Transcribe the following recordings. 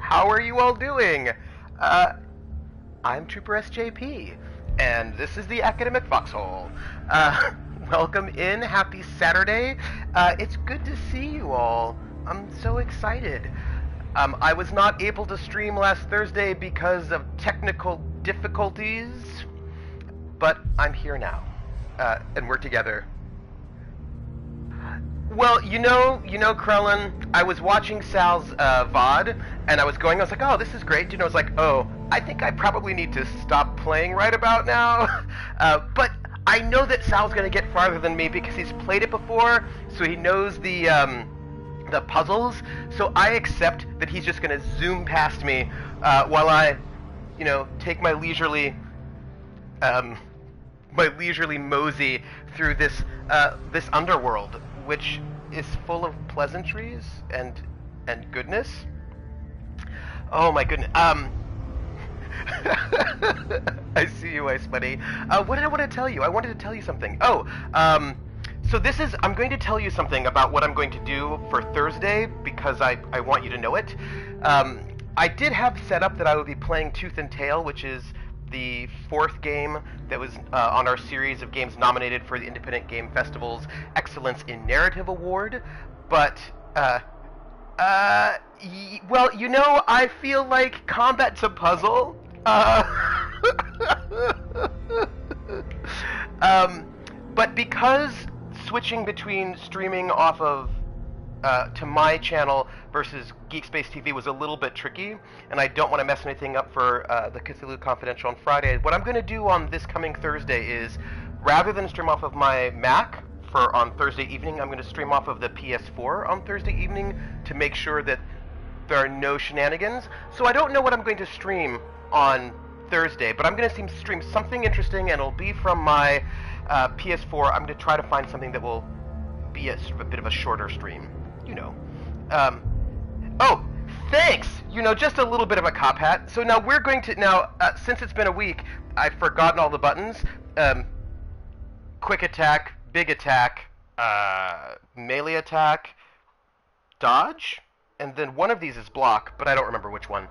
How are you all doing? I'm Trooper SJP, and this is the Academic Foxhole. Welcome in, happy Saturday. It's good to see you all. I'm so excited. I was not able to stream last Thursday because of technical difficulties, but I'm here now, and we're together. Well, you know, Krellin, I was watching Sal's VOD, and I was like, oh, this is great. I was like, oh, I think I probably need to stop playing right about now. But I know that Sal's going to get farther than me because he's played it before, so he knows the puzzles. So I accept that he's just going to zoom past me while I, take my leisurely mosey through this underworld, which is full of pleasantries and goodness. Oh my goodness. I see you, Ice Buddy. What did I want to tell you? I wanted to tell you something. Oh, so I'm going to tell you something about what I'm going to do for Thursday because I want you to know it. I did have set up that I would be playing Tooth and Tail, which is the fourth game that was on our series of games nominated for the Independent Game Festival's Excellence in Narrative Award, but, well, I feel like combat's a puzzle. But because switching between streaming off of to my channel versus Geekspace TV was a little bit tricky, and I don't want to mess anything up for the Cthulhu Confidential on Friday. What I'm going to do on this coming Thursday is, rather than stream off of my Mac on Thursday evening, I'm going to stream off of the PS4 on Thursday evening to make sure that there are no shenanigans. So I don't know what I'm going to stream on Thursday, but I'm going to stream something interesting, and it'll be from my PS4. I'm going to try to find something that will be a sort of a bit of a shorter stream. Oh, thanks! Just a little bit of a cop hat. So now we're going to, since it's been a week, I've forgotten all the buttons. Quick attack, big attack, melee attack, dodge, and then one of these is block, but I don't remember which one.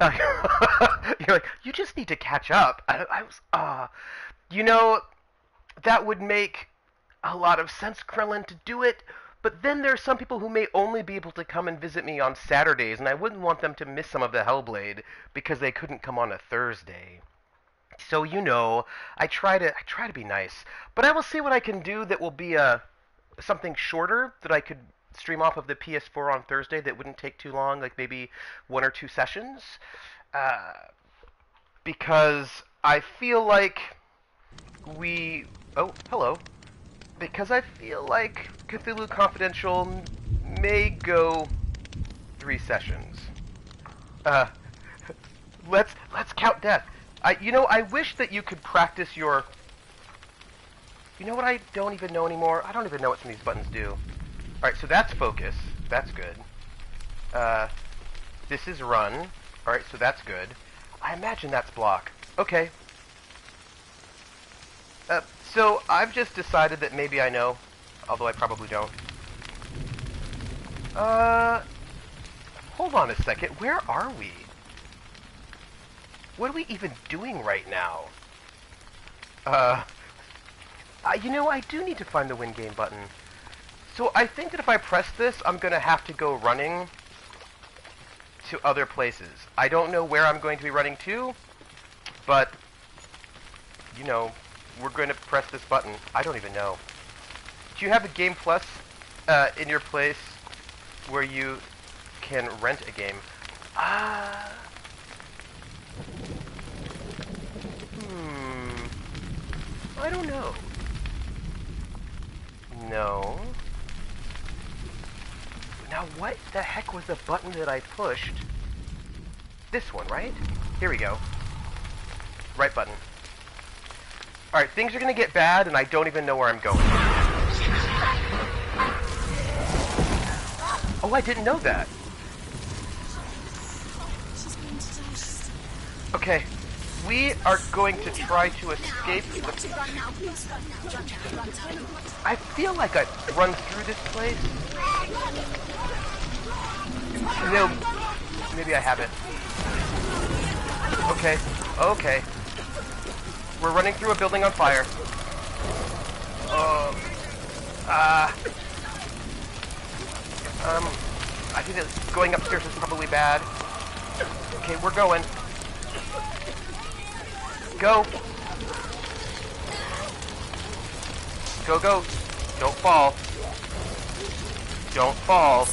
You're like, you just need to catch up. That would make a lot of sense, Krellin, to do it, but then there are some people who may only be able to come and visit me on Saturdays, and I wouldn't want them to miss some of the Hellblade because they couldn't come on a Thursday. So, I try to be nice, but I will see what I can do that will be something shorter that I could stream off of the PS4 on Thursday that wouldn't take too long, like maybe 1 or 2 sessions, because I feel like oh, hello. Because I feel like Cthulhu Confidential may go 3 sessions. Let's count death. I wish that you could practice your... You know what I don't even know anymore? I don't even know what some of these buttons do. Alright, so that's focus. That's good. This is run. Alright, so that's good. I imagine that's block. Okay. So I've just decided that maybe I know, although I probably don't. Hold on a second. Where are we? What are we even doing right now? I do need to find the win game button. So I think that if I press this, I'm going to have to go running to other places. I don't know where I'm going to be running to, but, we're going to press this button. I don't even know. Do you have a Game Plus in your place where you can rent a game? I don't know. No. Now what the heck was the button that I pushed? This one, right? Here we go. Right button. Alright, things are gonna get bad and I don't even know where I'm going. Oh, I didn't know that. Okay, we are going to try to escape. I feel like I've run through this place. No, maybe I haven't. Okay, okay. We're running through a building on fire. I think that going upstairs is probably bad. Okay, we're going. Go. Go, go. Don't fall. Don't fall.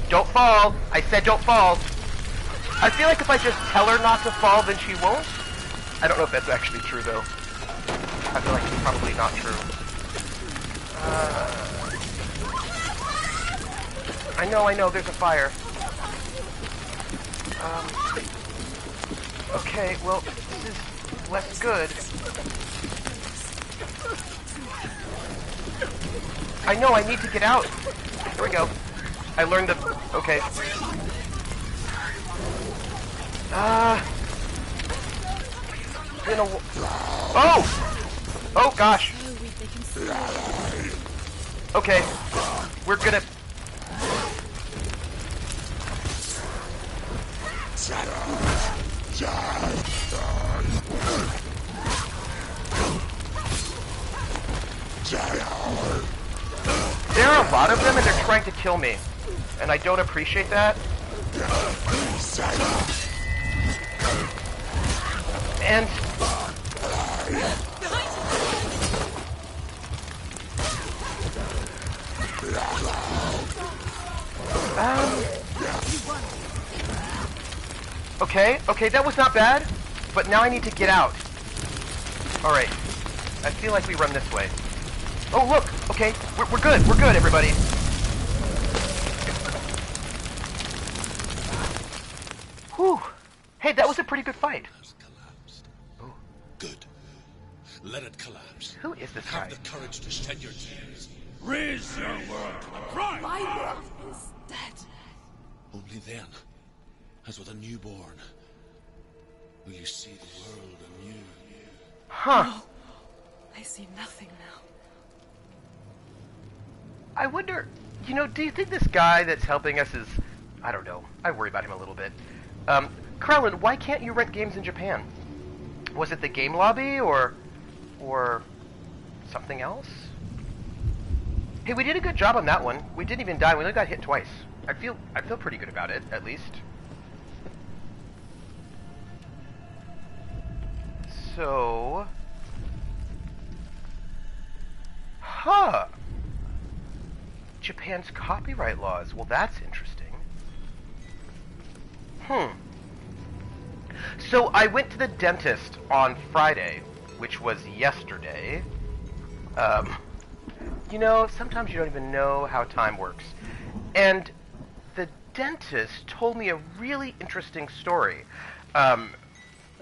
Don't fall! I said don't fall! I feel like if I just tell her not to fall, then she won't. I don't know if that's actually true, though. I feel like it's probably not true. I know, there's a fire. Okay, well, this is less good. I know, I need to get out. There we go. I learned the... Okay. Oh! Oh, gosh. Okay. We're gonna... There are a lot of them and they're trying to kill me. And I don't appreciate that. And... Okay, that was not bad, but now I need to get out. Alright, I feel like we run this way. Oh look, okay, we're good, everybody. Whew, hey, that was a pretty good fight. Oh. Good. Let it collapse. Who is this guy? Have the courage to shed your tears. Raise your world to the prime. My world is dead. Only then, as with a newborn, will you see the world anew. Huh. No, I see nothing now. I wonder, you know, do you think this guy that's helping us is... I don't know. I worry about him a little bit. Krellin, why can't you rent games in Japan? Was it the game lobby, or something else? Hey, we did a good job on that one. We didn't even die. We only got hit twice. I feel pretty good about it, at least. So... Huh. Japan's copyright laws. Well, that's interesting. So I went to the dentist on Friday, which was yesterday. You know, sometimes you don't even know how time works. And the dentist told me a really interesting story,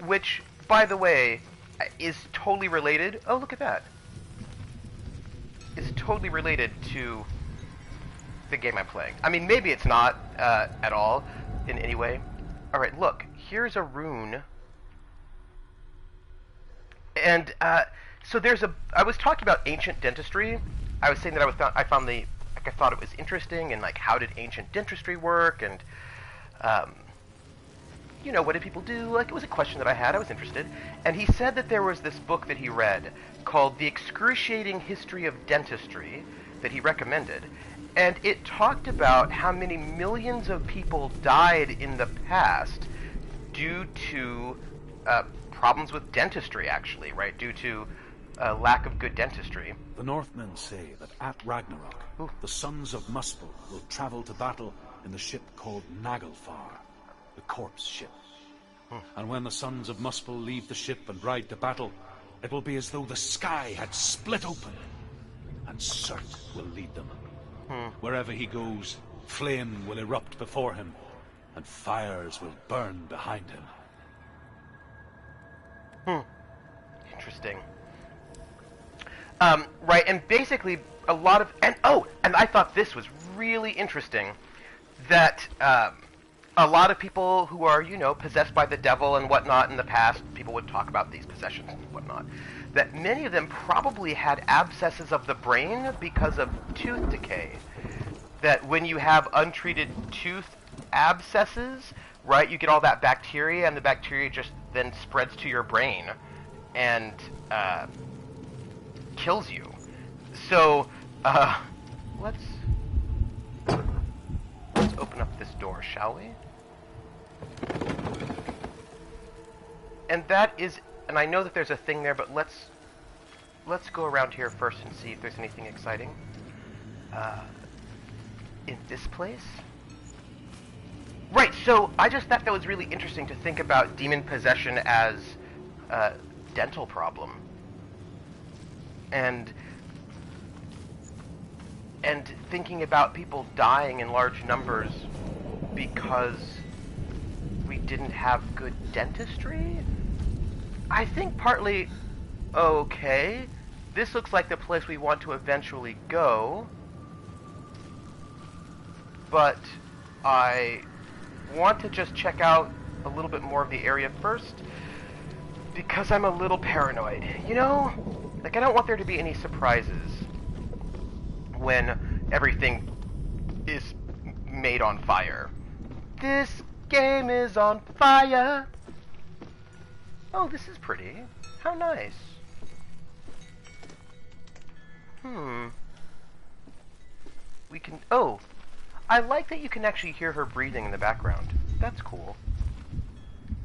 which, by the way, is totally related. Oh, look at that. Is totally related to the game I'm playing. I mean, maybe it's not at all in any way. All right, look. Here's a rune. And so there's a... I was talking about ancient dentistry. I was saying that I found the... Like, I thought it was interesting, and like, how did ancient dentistry work, and you know, what did people do? Like, it was a question that I had. I was interested. And he said that there was this book that he read called The Excruciating History of Dentistry that he recommended. And it talked about how many millions of people died in the past due to problems with dentistry, actually, right? Due to lack of good dentistry. The Northmen say that at Ragnarok, the sons of Muspel will travel to battle in the ship called Naglfar, the corpse ship. And when the sons of Muspel leave the ship and ride to battle, it will be as though the sky had split open, and Surt will lead them. Wherever he goes, flame will erupt before him, and fires will burn behind him. Interesting. Right, and basically a lot of... And I thought this was really interesting, that a lot of people who are, you know, possessed by the devil and whatnot in the past, people would talk about these possessions and whatnot, that many of them probably had abscesses of the brain because of tooth decay. that when you have untreated tooth abscesses, right, you get all that bacteria, and the bacteria just then spreads to your brain and kills you. So, let's open up this door, shall we? And that is, and I know that there's a thing there, but let's go around here first and see if there's anything exciting. In this place? Right, so I just thought that was really interesting to think about demon possession as a dental problem. And thinking about people dying in large numbers because we didn't have good dentistry? I think partly, okay, this looks like the place we want to eventually go, but I want to just check out a little bit more of the area first, because I'm a little paranoid, you know? Like, I don't want there to be any surprises when everything is made on fire. This game is on fire! Oh, this is pretty. How nice. We can... Oh! I like that you can actually hear her breathing in the background. That's cool.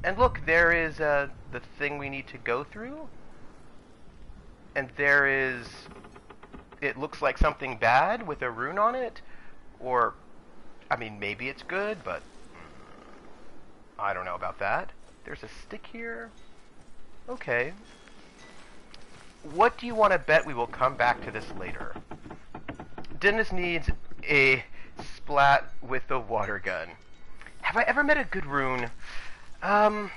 And look, there is the thing we need to go through. And there is... It looks like something bad with a rune on it. Or, I mean, maybe it's good, but... I don't know about that. There's a stick here. Okay. What do you want to bet we will come back to this later? Dennis needs a splat with the water gun. Have I ever met a good rune? I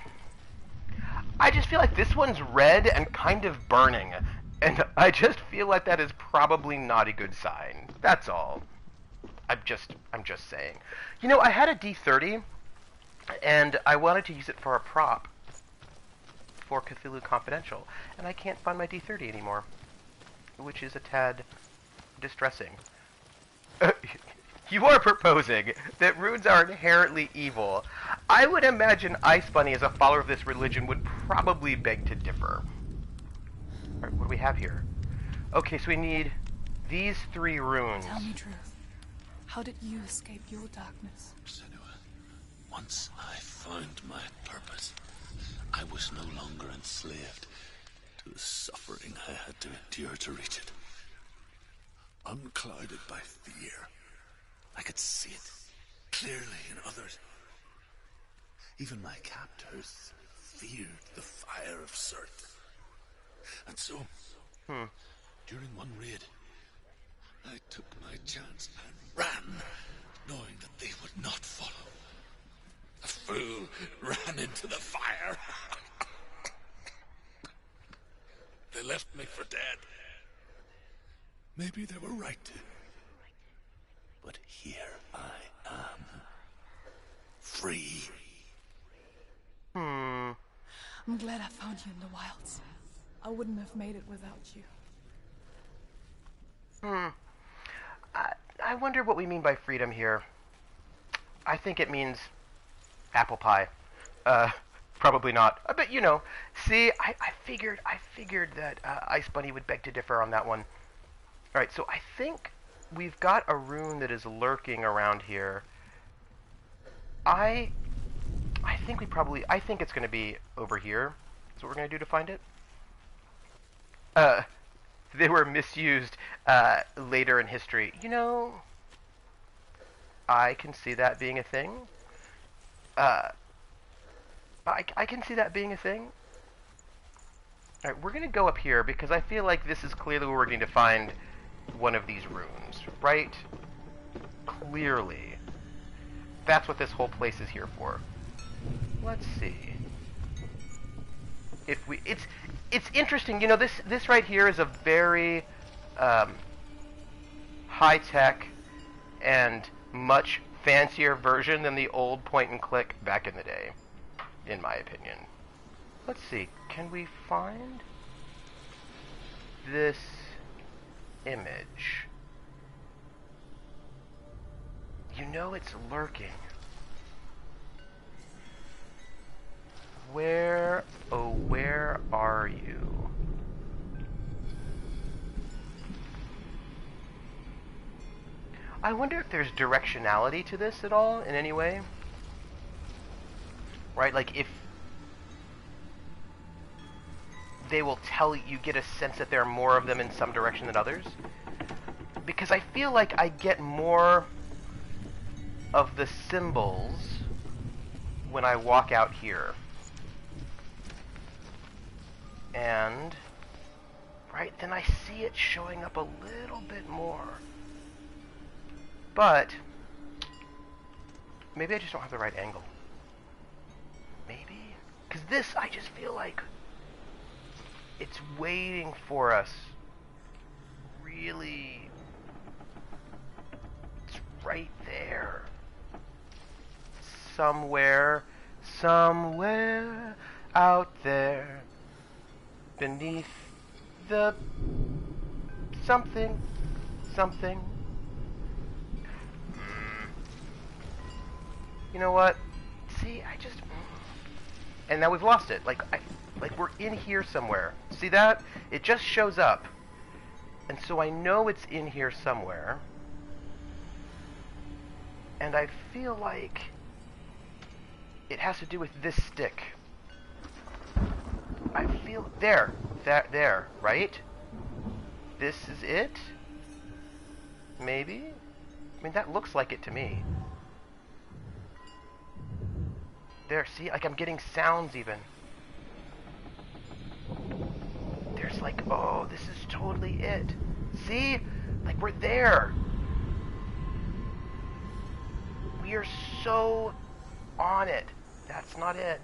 just feel like this one's red and kind of burning. And I just feel like that is probably not a good sign. That's all. I'm just saying. You know, I had a D30, and I wanted to use it for a prop for Cthulhu Confidential, and I can't find my D30 anymore, which is a tad distressing. You are proposing that runes are inherently evil. I would imagine Ice Bunny, as a follower of this religion, would probably beg to differ. All right, what do we have here? Okay, so we need these 3 runes. Tell me truth. How did you escape your darkness? Senua, once I found my purpose, I was no longer enslaved to the suffering I had to endure to reach it. Unclouded by fear, I could see it clearly in others. Even my captors feared the fire of Surt. And so, during one raid, I took my chance and ran, knowing that they would not follow. A fool ran into the fire. They left me for dead. Maybe they were right to. But here I am. Free. I'm glad I found you in the wilds. I wouldn't have made it without you. I wonder what we mean by freedom here. I think it means apple pie. Probably not. But, you know, see, I figured that Ice Bunny would beg to differ on that one. Alright, so I think we've got a rune that is lurking around here. I think it's going to be over here. That's what we're going to do to find it. They were misused later in history. You know, I can see that being a thing. I can see that being a thing. Alright, we're going to go up here because I feel like this is clearly where we're going to find one of these runes, right? Clearly. That's what this whole place is here for. Let's see. If we... It's interesting, you know, this right here is a very high-tech and much fancier version than the old point-and-click back in the day, in my opinion. Let's see, can we find this image? You know it's lurking. Where, oh, where are you? I wonder if there's directionality to this at all, in any way? Right, like if they will tell you, get a sense that there are more of them in some direction than others? Because I feel like I get more of the symbols when I walk out here. And, right, then I see it showing up a little bit more. But, maybe I just don't have the right angle. Maybe? Because this, I just feel like it's waiting for us. Really, it's right there. Somewhere out there, beneath the something. You know what? See, and now we've lost it. Like we're in here somewhere. See that? It just shows up. And so I know it's in here somewhere. And I feel like it has to do with this stick. I feel there, right? This is it? Maybe? I mean, that looks like it to me. There, see? Like I'm getting sounds even. There's like, oh, this is totally it. See? Like we're there. We are so on it. That's not it.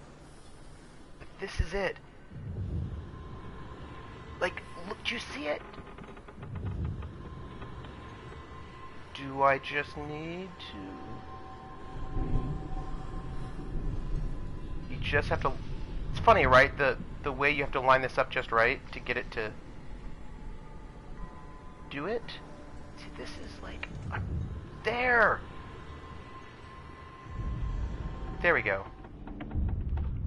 But this is it. Like, look, do you see it? Do I just need to... You just have to... It's funny, right? The way you have to line this up just right to get it to... do it? See, this is like... I'm there! There we go.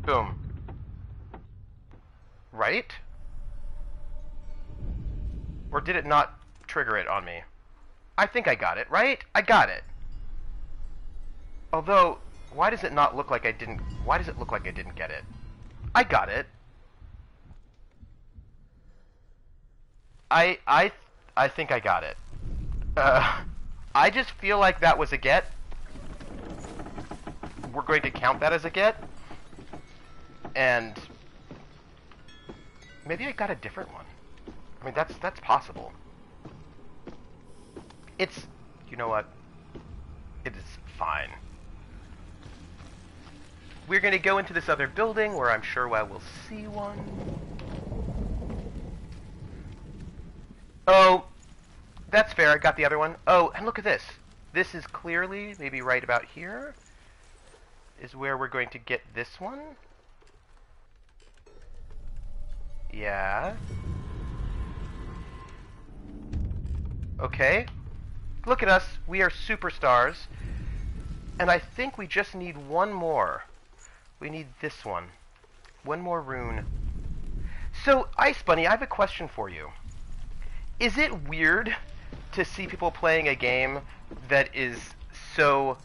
Boom. Right? Or did it not trigger it on me? I think I got it, right? I got it. Although, why does it not look like I didn't... Why does it look like I didn't get it? I got it. I think I got it. I just feel like that was a get. We're going to count that as a get. And maybe I got a different one. I mean, that's possible. It's, you know what? It is fine. We're going to go into this other building where I'm sure I will see one. Oh, that's fair. I got the other one. Oh, and look at this. This is clearly, maybe right about here, is where we're going to get this one. Yeah. Okay. Look at us. We are superstars. And I think we just need one more. We need this one. One more rune. So, Ice Bunny, I have a question for you. Is it weird to see people playing a game that is so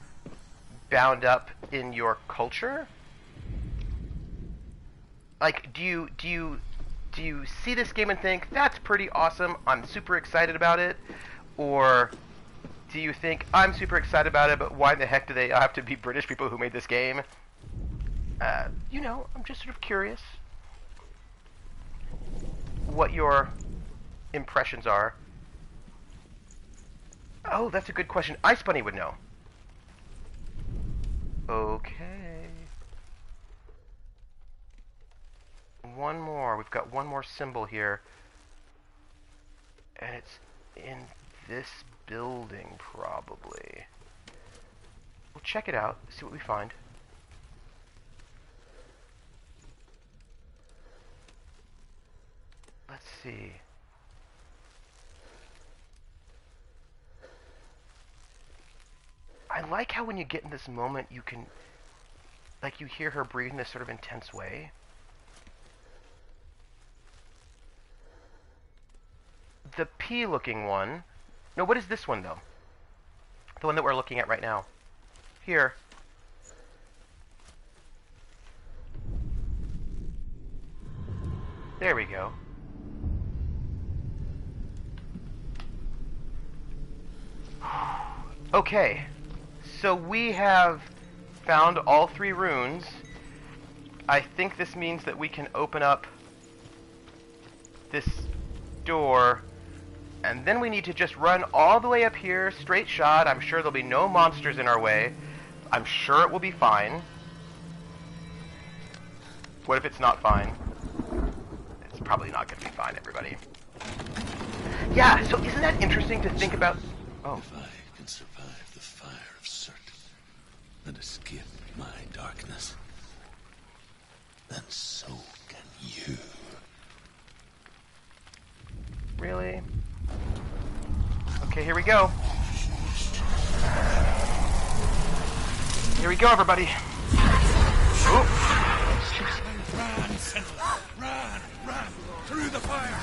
bound up in your culture? Like, do you see this game and think, that's pretty awesome, I'm super excited about it? Or do you think, I'm super excited about it, but why the heck do they have to be British people who made this game? You know, I'm just sort of curious what your impressions are. Oh, that's a good question. Ice Bunny would know. Okay. One more. We've got one more symbol here. And it's in this building, probably. We'll check it out, see what we find. Let's see. I like how when you get in this moment, you can, like, you hear her breathe in this sort of intense way. The P-looking one. No, what is this one, though? The one that we're looking at right now. Here. There we go. Okay. So we have found all 3 runes. I think this means that we can open up this door, and then we need to just run all the way up here, straight shot. I'm sure there'll be no monsters in our way. I'm sure it will be fine. What if it's not fine? It's probably not going to be fine, everybody. Yeah, so isn't that interesting to think about? Oh. If I can survive the fire of Surt and escape my darkness, then so can you. Really? Okay, here we go. Here we go, everybody. Ooh. Run, Senua! Run! Run! Through the fire!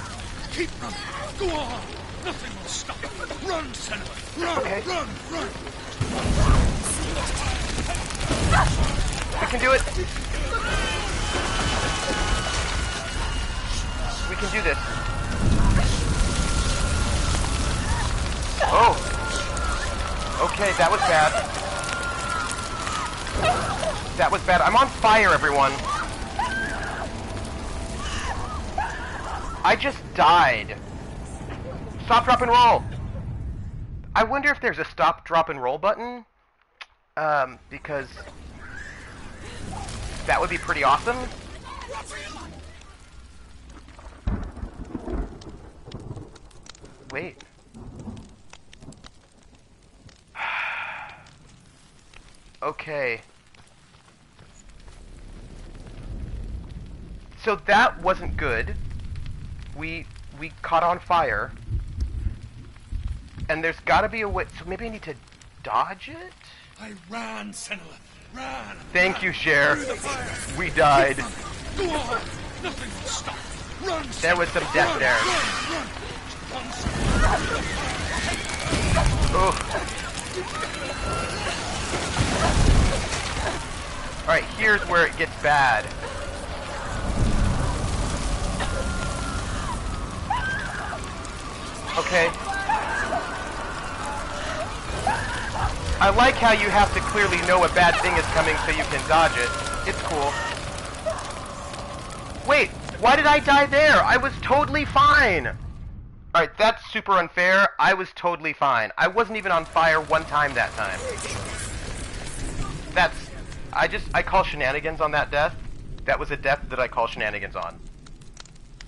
Keep running! Go on! Nothing will stop you! Run, Senua! Run! Okay. Run! Run! We can do it! We can do this. Oh! Okay, that was bad. That was bad. I'm on fire, everyone. I just died. Stop, drop, and roll. I wonder if there's a stop, drop, and roll button. Because that would be pretty awesome. Wait. Okay. So that wasn't good. We caught on fire. And there's gotta be a way, so maybe I need to dodge it? I ran, Senua! Ran! Thank you, Cher. Through the fire! We died. Go on! Nothing will stop! Run! There was some Senua. death Run, there. Run, run! Oh. Alright, here's where it gets bad. Okay. I like how you have to clearly know a bad thing is coming so you can dodge it. It's cool. Wait, why did I die there? I was totally fine! Alright, that's super unfair. I was totally fine. I wasn't even on fire one time that time. I call shenanigans on that death. That was a death that I call shenanigans on.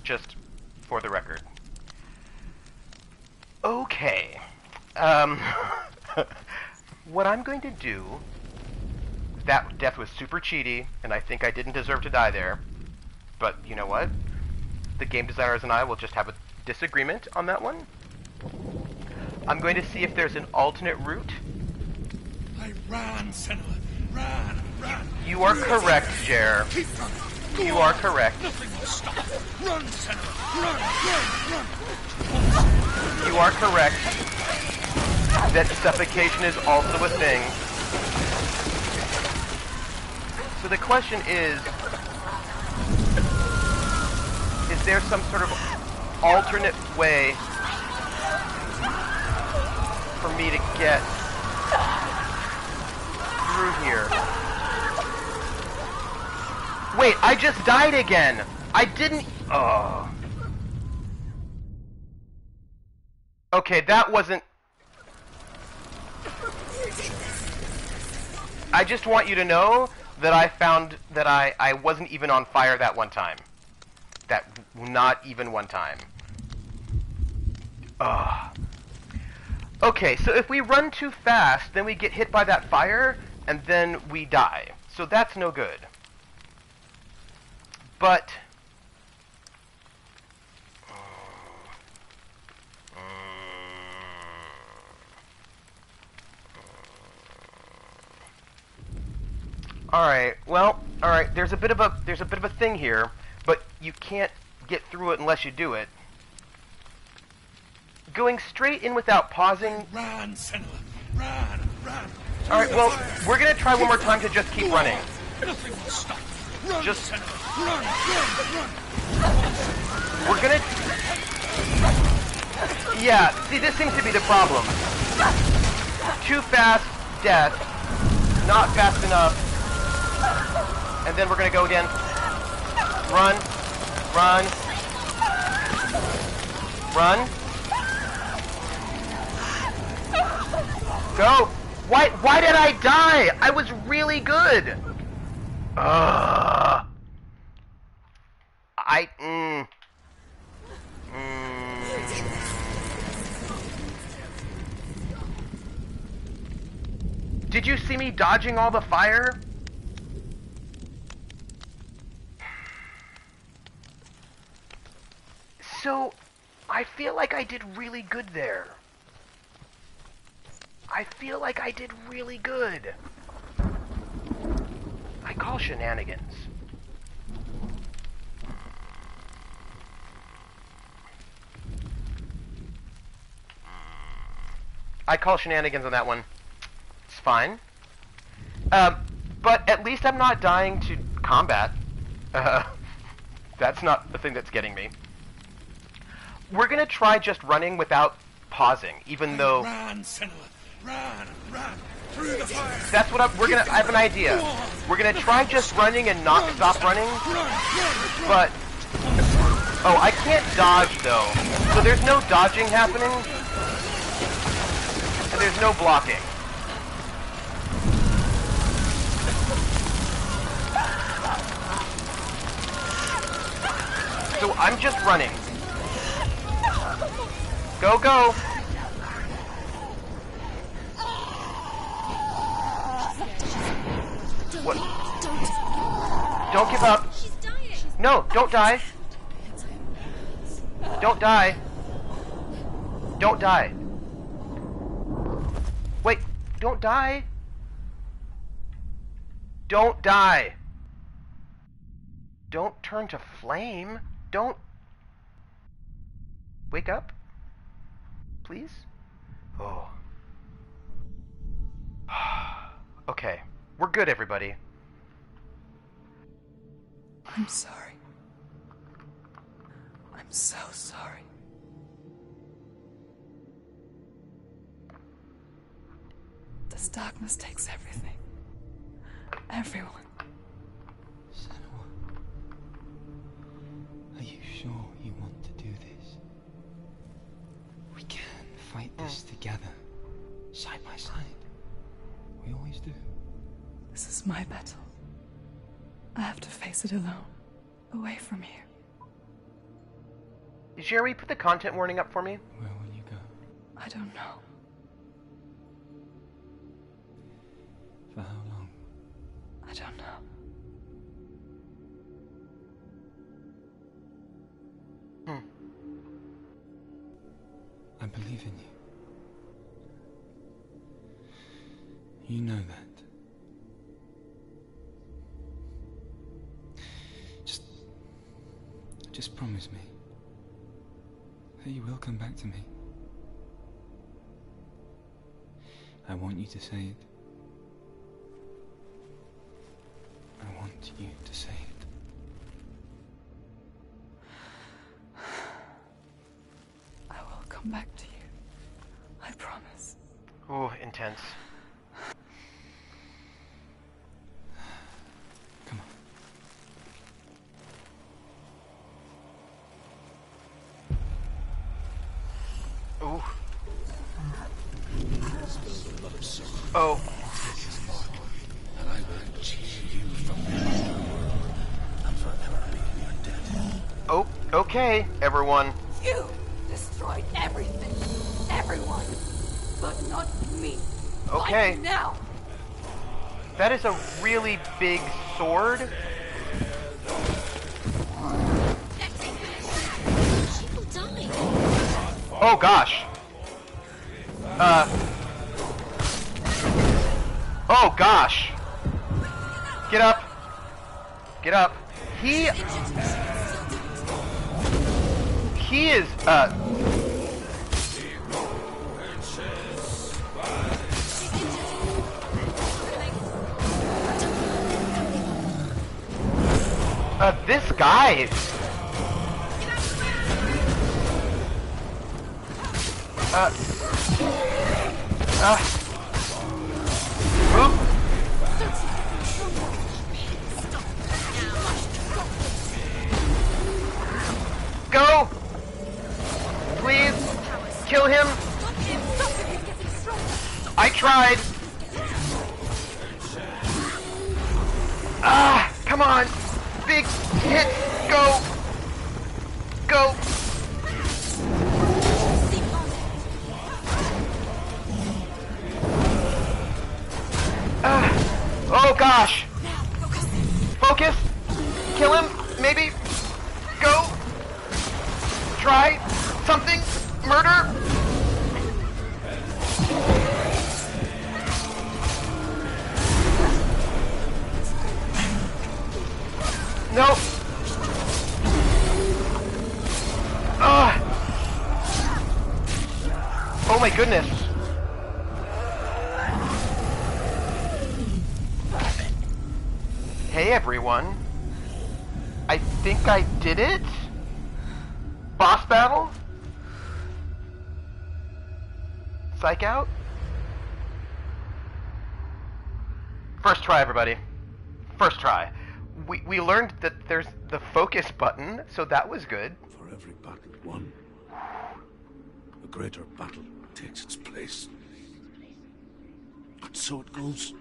Just for the record. Okay. What I'm going to do... That death was super cheaty, and I think I didn't deserve to die there. But you know what? The game designers and I will just have a disagreement on that one. I'm going to see if there's an alternate route. I ran, Senua! Ran! Ran! You are correct, Jer. Keep running! Go You on. are correct. Nothing will stop! Run, Senua! Run! Run! Run! You are correct. That suffocation is also a thing. So the question is there some sort of alternate way for me to get through here? Wait, I just died again! I didn't... Oh. Okay, that wasn't... I just want you to know that I found that I wasn't even on fire that one time. Not even one time. Ugh. Okay, so if we run too fast, then we get hit by that fire, and then we die. So that's no good. But... Alright, well, alright, there's a bit of a thing here, but you can't get through it unless you do it. Going straight in without pausing. Run, Senua! Run! Alright, well, we're gonna try one more time to just keep running. Nothing will stop. Run, Just Senua! Run! we're gonna. Yeah, see, this seems to be the problem. Too fast, death. Not fast enough. And then we're gonna go again. Run. Run. Run. Go. Why did I die? I was really good. Did you see me dodging all the fire? So, I feel like I did really good there. I feel like I did really good. I call shenanigans. I call shenanigans on that one. It's fine. But at least I'm not dying to combat. That's not the thing that's getting me. We're gonna try just running without pausing, even though... Run, Senua! Run! Through the fire! That's what I have an idea. We're gonna try just running and not stop running. But... Oh, I can't dodge, though. So there's no dodging happening. And there's no blocking. So I'm just running. Go, go! What? Don't give up. She's dying. No, don't die. Don't die. Don't die. Wait, don't die. Don't die. Don't turn to flame. Don't. Wake up. Please? Oh. Okay. We're good, everybody. I'm sorry. I'm so sorry. This darkness takes everything. Everyone. Senua, are you sure you want to do this? We can fight this together, side by side. We always do. This is my battle. I have to face it alone, away from here. Jerry, put the content warning up for me. Where will you go? I don't know. For how long? I don't know. I believe in you. You know that. Just promise me that you will come back to me. I want you to say it. I want you to say it. I will come back to you. I promise. Ooh, intense. Come on. Ooh. Oh. And I will cheer you from the underworld and forever be in your debt. Oh, okay, everyone. You destroyed everything. Everyone. But not me. Okay. Fight now. That is a really big sword. She will die. Oh gosh. Oh gosh. Get up! Get up! He is, this guy. Oop. Go! Please, kill him. I tried. Come on. Big hit. Go. Go. Oh gosh. Focus. Kill him. Maybe. Go. Try something. Murder. No. Oh my goodness. Hey everyone. I think I did it? Boss battle? Psych out? First try, everybody. First try. We learned that there's the focus button, so that was good. For every battle won, a greater battle takes its place. And so it goes.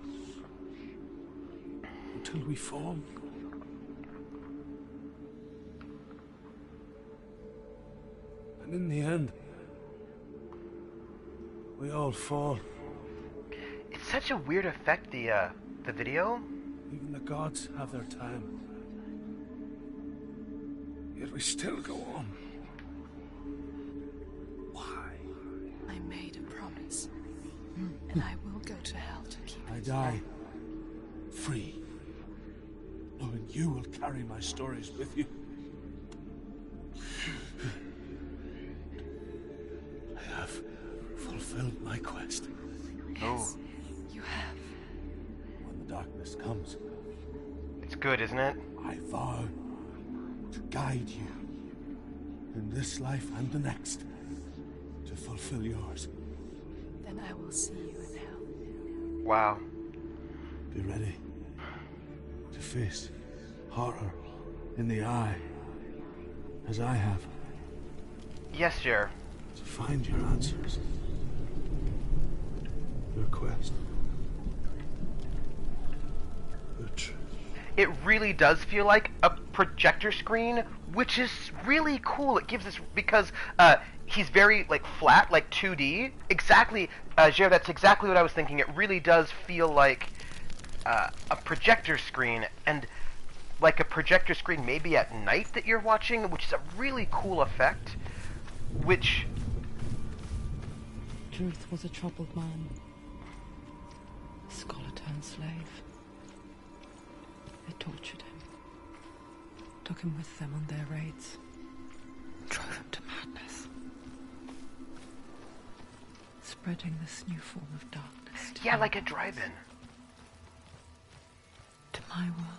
Until we fall. And in the end, we all fall. It's such a weird effect, the video. Even the gods have their time. Yet we still go on. Why? I made a promise, and I will go to hell to keep I it. die free, knowing you will carry my stories with you. I have fulfilled my quest. Yes, you have. When the darkness comes, It's good, isn't it? I vow to guide you in this life and the next to fulfill yours. Then I will see you in hell. Wow. Be ready to face horror in the eye, as I have, Yes, Jer. to find your answers. Your quest. The truth. It really does feel like a projector screen, which is really cool. It gives us, because he's very like flat, like 2D. Exactly, Jer, that's exactly what I was thinking. It really does feel like a projector screen, and like a projector screen maybe at night that you're watching, which is a really cool effect, which... Truth was a troubled man, a scholar turned slave. They tortured him, took him with them on their raids, drove him to madness, spreading this new form of darkness to Yeah, like a drive-in. to my world.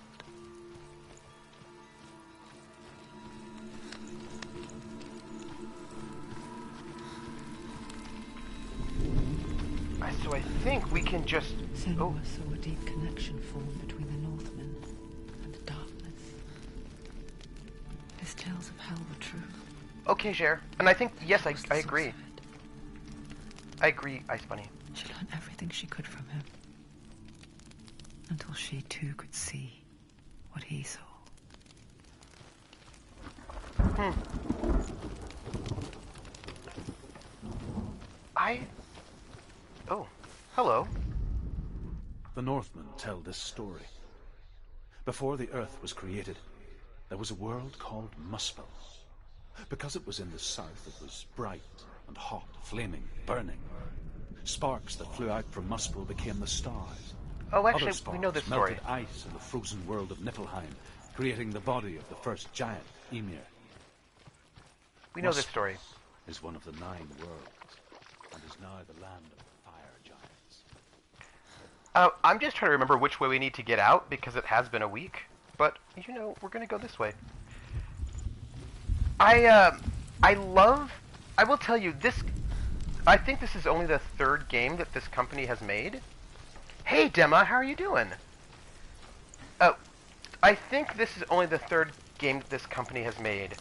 So I think we can just... Senua saw a deep connection form between the Northmen and the darkness. His tales of hell were true. Okay, Jer. And I think, yes, That was the I source agree. of it. I agree, Ice Bunny. She learned everything she could from him, until she too could see what he saw. Oh, hello. The Northmen tell this story. Before the Earth was created, there was a world called Muspel. Because it was in the south, it was bright and hot, flaming, burning. Sparks that flew out from Muspel became the stars, Oh, Other actually, spores we know this story. melted ice in the frozen world of Niflheim, creating the body of the first giant, Ymir. We know this Muspel story. is one of the 9 worlds, and is now the land of the fire giants. I'm just trying to remember which way we need to get out, because it has been a week. But, you know, we're going to go this way. I will tell you, I think this is only the 3rd game that this company has made. Hey, Dema, how are you doing? I think this is only the 3rd game that this company has made.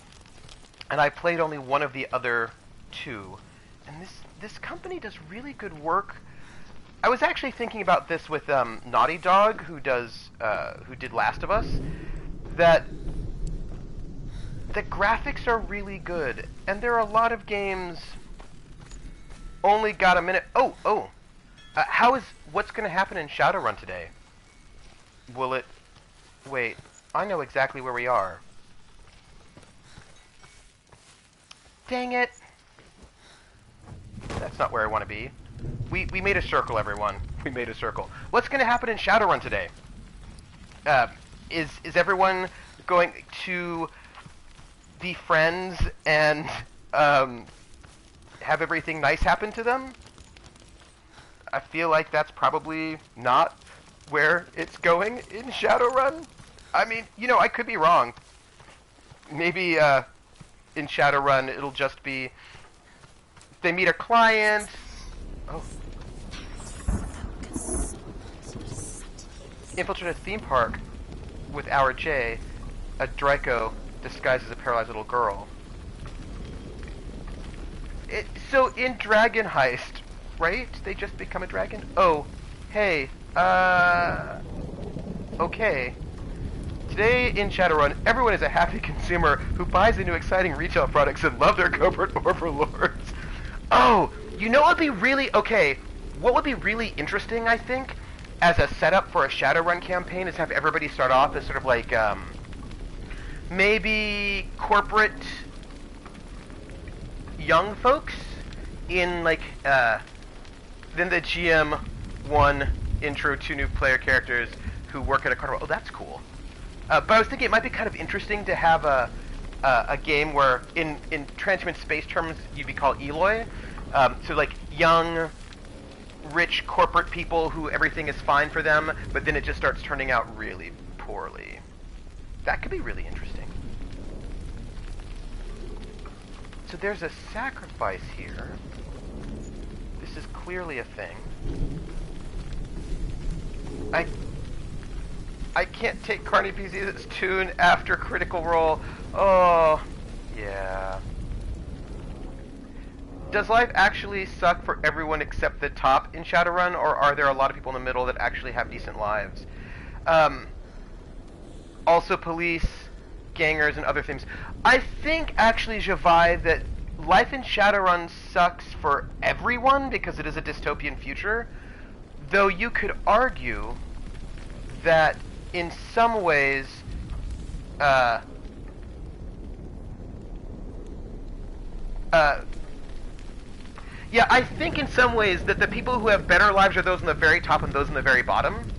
And I played only one of the other 2. And this company does really good work. I was actually thinking about this with Naughty Dog, who did Last of Us, that the graphics are really good, and there are a lot of games only got a minute. What's going to happen in Shadowrun today? Will it? Wait, I know exactly where we are. Dang it! That's not where I want to be. We made a circle, everyone. We made a circle. What's going to happen in Shadowrun today? Is everyone going to be friends and have everything nice happen to them? I feel like that's probably not where it's going in Shadowrun. I mean, you know, I could be wrong. Maybe in Shadowrun it'll just be they meet a client. Oh. Infiltrate a theme park with our J, a Draco disguised as a paralyzed little girl. So in Dragon Heist, right? They just become a dragon? Oh, hey, okay. Today in Shadowrun, everyone is a happy consumer who buys into exciting retail products and love their corporate overlords. Oh, you know what would be really, okay, what would be really interesting, I think, as a setup for a Shadowrun campaign is have everybody start off as sort of like, maybe corporate young folks in like, then the GM one intro 2 new player characters who work at a carnival. Oh, that's cool. But I was thinking it might be kind of interesting to have a game where, in Transhuman space terms, you'd be called Eloy. So like young, rich corporate people who everything is fine for them, but then it just starts turning out really poorly. That could be really interesting. So there's a sacrifice here. This is clearly a thing. I can't take Carney PZ's tune after Critical Role. Oh, yeah. Does life actually suck for everyone except the top in Shadowrun, or are there a lot of people in the middle that actually have decent lives? Also police, gangers, and other things. I think, actually, Javai, that life in Shadowrun sucks for everyone because it is a dystopian future, though you could argue that in some ways, yeah, I think in some ways that the people who have better lives are those in the very top and those in the very bottom,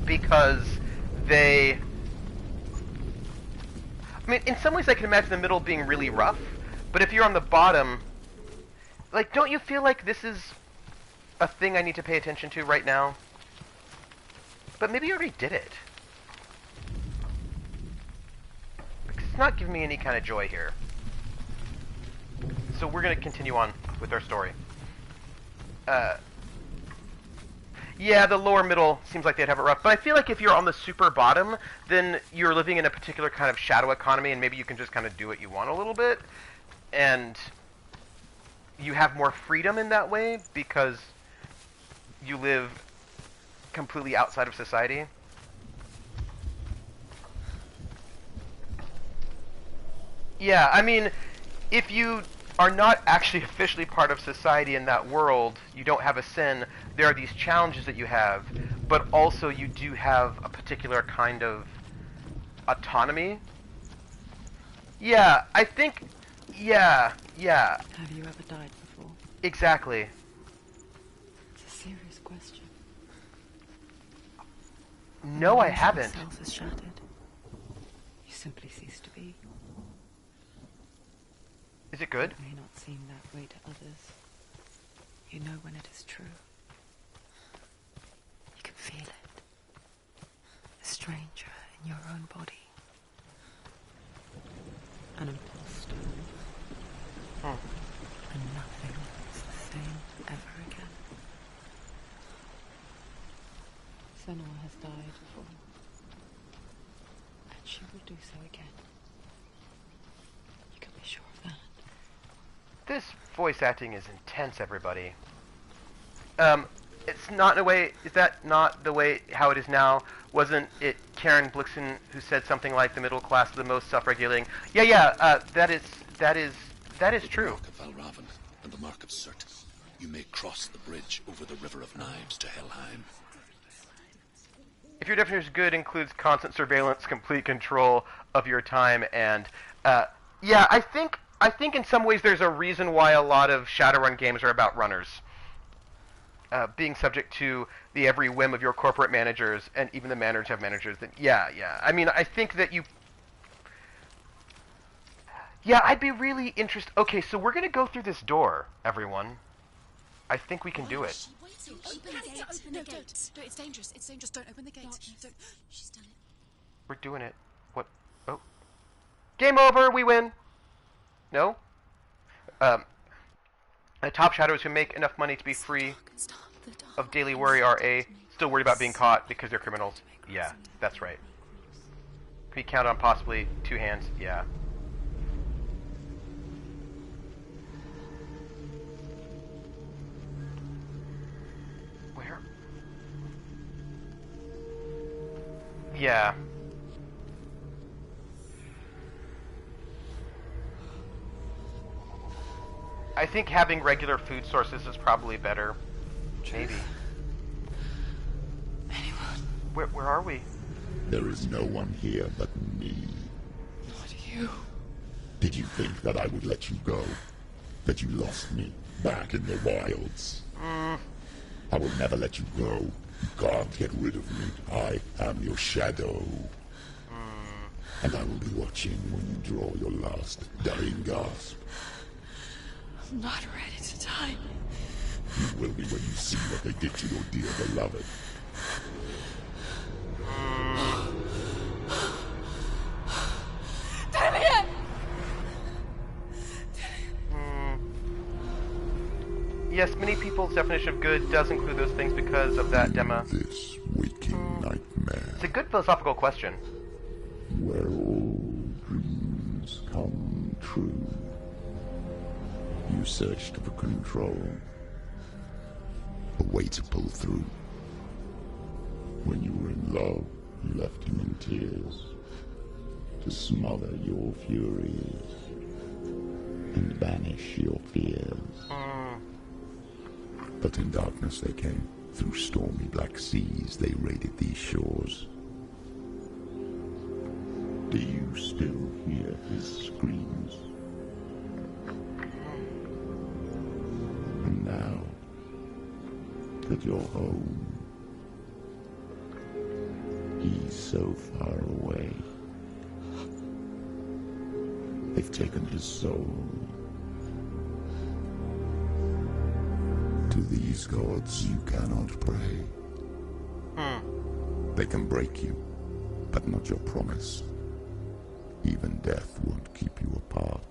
because they... I mean, in some ways I can imagine the middle being really rough, but if you're on the bottom, like, don't you feel like this is a thing I need to pay attention to right now? But maybe I already did it. Because it's not giving me any kind of joy here. So we're going to continue on with our story. Yeah, the lower middle seems like they'd have it rough. But I feel like if you're on the super bottom, then you're living in a particular kind of shadow economy, and maybe you can just kind of do what you want a little bit. And you have more freedom in that way, because you live completely outside of society. Yeah, I mean, if you are not actually officially part of society in that world, you don't have a sin, there are these challenges that you have, but also you do have a particular kind of autonomy. Yeah, I think, yeah. Have you ever died before? Exactly. It's a serious question. No, I haven't. Self is shattered. You simply cease to be. Is it good? It may not seem that way to others. You know when it is true. You can feel it. A stranger in your own body. An imposter. And nothing is the same ever again. Senua has died before. And she will do so again. You can be sure of that. This voice acting is intense, everybody. It's not in a way, is that not the way how it is now? Wasn't it Karen Blixen who said something like the middle class is the most self-regulating? Yeah, that is true. The mark of Valravan and the mark of Surt. You may cross the bridge over the River of Knives to Helheim. If your definition of good includes constant surveillance, complete control of your time, and yeah, I think in some ways there's a reason why a lot of Shadowrun games are about runners. Being subject to the every whim of your corporate managers, and even the managers have managers. That yeah. I mean, I think that you. Yeah, I'd be really interested. Okay, so we're gonna go through this door, everyone. I think we can do it. Open the gate. No, don't. It's dangerous. It's dangerous. Don't open the gate. Don't. She's done it. We're doing it. What? Oh. Game over. We win. No. Top shadows who make enough money to be free of daily worry are still worried about being caught because they're criminals. Yeah, that's right. Can you count on possibly 2 hands? Yeah. Where? Yeah. I think having regular food sources is probably better. Maybe. Anyone? Where are we? There is no one here but me. Not you. Did you think that I would let you go? That you lost me back in the wilds? I will never let you go. You can't get rid of me. I am your shadow. And I will be watching when you draw your last dying gasp. I'm not ready to die. You will be when you see what they did to your dear beloved. Damien! Yes, many people's definition of good does include those things because of that demo. This waking nightmare. It's a good philosophical question. Where all dreams come true. You searched for control. A way to pull through. When you were in love, you left him in tears. To smother your furies. And banish your fears. But in darkness they came. Through stormy black seas they raided these shores. Do you still hear his screams? And now that you're home, he's so far away. They've taken his soul. To these gods you cannot pray. They can break you, but not your promise. Even death won't keep you apart.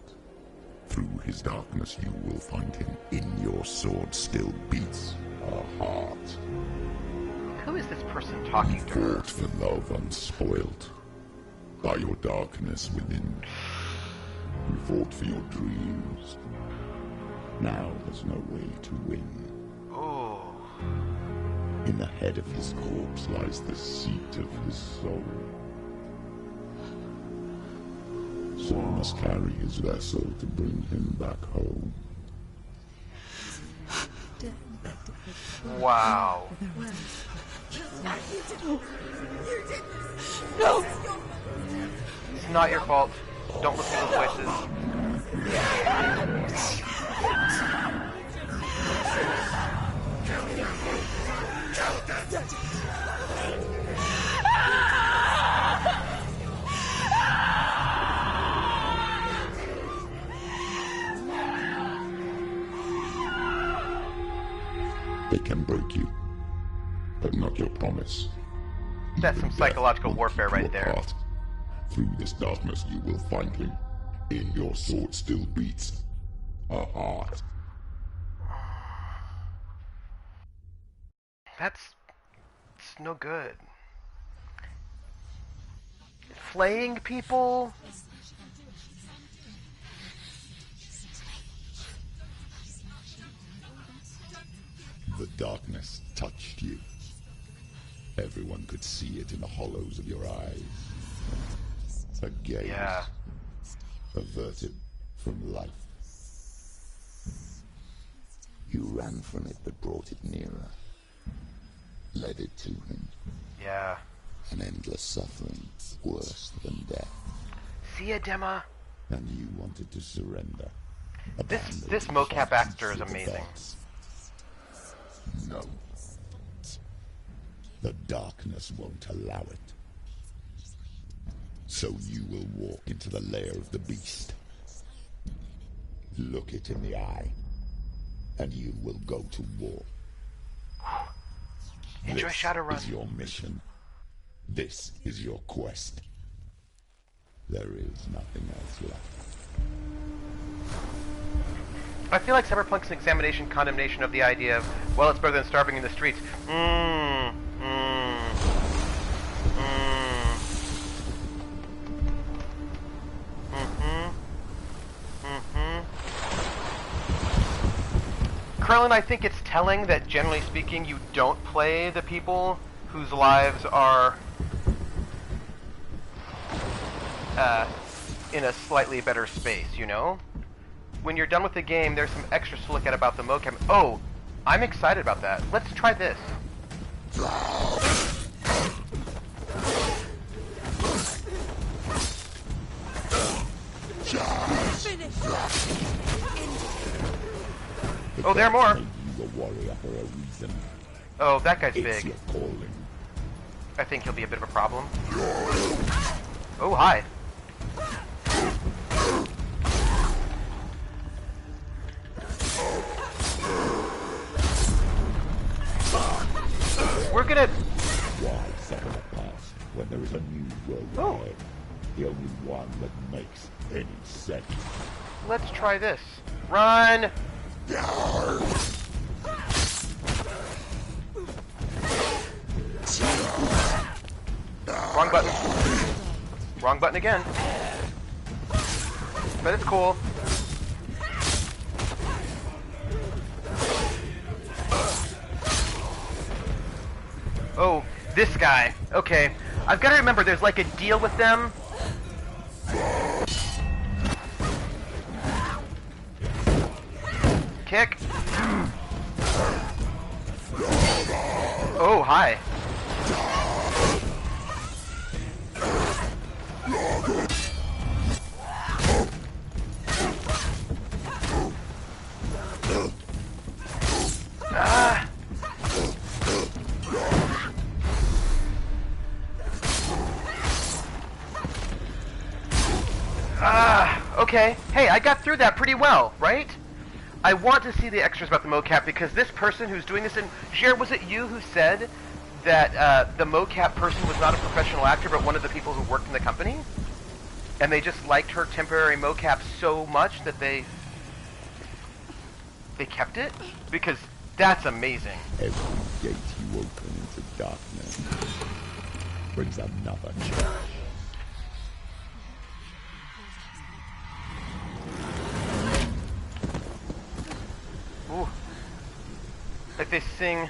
Through his darkness you will find him. In your sword still beats a heart. Who is this person talking to her? Fought for love unspoilt by your darkness within. You fought for your dreams. Now there's no way to win. Oh. In the head of his corpse lies the seat of his soul. So you must carry his vessel to bring him back home. Wow. No! It's not your fault. Don't listen to those voices. They can break you, but not your promise. That's some psychological Death will warfare keep you right there. apart. Through this darkness you will find him. In your sword still beats a heart. It's no good. Flaying people? The darkness touched you. Everyone could see it in the hollows of your eyes. A gaze averted from life. You ran from it but brought it nearer. Led it to him. Yeah. An endless suffering, worse than death. See ya, Dema. And you wanted to surrender. This mocap actor is amazing. No. The darkness won't allow it. So you will walk into the lair of the beast. Look it in the eye, and you will go to war. Enjoy Shadowrun. This is your mission. This is your quest. There is nothing else left. I feel like Cyberpunk's an examination condemnation of the idea of, well, it's better than starving in the streets. Krillin, I think it's telling that, generally speaking, you don't play the people whose lives are in a slightly better space, you know? When you're done with the game, there's some extras to look at about the mocap. Oh, I'm excited about that. Let's try this. Oh, there are more. Oh, that guy's big. I think he'll be a bit of a problem. Oh, hi. We're gonna... Why suffer the past when there is a new world ahead? The only one that makes any sense. Let's try this. Run! Wrong button. Wrong button again. But it's cool. Oh, this guy. Okay. I've got to remember there's like a deal with them. Kick. Oh, hi. Okay. Hey, I got through that pretty well, right? I want to see the extras about the mocap because this person who's doing this, and Jared, was it you who said that the mocap person was not a professional actor but one of the people who worked in the company? And they just liked her temporary mocap so much that they kept it? Because that's amazing. Every gate you open into darkness brings another challenge. Ooh. Like they sing...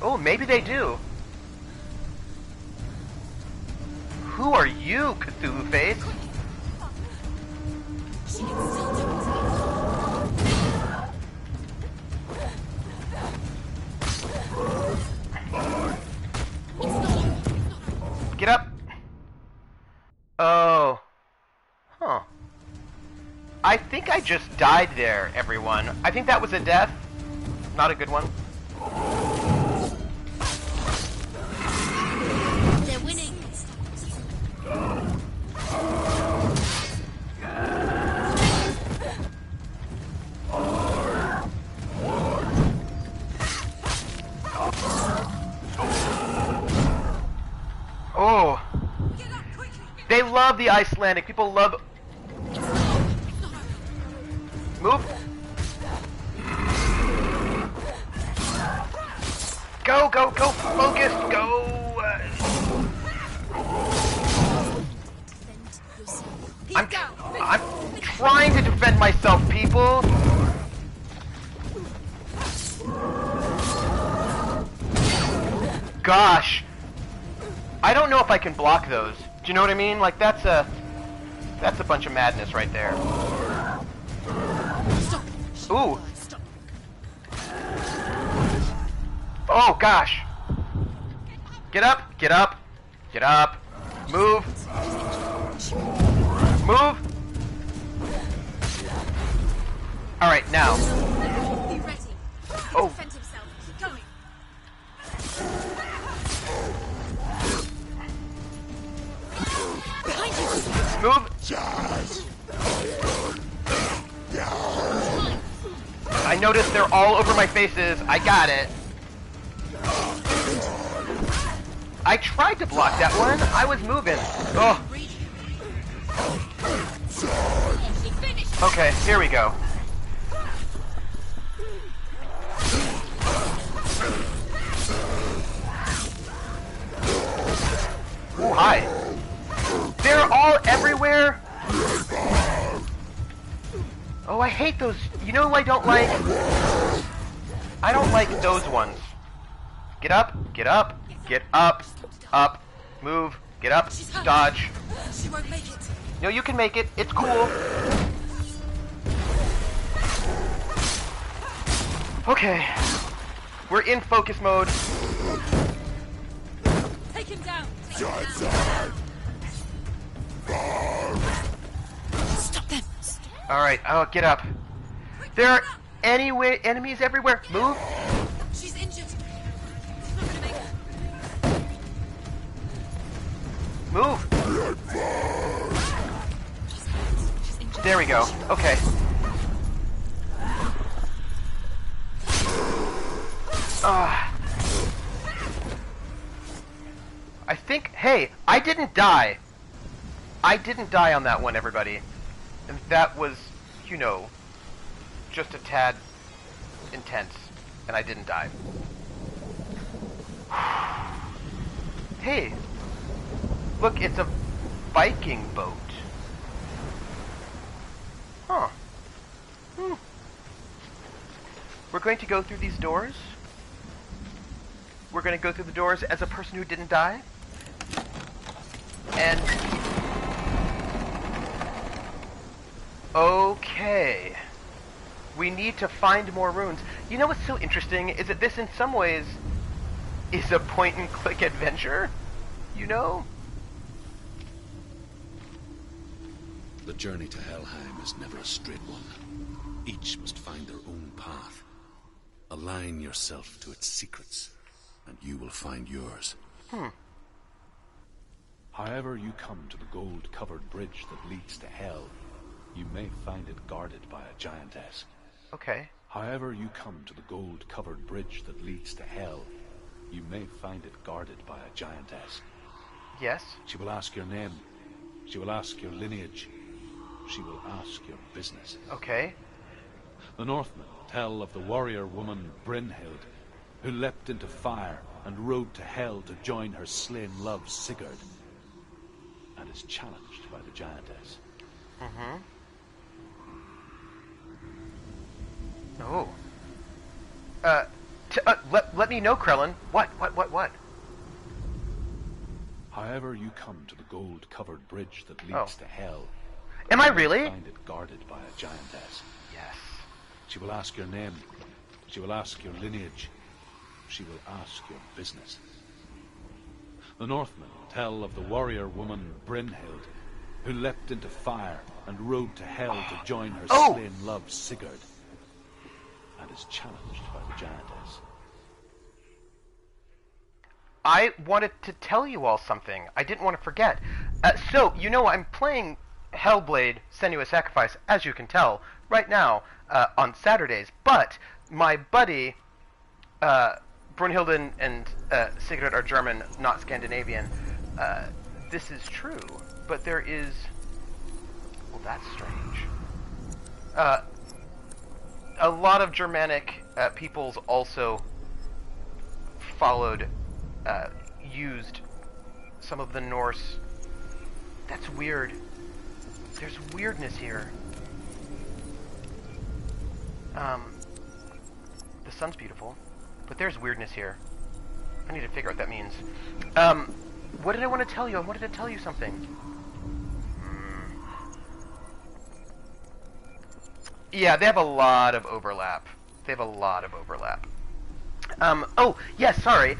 Oh, maybe they do. Who are you, Cthulhu Face? Get up. Oh. Huh. I think I just died there, everyone. I think that was a death. Not a good one. They're winning. They love the Icelandic. People love... Move. Go, go, go, focus, go. I'm trying to defend myself, people. Gosh. I don't know if I can block those. Do you know what I mean? Like, that's a bunch of madness right there. Ooh. Oh, gosh. Get up, get up, get up. Move. Move. Alright, now. Be ready. Oh. Defend himself. Keep going. Behind you. Move. I noticed they're all over my faces. I got it. I tried to block that one. I was moving. Oh. Okay, here we go. Oh, hi. They're all everywhere. Oh, I hate those. You know who I don't like? I don't like those ones. Get up, get up, get up, up, move, get up, dodge. She won't make it. No, you can make it. It's cool. Okay. We're in focus mode. Take him down. Take him down. Stop them. Alright, oh, get up. There are enemies everywhere. Move. She's injured. She's not gonna make it. Move. She's injured. There we go. Okay. I think, hey, I didn't die. I didn't die on that one, everybody. And that was, you know, just a tad intense. And I didn't die. Hey, look, it's a Viking boat. Huh. Hmm. We're going to go through these doors. We're going to go through the doors as a person who didn't die. And... okay. We need to find more runes. You know what's so interesting is that this, in some ways, is a point-and-click adventure. You know? The journey to Helheim is never a straight one. Each must find their own path. Align yourself to its secrets, and you will find yours. However you come to the gold-covered bridge that leads to Hell, you may find it guarded by a giantess. Okay. However you come to the gold-covered bridge that leads to Hell, you may find it guarded by a giantess. Yes? She will ask your name. She will ask your lineage. She will ask your business. Okay. The Northmen tell of the warrior woman Brynhild, who leapt into fire and rode to Hell to join her slain love Sigurd, and is challenged by the giantess. Mm-hmm. Oh. Let me know, Krellin. What? However you come to the gold-covered bridge that leads to Hell, am I you may really? find it guarded by a giantess. Yes. She will ask your name. She will ask your lineage. She will ask your business. The Northmen tell of the warrior woman Brynhild, who leapt into fire and rode to Hell to join her slain love Sigurd, and is challenged by the giantess. I wanted to tell you all something. I didn't want to forget. So, you know, I'm playing Hellblade Senua Sacrifice, as you can tell, right now, on Saturdays. But my buddy, Brunhilde and Sigurd are German, not Scandinavian. this is true, but there is... Well, that's strange. A lot of Germanic peoples also followed, used some of the Norse. That's weird. There's weirdness here. The sun's beautiful, but there's weirdness here. I need to figure out what that means. What did I want to tell you? I wanted to tell you something. Yeah, they have a lot of overlap. They have a lot of overlap. Oh, yes, yeah, sorry.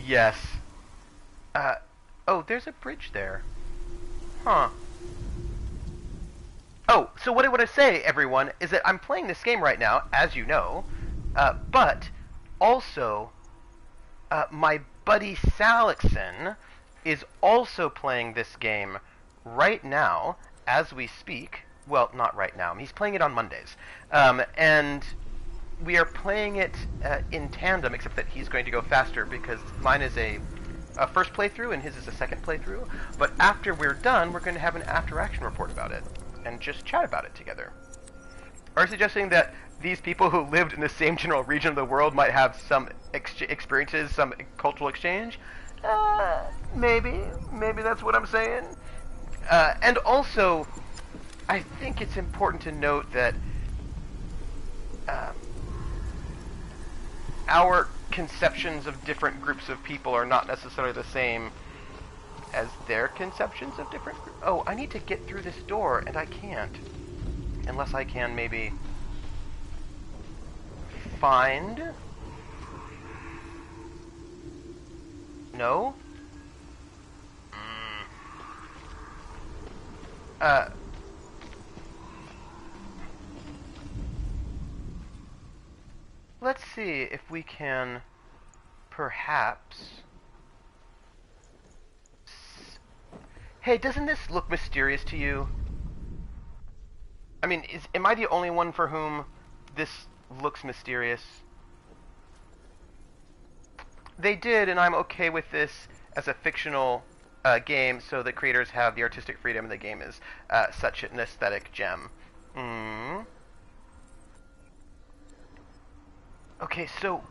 Yes. Oh, there's a bridge there. Huh. Oh, so what I want to say, everyone, is that I'm playing this game right now, as you know, but also my buddy Salixon is also playing this game right now, as we speak. Well, not right now. He's playing it on Mondays. And we are playing it in tandem, except that he's going to go faster because mine is a first playthrough and his is a second playthrough. But after we're done, we're going to have an after-action report about it and just chat about it together. Are you suggesting that these people who lived in the same general region of the world might have some experiences, some cultural exchange? Maybe. Maybe that's what I'm saying. And also, I think it's important to note that our conceptions of different groups of people are not necessarily the same as their conceptions of different groups. Oh, I need to get through this door, and I can't. Unless I can maybe find... No? Let's see if we can perhaps... Hey, doesn't this look mysterious to you? I mean, am I the only one for whom this looks mysterious? They did, and I'm okay with this as a fictional game, so the creators have the artistic freedom, and the game is such an aesthetic gem. Okay, so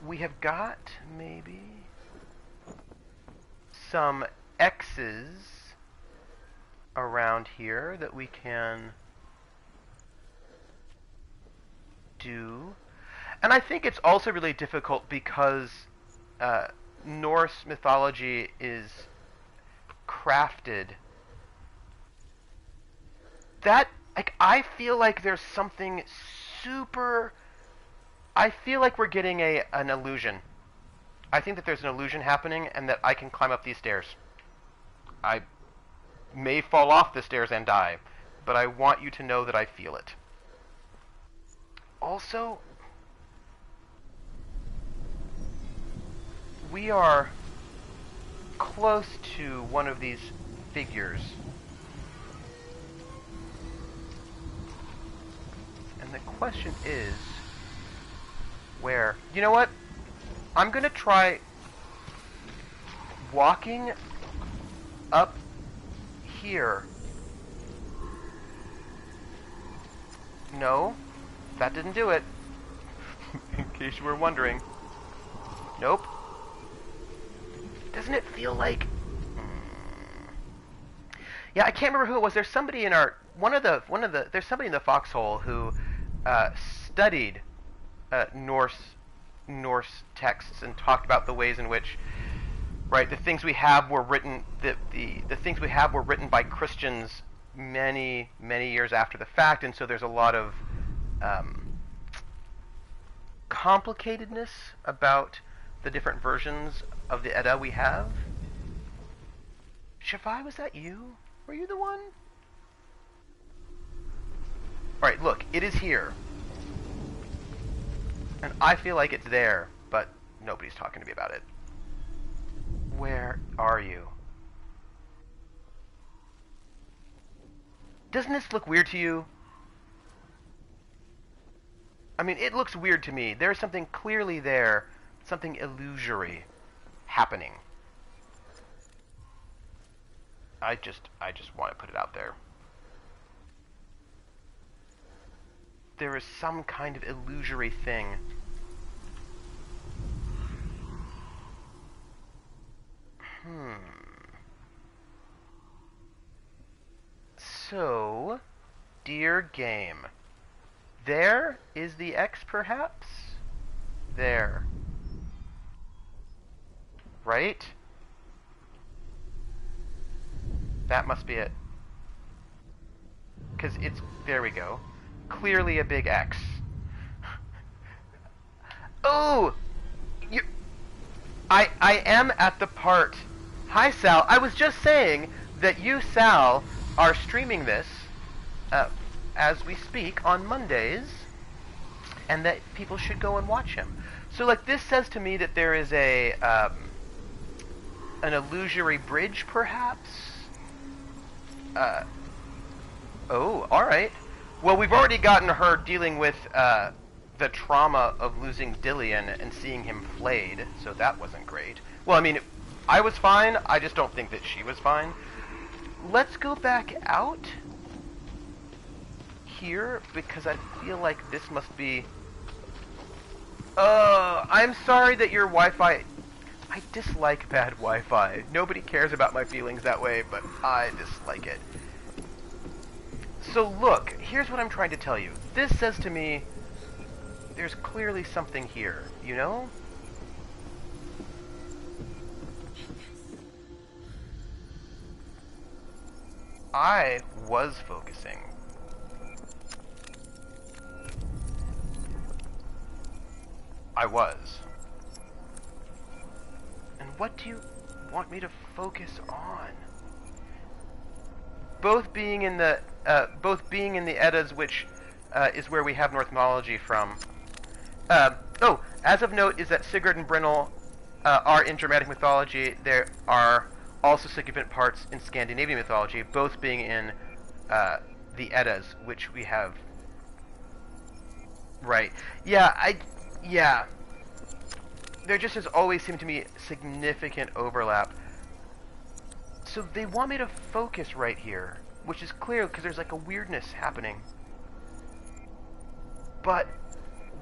we have got maybe some X's around here that we can do. And I think it's also really difficult because Norse mythology is crafted. That, like, I feel like there's something super... I feel like we're getting an illusion. I think that there's an illusion happening and that I can climb up these stairs. I may fall off the stairs and die, but I want you to know that I feel it. Also, we are close to one of these figures. And the question is, where? You know what? I'm gonna try walking up here. No, that didn't do it. In case you were wondering. Nope. Doesn't it feel like... Yeah, I can't remember who it was. There's somebody in our... There's somebody in the foxhole who studied Norse texts and talked about the ways in which, right, the things we have were written, the things we have were written by Christians many years after the fact, and so there's a lot of complicatedness about the different versions of the Edda we have. Shavai, was that you? Were you the one? Alright, look, it is here. And I feel like it's there, but nobody's talking to me about it. Where are you? Doesn't this look weird to you? I mean, it looks weird to me. There's something clearly there, something illusory happening. I just want to put it out there. There is some kind of illusory thing. So, dear game, there is the X perhaps? There. Right? That must be it. Because it's, there we go. Clearly a big X. Oh! I am at the part. Hi, Sal. I was just saying that you, Sal, are streaming this as we speak on Mondays, and that people should go and watch him. So, like, this says to me that there is a an illusory bridge, perhaps. Oh, all right. Well, we've already gotten her dealing with the trauma of losing Dillian and seeing him flayed, so that wasn't great. Well, I mean, I was fine. I just don't think that she was fine. Let's go back out here, because I feel like this must be... I'm sorry that your Wi-Fi... I dislike bad Wi-Fi. Nobody cares about my feelings that way, but I dislike it. So look, here's what I'm trying to tell you. This says to me, there's clearly something here, you know? I was focusing. I was. And what do you want me to focus on? Both being in the Eddas, which is where we have Norse mythology from. Oh, as of note is that Sigurd and Brynhild are in Germanic mythology. There are also significant parts in Scandinavian mythology, both being in the Eddas, which we have. Right. Yeah. There just has always seemed to me significant overlap. So they want me to focus right here, which is clear because there's like a weirdness happening. But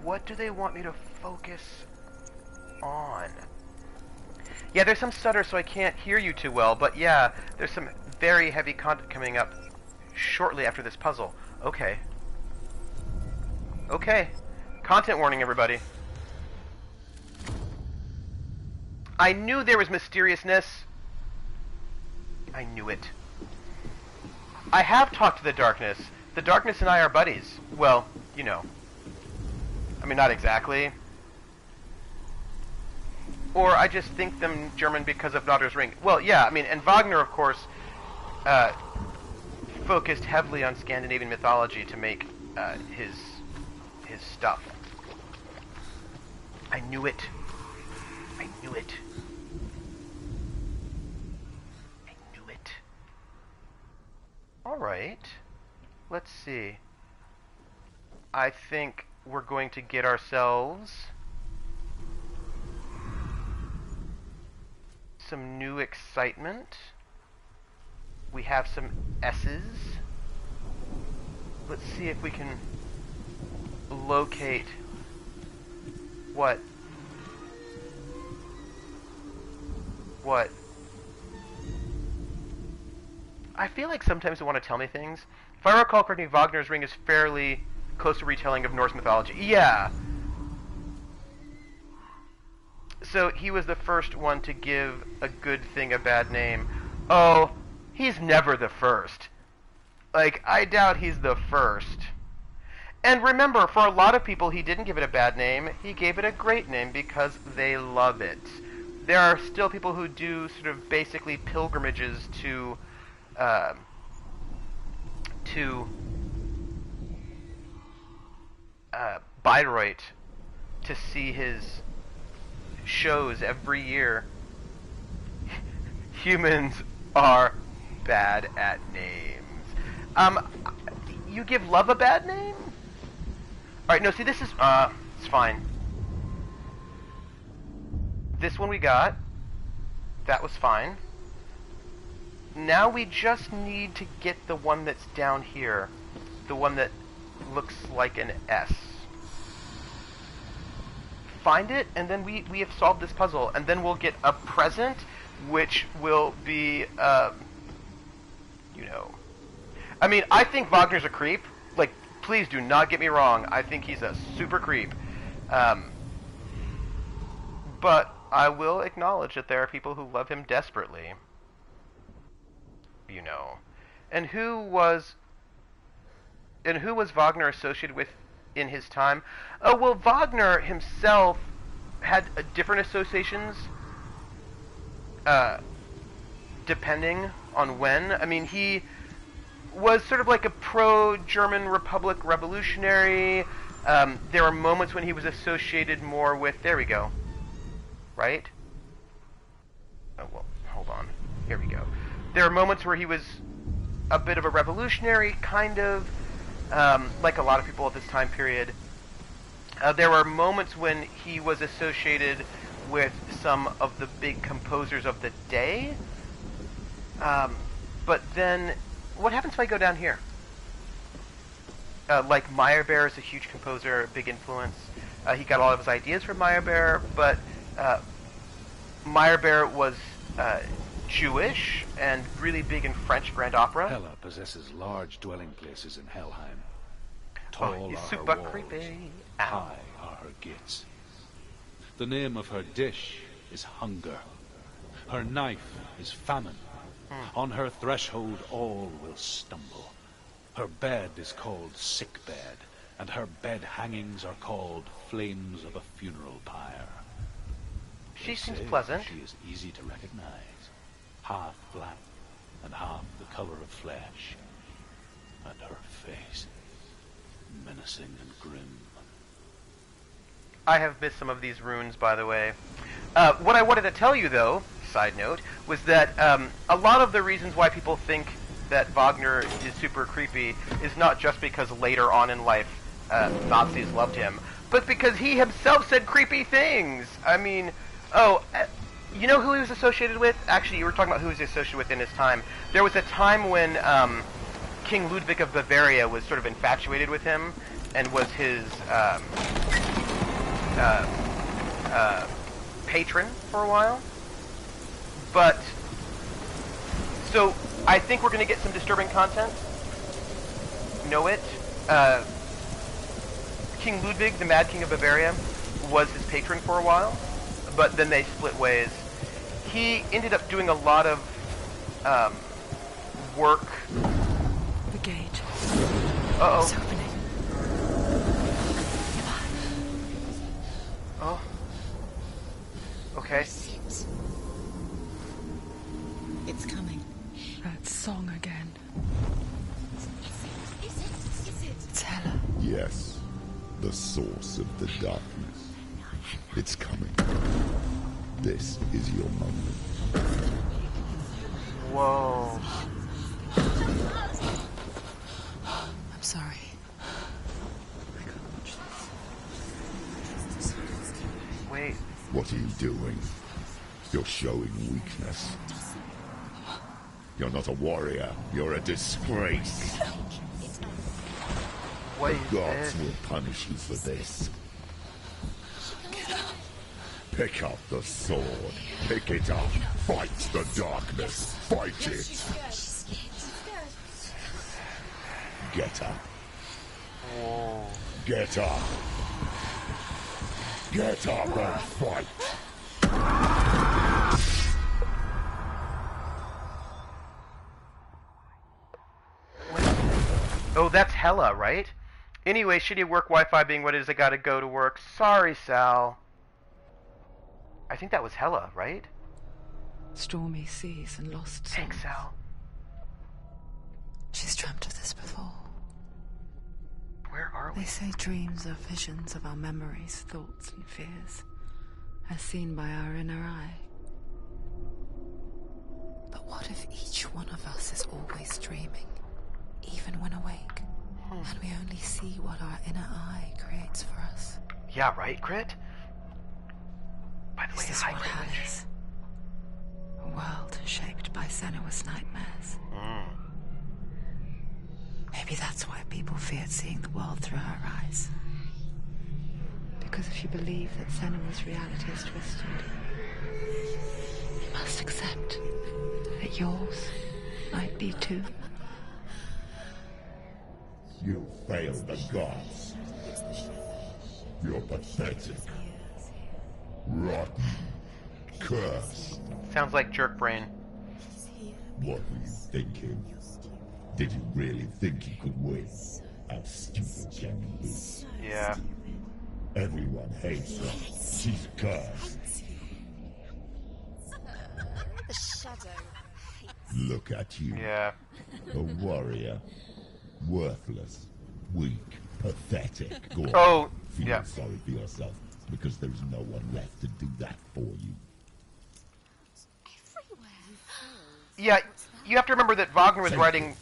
what do they want me to focus on? Yeah, there's some stutter, so I can't hear you too well, but yeah, there's some very heavy content coming up shortly after this puzzle. Okay. Okay. Content warning, everybody. I knew there was mysteriousness. I knew it. I have talked to the Darkness. The Darkness and I are buddies. Well, you know. I mean, not exactly. Or I just think them German because of Nodder's Ring. Well, yeah, I mean, and Wagner, of course, focused heavily on Scandinavian mythology to make his stuff. I knew it. I knew it. I knew it. Alright. Let's see. I think we're going to get ourselves some new excitement. We have some S's. Let's see if we can locate what? I feel like sometimes they want to tell me things. If I recall correctly, Wagner's Ring is fairly close to retelling of Norse mythology. Yeah. So he was the first one to give a good thing a bad name. Oh, he's never the first. Like, I doubt he's the first. And remember, for a lot of people, he didn't give it a bad name. He gave it a great name because they love it. There are still people who do sort of basically pilgrimages to Bayreuth to see his shows every year. Humans are bad at names. You give love a bad name? Alright, no, see, this is, it's fine. This one we got. that was fine. Now we just need to get the one that's down here. The one that looks like an S. Find it, and then we have solved this puzzle. And then we'll get a present, which will be, you know... I mean, I think Wagner's a creep. Like, please do not get me wrong. I think he's a super creep. But I will acknowledge that there are people who love him desperately. You know. And who was Wagner associated with in his time? Oh, well, Wagner himself had different associations depending on when. I mean, he was sort of like a pro-German Republic revolutionary. There were moments when he was associated more with... There we go. Right? Oh, well, hold on. Here we go. There are moments where he was a bit of a revolutionary, kind of, like a lot of people at this time period. There were moments when he was associated with some of the big composers of the day. But then, what happens if I go down here? Like Meyerbeer is a huge composer, a big influence. He got all of his ideas from Meyerbeer, but Meyerbeer was Jewish and really big in French grand opera. Hela possesses large dwelling places in Helheim. Tall he's are her super walls, creepy. high are her gates. The name of her dish is hunger. Her knife is famine. On her threshold all will stumble. Her bed is called sick bed, and her bed hangings are called flames of a funeral pyre. She seems Say pleasant. She is easy to recognize, half black and half the color of flesh, and her face menacing and grim. I have missed some of these runes, by the way. What I wanted to tell you, though, side note, was that a lot of the reasons why people think that Wagner is super creepy is not just because later on in life Nazis loved him, but because he himself said creepy things. I mean, you know who he was associated with? Actually, you were talking about who he was associated with in his time. There was a time when King Ludwig of Bavaria was sort of infatuated with him and was his patron for a while. But, so, I think we're going to get some disturbing content. Know it. King Ludwig, the Mad King of Bavaria, was his patron for a while, but then they split ways. He ended up doing a lot of work. The gate. Uh-oh. It's opening. Oh. Okay. It's coming. That song again. Is it? It's Hela. Yes, the source of the darkness. It's coming. This is your moment. Whoa. I'm sorry. I can't watch this. Wait. What are you doing? You're showing weakness. You're not a warrior. You're a disgrace. What The is gods this? will punish you for this. Pick up the sword. Pick it up. Fight the darkness. Fight it. Get up. Whoa. Get up. Get up and fight. Oh, that's Hela, right? Anyway, shitty work Wi-Fi being what it is, I gotta go to work. Sorry, Sal. I think that was Hela, right? Stormy seas and lost Thanks, songs. Sal. She's dreamt of this before. Where are we? They say dreams are visions of our memories, thoughts, and fears, as seen by our inner eye. But what if each one of us is always dreaming, even when awake, and we only see what our inner eye creates for us? Yeah, right, Crit? By the way, Is this hi, what Crit. hell is? by Senua's nightmares. Maybe that's why people feared seeing the world through her eyes. Because if you believe that Senua's reality is twisted, you must accept that yours might be too. You failed the gods. You're pathetic. Rotten. Cursed. Sounds like jerk brain. What were you thinking? Did you really think you could win? How stupid can you be? Yeah. Everyone hates her. She's cursed. The shadow. Look at you. Yeah. A warrior. Worthless. Weak. Pathetic. Go on. Oh, Feel yeah. sorry for yourself, because there's no one left to do that for you. Yeah, you have to remember that Wagner was writing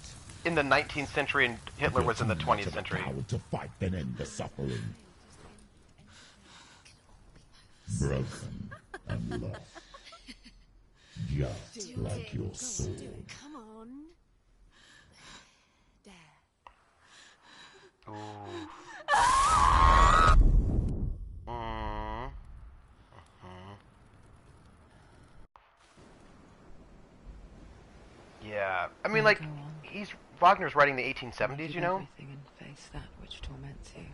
in the 19th century and Hitler was in the 20th century. Power to fight and end the suffering. Broken and lost. Just like your sword. Come on. There. Ooh. Yeah, I mean, like, Wagner's writing the 1870s, you know? Everything and face that which torments you,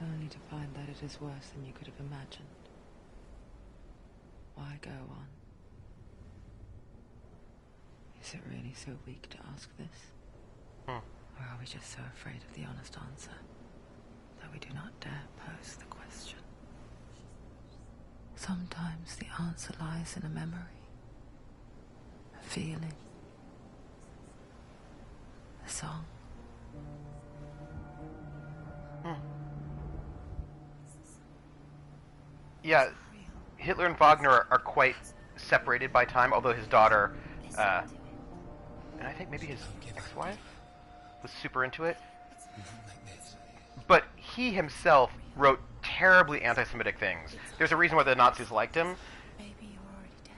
only to find that it is worse than you could have imagined. Why go on? Is it really so weak to ask this? Or are we just so afraid of the honest answer that we do not dare pose the question? Sometimes the answer lies in a memory, a feeling, a song. Yeah, Hitler and Wagner are quite separated by time, although his daughter, and I think maybe his ex-wife, was super into it. But he himself wrote terribly anti-Semitic things. There's a reason why the Nazis liked him. Baby, you're already dead.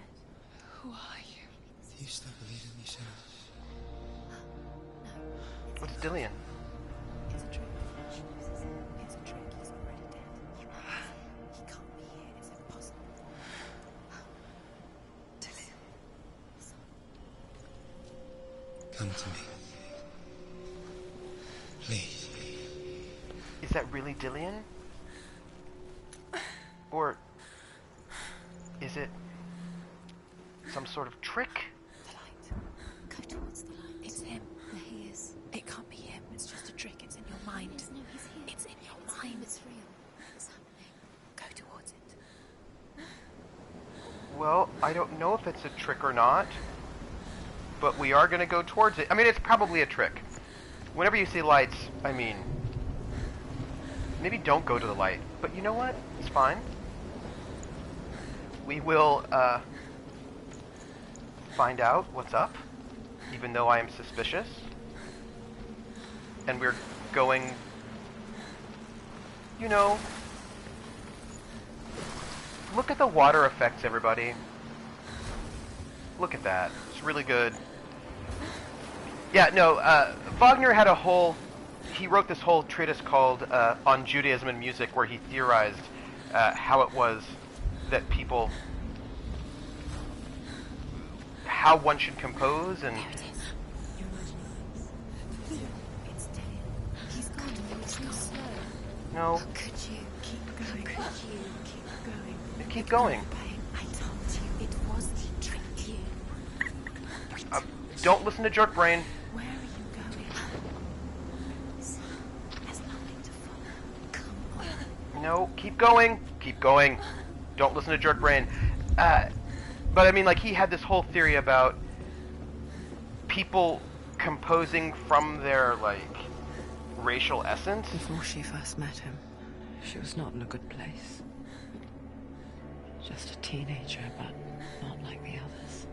Who are you? Do you still believe in yourself? What's Dillian? It's a trick. It's a trick. He's already dead. He can't be here. It's impossible. Come to me. Please. Is that really Dillian? Or is it some sort of trick? The light. Go towards the light. It's him. There he is. It can't be him. It's just a trick. It's in your mind. No, he's here. It's in your mind. It's real. It's happening. Go towards it. Well, I don't know if it's a trick or not, but we are going to go towards it. I mean, it's probably a trick. Whenever you see lights, I mean, maybe don't go to the light. But you know what? It's fine. We will find out what's up, even though I am suspicious. And we're going, you know, look at the water effects, everybody. Look at that. It's really good. Yeah, no, Wagner had he wrote this whole treatise called On Judaism and Music, where he theorized how it was that how one should compose, and... There it is. You're imagining. It's Dillian. He's gone. It's too slow. No. How could you? Keep going. How could you? Keep going. Keep going. I told you it was to trick you. Don't listen to Jerk Brain. Where are you going? There's nothing to follow. Come on. No, keep going. Keep going. Don't listen to Jerk Brain. But I mean, like, he had this whole theory about people composing from their, like, racial essence. Before she first met him, she was not in a good place. Just a teenager, but not like the others.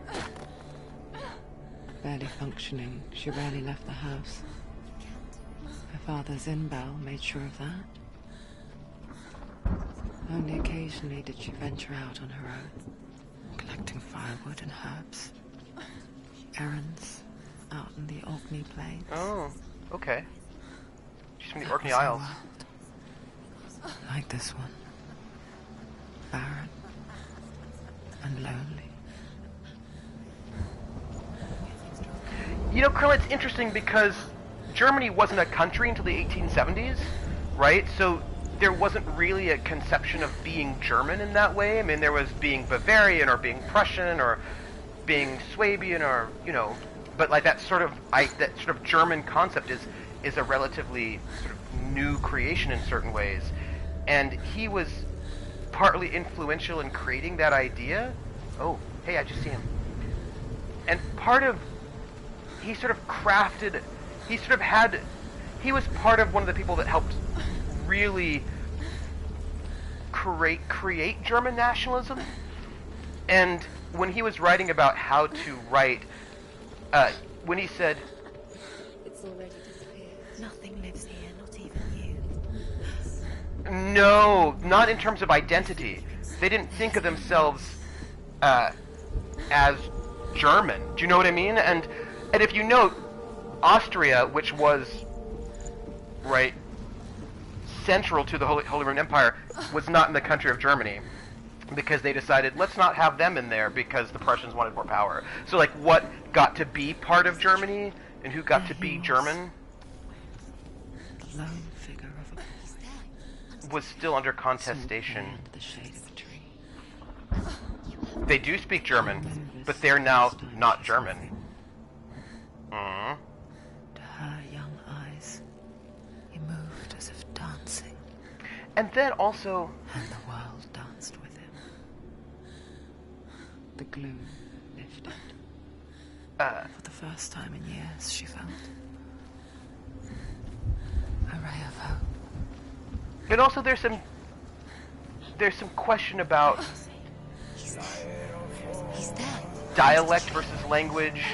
Barely functioning, she rarely left the house. Her father's in-bell made sure of that. Only occasionally did she venture out on her own, collecting firewood and herbs. errands out in the Orkney Plains. Oh, okay. She's from the Orkney That was a Isles. world like this one. Barren and lonely. You know, Krill, it's interesting because Germany wasn't a country until the 1870s, right? So there wasn't really a conception of being German in that way. I mean, there was being Bavarian or being Prussian or being Swabian or, you know, but like that sort of German concept is a relatively sort of new creation in certain ways. And he was partly influential in creating that idea. Oh, hey, I just see him. And he was part of one of the people that helped really create German nationalism. And when he was writing about how to write, when he said, It's already disappeared. Nothing lives here, not even you. no, not in terms of identity. They didn't think of themselves as German. Do you know what I mean? And if you note, Austria, which was right central to the Holy Roman Empire, was not in the country of Germany because they decided let's not have them in there because the Prussians wanted more power. So like, what got to be part of Germany and who got to be German The lone figure of a boy. was still under contestation. Under the shade of a tree. They do speak German, but they're now not German. To her young eyes, he moved as if dancing, And then also, and the world danced with him. The gloom lifted. For the first time in years, she felt a ray of hope. and also there's some question about He's there. dialect versus language.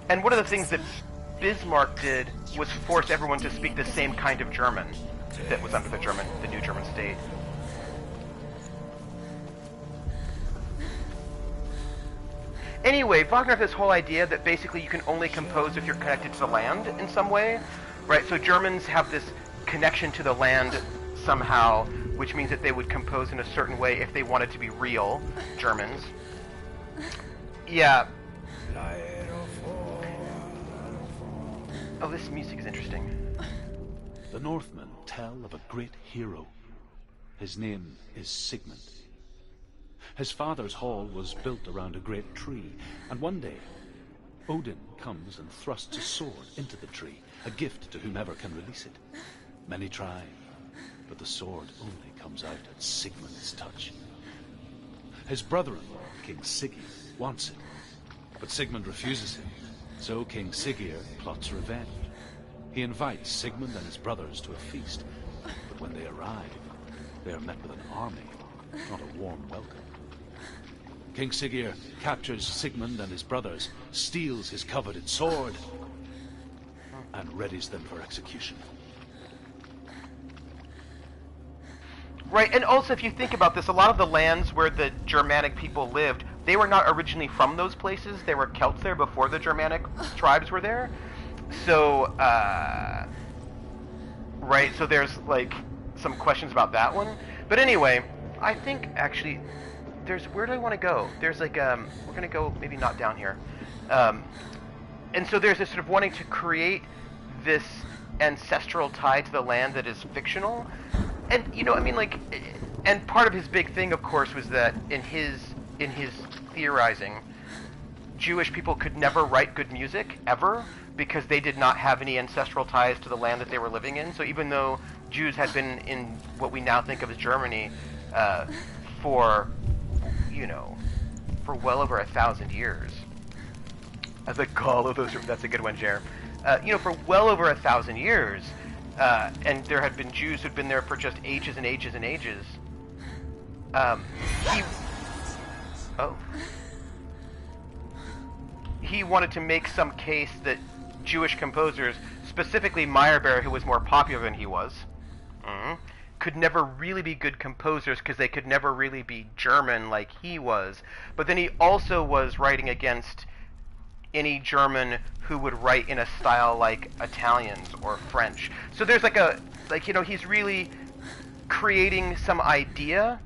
And one of the things that Bismarck did was force everyone to speak the same kind of German that was under the new German state. Anyway, Wagner had this whole idea that basically you can only compose if you're connected to the land in some way, right? So Germans have this connection to the land somehow, which means that they would compose in a certain way if they wanted to be real Germans. Yeah. Oh, this music is interesting. The Northmen tell of a great hero. His name is Sigmund. His father's hall was built around a great tree, and one day, Odin comes and thrusts a sword into the tree, a gift to whomever can release it. Many try, but the sword only comes out at Sigmund's touch. His brother-in-law, King Sigurd, wants it, but Sigmund refuses him, so King Sigurd plots revenge. He invites Sigmund and his brothers to a feast, but when they arrive, they are met with an army, not a warm welcome. King Sigurd captures Sigmund and his brothers, steals his coveted sword, and readies them for execution. Right, and also if you think about this, a lot of the lands where the Germanic people lived, they were not originally from those places. They were Celts there before the Germanic tribes were there. So, right, so there's, like, some questions about that one. But anyway, I think, actually, where do I want to go? There's, like, we're going to go, maybe not down here. And so there's this sort of wanting to create this ancestral tie to the land that is fictional. And, you know, I mean, like, and part of his big thing, of course, was that in his theorizing, Jewish people could never write good music, ever, because they did not have any ancestral ties to the land that they were living in. So even though Jews had been in what we now think of as Germany for, you know, for well over 1,000 years. As I call those, that's a good one, Jer. You know, for well over 1,000 years, and there had been Jews who'd been there for just ages and ages and ages. He wanted to make some case that Jewish composers, specifically Meyerbeer, who was more popular than he was, could never really be good composers because they could never really be German like he was. But then he also was writing against any German who would write in a style like Italians or French. So there's he's really creating some idea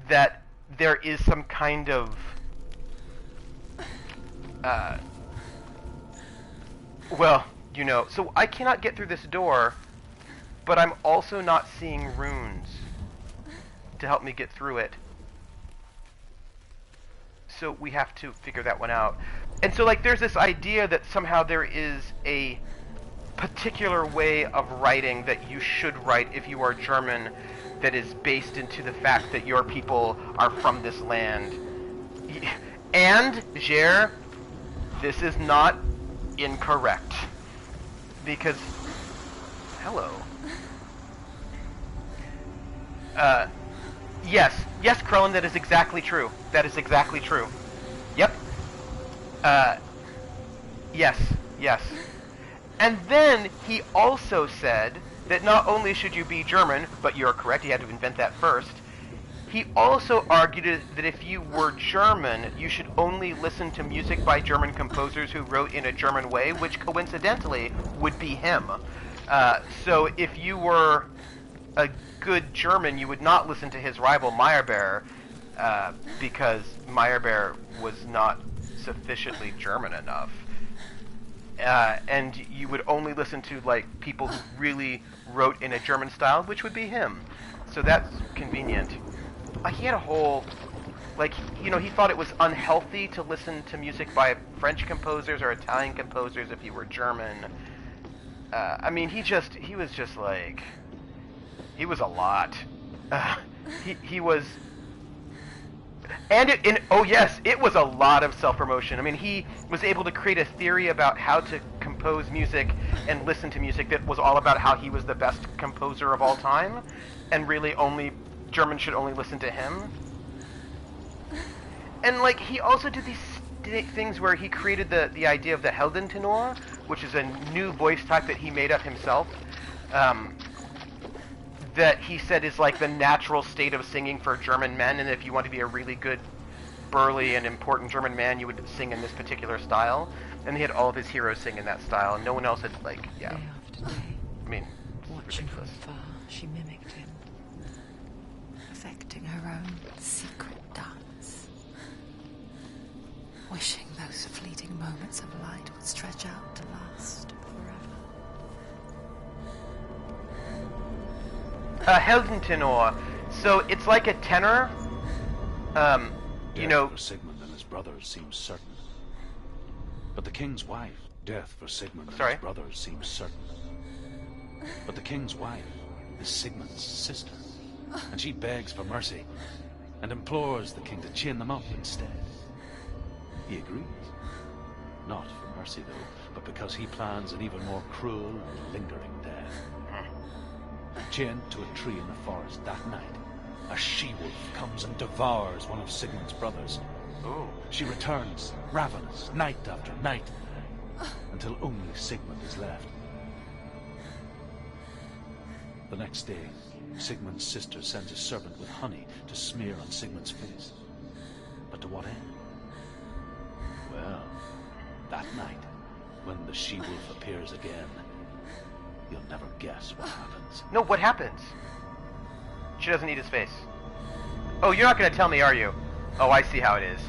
that there is some kind of so I cannot get through this door, but I'm also not seeing runes to help me get through it. So we have to figure that one out. And so, there's this idea that somehow there is a particular way of writing that you should write if you are German that is based into the fact that your people are from this land. And, Jer, this is not incorrect. Because, hello. Yes, Krellin, that is exactly true. That is exactly true. Yep. Yes. And then he also said that not only should you be German, but you're correct, he had to invent that first. He also argued that if you were German, you should only listen to music by German composers who wrote in a German way, which coincidentally would be him. So if you were a good German, you would not listen to his rival Meyerbeer, because Meyerbeer was not sufficiently German enough. And you would only listen to people who really wrote in a German style, which would be him. So that's convenient. He had a whole, he thought it was unhealthy to listen to music by French composers or Italian composers if you were German. He was a lot. He was... it was a lot of self-promotion. He was able to create a theory about how to compose music and listen to music that was all about how he was the best composer of all time, and really Germans should only listen to him. And he also did these things where he created the idea of the Heldentenor, which is a new voice type that he made up himself, that he said is the natural state of singing for German men, and if you want to be a really good, burly, and important German man, you would sing in this particular style. And he had all of his heroes sing in that style, and no one else had, Day after day, watching from ridiculous. far, she mimicked him, perfecting her own secret dance, wishing those fleeting moments of light would stretch out to last forever. Heldentenor. So it's like a tenor. Death for Sigmund and his brothers seems certain. But the king's wife, death for Sigmund and his brothers seems certain. But the king's wife is Sigmund's sister, and she begs for mercy and implores the king to chain them up instead. He agrees. Not for mercy, though, but because he plans an even more cruel and lingering death. Chained to a tree in the forest that night, a she-wolf comes and devours one of Sigmund's brothers. Ooh. She returns, ravenous, night after night, until only Sigmund is left. The next day, Sigmund's sister sends a servant with honey to smear on Sigmund's face. But to what end? Well, that night, when the she-wolf appears again, you'll never guess what happens. No, what happens? She doesn't eat his face. Oh, you're not going to tell me, are you? Oh, I see how it is.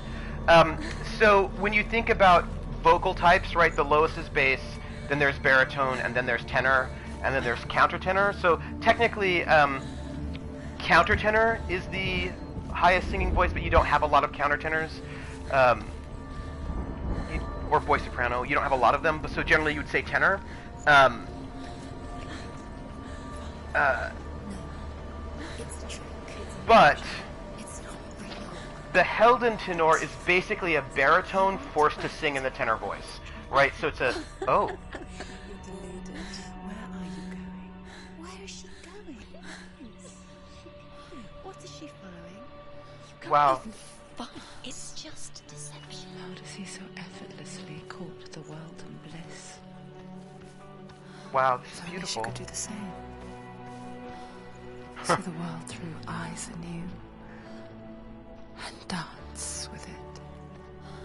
So when you think about vocal types, right, the lowest is bass, then there's baritone, and then there's tenor, and then there's countertenor. So technically, countertenor is the highest singing voice, but you don't have a lot of countertenors. Or voice soprano, you don't have a lot of them, but so generally you would say tenor. But the Heldentenor is basically a baritone forced to sing in the tenor voice, right? So it's a oh. Where are you going? Where is she going? What is she following? You can't Wow. even fight. It's just deception. How does he so effortlessly court the world and bliss? Wow, this is If only beautiful. she could do the same. See the world through eyes anew, and dance with it,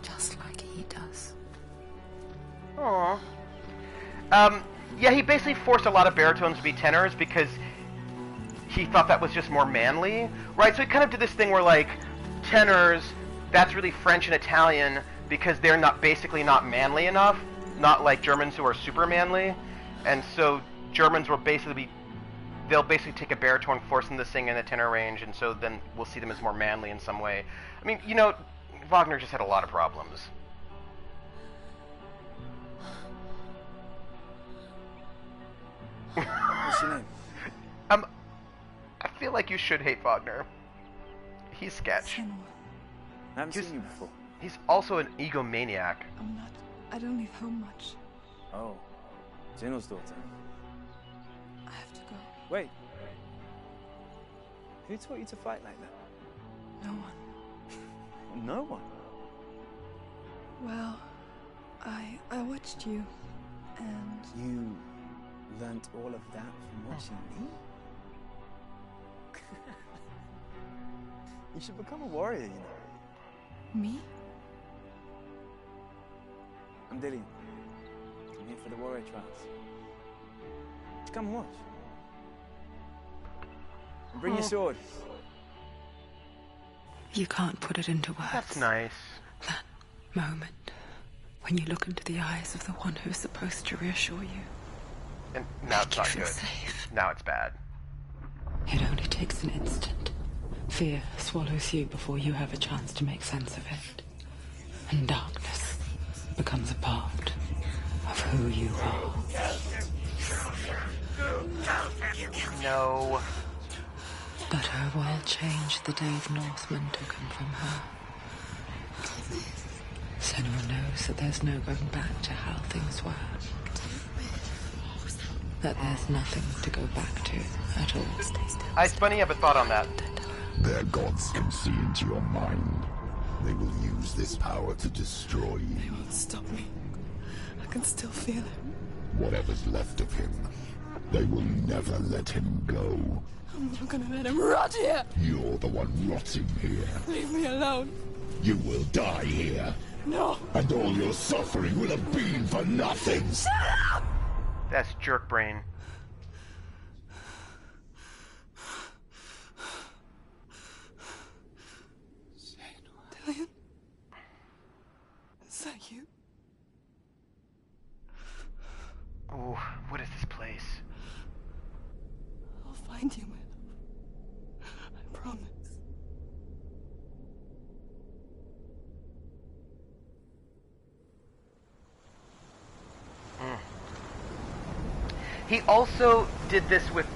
just like he does. Aww. Yeah, he basically forced a lot of baritones to be tenors because he thought that was just more manly, right? So he kind of did this thing where, like, tenors, that's really French and Italian because they're basically not manly enough, not like Germans who are super manly, and so Germans will they'll basically take a baritone, force them to sing in a tenor range, and so then we'll see them as more manly in some way. I mean, you know, Wagner just had a lot of problems. What's your name? I feel like you should hate Wagner. He's sketch. Senua. I haven't seen you before. He's also an egomaniac. I'm not. I don't leave home much. Oh, Geno's daughter. I have to go. Wait. Who taught you to fight like that? No one. No one? Well, I watched you, and You learnt all of that from watching me? You should become a warrior, you know. me? I'm Dillian. I'm here for the warrior trials. Just come and watch. Bring your sword. You can't put it into words. That's nice. That moment when you look into the eyes of the one who's supposed to reassure you. And now it's Make you not feel good. safe. Now it's bad. It only takes an instant. Fear swallows you before you have a chance to make sense of it. And darkness becomes a part of who you are. No. But her world changed the day the Northmen took him from her. Senua knows that there's no going back to how things were. That there's nothing to go back to at all. It's funny you have a thought on that. Their gods can see into your mind. They will use this power to destroy you. They won't stop me. I can still feel it. Whatever's left of him, they will never let him go. I'm not gonna let him rot here. You're the one rotting here. Leave me alone. You will die here. No. And all your suffering will have been for nothing. That's jerk brain. Dillian? Is that you? Ooh, what is this place? I'll find you, my love. I promise. He also did this with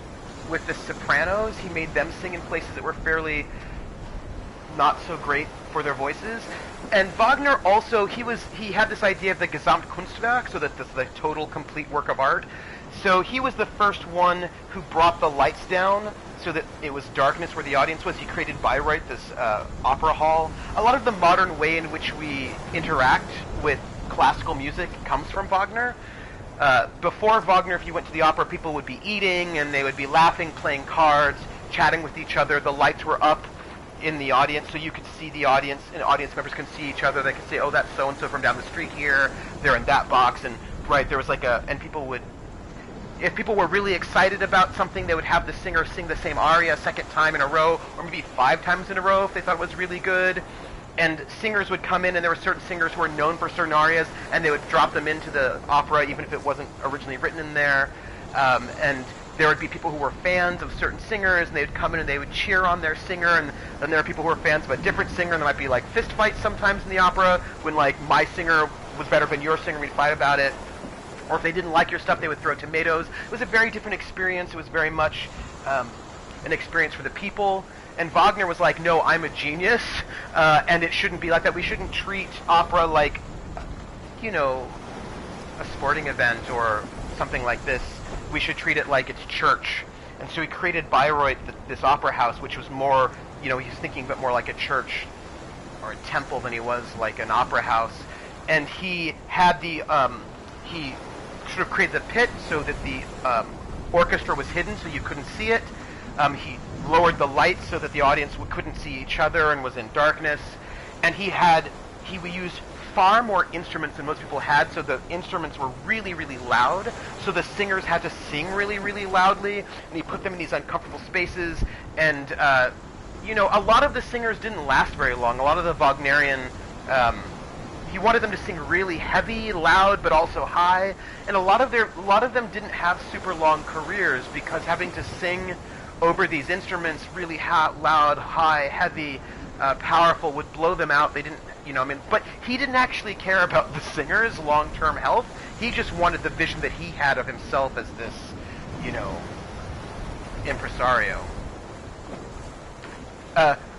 the Sopranos. He made them sing in places that were fairly not so great for their voices. And Wagner also, he had this idea of the Gesamtkunstwerk, so that the total complete work of art. So he was the first one who brought the lights down so that it was darkness where the audience was. He created Bayreuth, this opera hall. A lot of the modern way in which we interact with classical music comes from Wagner. Before Wagner, if you went to the opera, people would be eating, and they would be laughing, playing cards, chatting with each other. The lights were up in the audience, so you could see the audience, and audience members can see each other. They could say, oh, that's so-and-so from down the street here. They're in that box, and right, there was like and people would, if people were really excited about something, they would have the singer sing the same aria a second time in a row, or maybe 5 times in a row if they thought it was really good. And singers would come in, and there were certain singers who were known for certain arias, and they would drop them into the opera, even if it wasn't originally written in there. And there would be people who were fans of certain singers, and they would come in and they would cheer on their singer, and then there are people who were fans of a different singer, and there might be like fist fights sometimes in the opera, when like my singer was better than your singer, we'd fight about it. Or if they didn't like your stuff, they would throw tomatoes. It was a very different experience. It was very much an experience for the people. And Wagner was like, no, I'm a genius, and it shouldn't be like that. We shouldn't treat opera like, you know, a sporting event or something like this. We should treat it like it's church. And so he created Bayreuth, this opera house, which was more, you know, he's thinking a bit more like a church or a temple than he was like an opera house. And he had the, he sort of created the pit so that the orchestra was hidden so you couldn't see it. He lowered the lights so that the audience couldn't see each other and was in darkness. And he used far more instruments than most people had, so the instruments were really, really loud, so the singers had to sing really, really loudly, and he put them in these uncomfortable spaces, and, you know, a lot of the singers didn't last very long. A lot of the Wagnerian, he wanted them to sing really heavy, loud, but also high, and a lot of them didn't have super long careers, because having to sing over these instruments really loud, high, heavy, powerful would blow them out. They didn't, you know, I mean, but he didn't actually care about the singer's long-term health. He just wanted the vision that he had of himself as this, you know, impresario.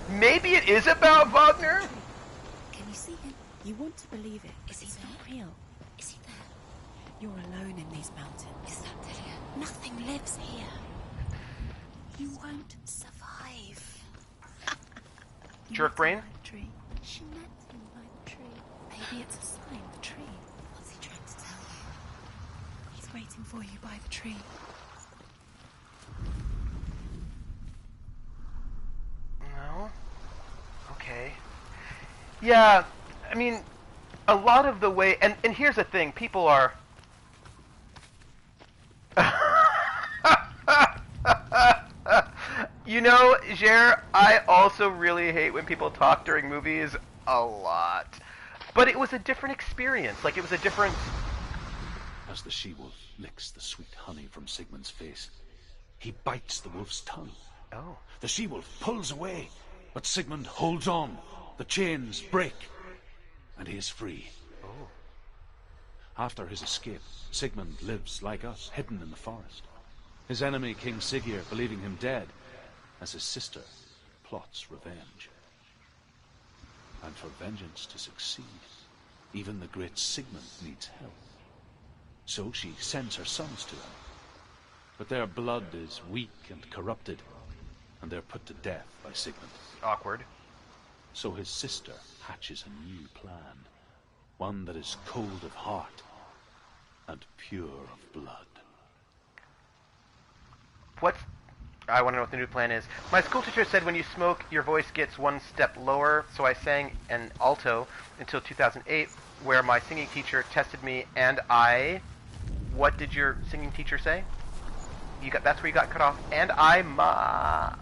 Maybe it is about Wagner? Can you see him? You want to believe it. Is he not real? Is he there? You're alone in these mountains. Is that Delia? Nothing lives here. You won't survive. Jerk brain? Tree. She met him by the tree. Maybe it's a sign, the tree. What's he trying to tell you? He's waiting for you by the tree. No? Okay. Yeah, I mean, a lot of the way... And here's the thing, people are... You know, Jer, I also really hate when people talk during movies a lot. But it was a different experience. Like, it was a different... As the she-wolf licks the sweet honey from Sigmund's face, he bites the wolf's tongue. Oh. The she-wolf pulls away, but Sigmund holds on. The chains break, and he is free. Oh. After his escape, Sigmund lives like us, hidden in the forest. His enemy, King Siggeir, believing him dead, as his sister plots revenge. And for vengeance to succeed, even the great Sigmund needs help. So she sends her sons to him. But their blood is weak and corrupted, and they're put to death by Sigmund. Awkward. So his sister hatches a new plan, one that is cold of heart and pure of blood. I want to know what the new plan is. My school teacher said when you smoke, your voice gets one step lower, so I sang an alto until 2008, where my singing teacher tested me, and I... What did your singing teacher say? That's where you got cut off. And I ma.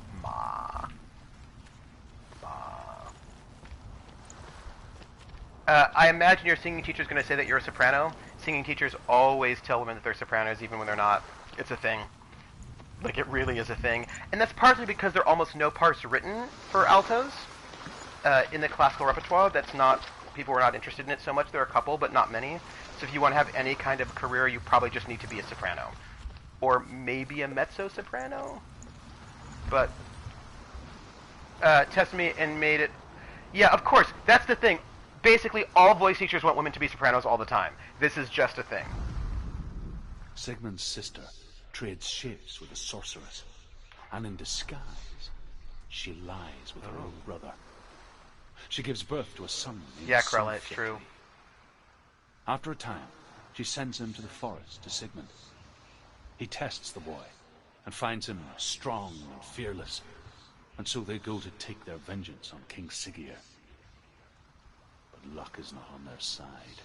I imagine your singing teacher's going to say that you're a soprano. Singing teachers always tell women that they're sopranos, even when they're not. It's a thing. Like, it really is a thing. And that's partly because there are almost no parts written for altos in the classical repertoire. That's not... People were not interested in it so much. There are a couple, but not many. So if you want to have any kind of career, you probably just need to be a soprano. Or maybe a mezzo-soprano? But... tested me and made it... Yeah, of course. That's the thing. Basically, all voice teachers want women to be sopranos all the time. This is just a thing. Sigmund's sister trades shapes with a sorceress, and in disguise, she lies with her own brother. She gives birth to a son named Krella, it's true. After a time, she sends him to the forest to Sigmund. He tests the boy, and finds him strong and fearless, and so they go to take their vengeance on King Siggeir. But luck is not on their side.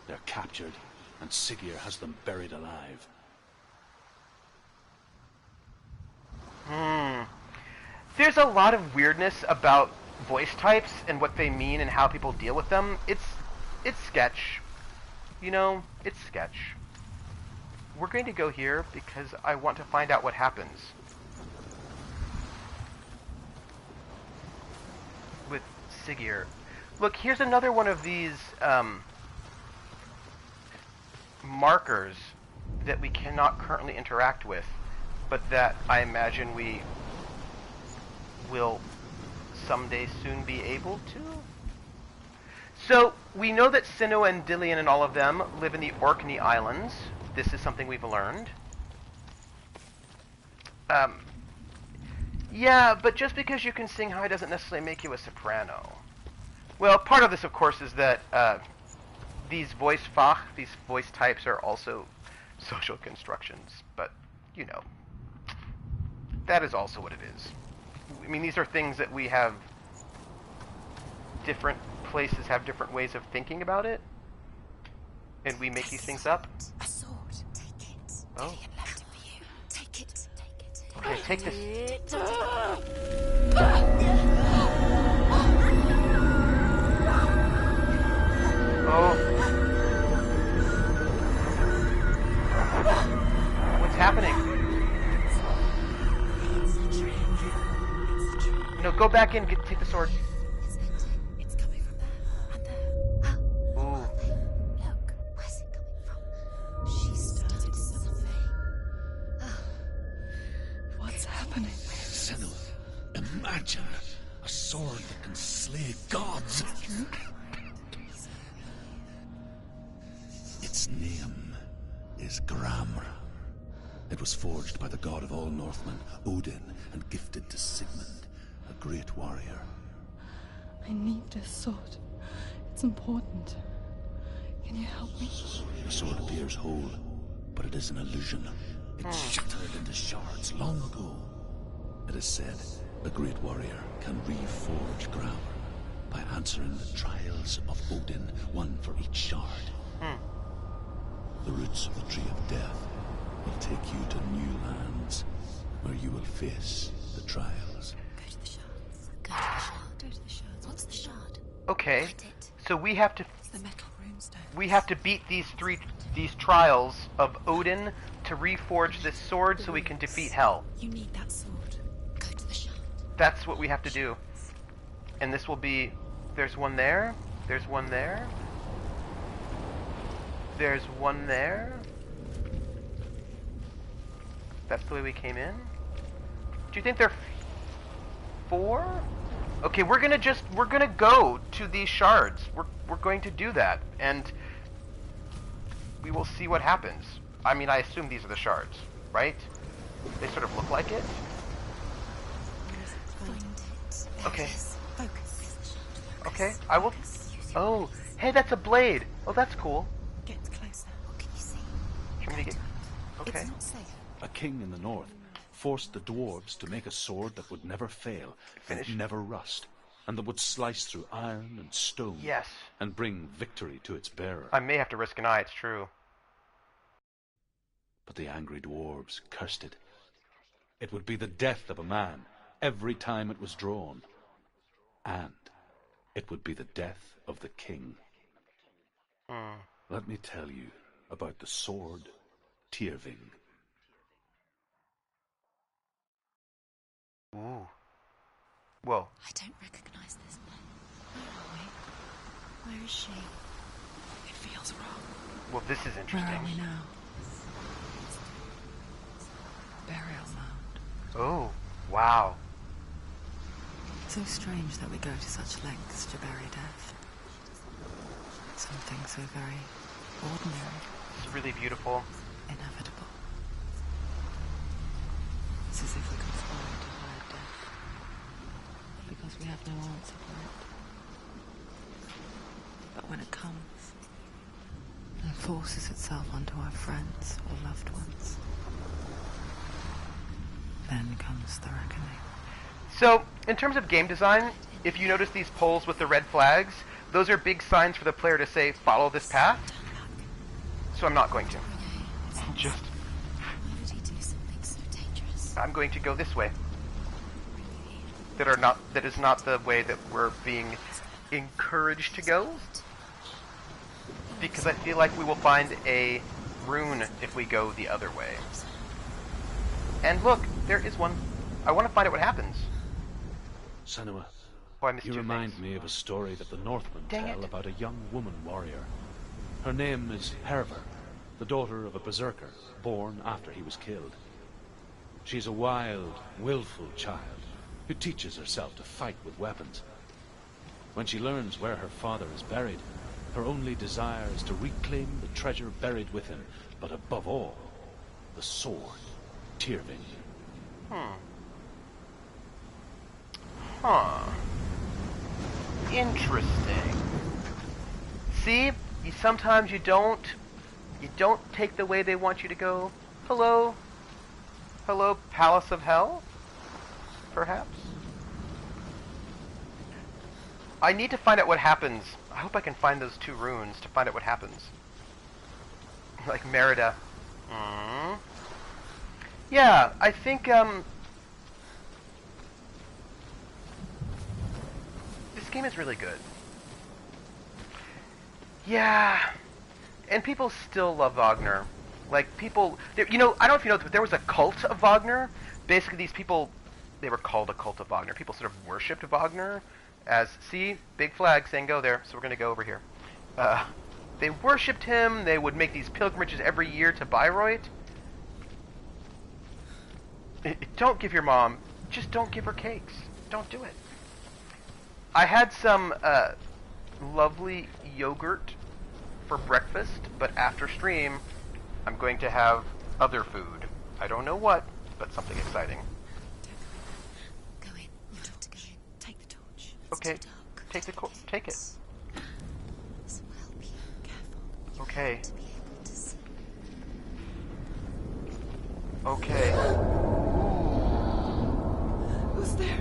They're captured, and Siggeir has them buried alive. There's a lot of weirdness about voice types and what they mean and how people deal with them. It's sketch. You know, it's sketch. We're going to go here because I want to find out what happens with Siggeir. Look, here's another one of these markers that we cannot currently interact with, but that I imagine we will someday soon be able to. So, we know that Senua and Dillion and all of them live in the Orkney Islands. This is something we've learned. Yeah, but just because you can sing high doesn't necessarily make you a soprano. Well, part of this, of course, is that these voice types are also social constructions, but, you know, that is also what it is. I mean, these are things that we have different places have different ways of thinking about it, and we make these things up. A sword. Take it. Oh. Lillian left it for you. Take it. Take it. Okay, take this. Oh. What's happening? No, go back in. Take the sword. It's coming from there. And there. Ooh. Look. Where's it coming from? She started something. What's happening? Senua, imagine a sword that can slay gods. Its name is Gramr. It was forged by the god of all Northmen, Odin, and gifted to Sigmund, a great warrior. I need this sword. It's important. Can you help me? The sword appears whole, but it is an illusion. It shattered into shards long ago. It is said a great warrior can reforge Gramr by answering the trials of Odin, one for each shard. The roots of the Tree of Death will take you to new lands where you will face the trials. Go to the shards. Go to the shard. Go to the shards. What's the shard? Okay. Find it. So we have to It's the metal runestone. we have to beat these trials of Odin to reforge this sword so we can defeat Hell. You need that sword. Go to the shard. That's what we have to do. And this will be... There's one there. There's one there. There's one there. That's the way we came in. Do you think there are 4? Okay, we're gonna go to these shards. We're going to do that, and we will see what happens. I mean, I assume these are the shards, right? They sort of look like it. Find it. Okay. Focus. Okay, I will. Oh, hey, that's a blade. Oh, that's cool. Get closer. What can you see? Can we get? Okay. It's not safe. A king in the north forced the dwarves to make a sword that would never fail, Finish. and never rust, and that would slice through iron and stone, Yes. and bring victory to its bearer. I may have to risk an eye. It's true. But the angry dwarves cursed it. It would be the death of a man every time it was drawn, and it would be the death of the king. Let me tell you about the sword Tyrving. Ooh. Whoa. I don't recognize this place. Where are we? Where is she? It feels wrong. Well, this is Where interesting. are we now? Burial mound. Oh, wow. So strange that we go to such lengths to bury death. Something so very ordinary, It's really beautiful. inevitable. It's as if we conspire to hide death. Because we have no answer for it. But when it comes, and forces itself onto our friends or loved ones, then comes the reckoning. So, in terms of game design, if you notice these poles with the red flags, those are big signs for the player to say, follow this path. So I'm not going to. Just, Why would he do something so dangerous? I'm going to go this way. That is not the way that we're being encouraged to go. Because I feel like we will find a rune if we go the other way. And look, there is one. I want to find out what happens. Senua, Oh, I missed you 2 remind things. me of a story that the Northmen Dang tell it. about a young woman warrior. Her name is Hervor, the daughter of a berserker, born after he was killed. She's a wild, willful child who teaches herself to fight with weapons. When she learns where her father is buried, her only desire is to reclaim the treasure buried with him, but above all, the sword, Tyrving. Huh. Interesting. See, sometimes you don't take the way they want you to go. Hello, Palace of Hell, perhaps. I need to find out what happens. I hope I can find those 2 runes to find out what happens. Like Merida. Yeah, I think, this game is really good. Yeah. And people still love Wagner. Like, people... You know, I don't know if you know, but there was a cult of Wagner. Basically, these people... They were called a cult of Wagner. People sort of worshipped Wagner as... See? Big flag saying go there, so we're going to go over here. They worshipped him. They would make these pilgrimages every year to Bayreuth. Don't give your mom... Just don't give her cakes. Don't do it. I had some lovely yogurt for breakfast, but after stream, I'm going to have other food. I don't know what, but something exciting. Go in. You have to go in. Take the torch. Okay. Take it. This will help you. Careful. Okay. To be able to see. Okay. Who's there?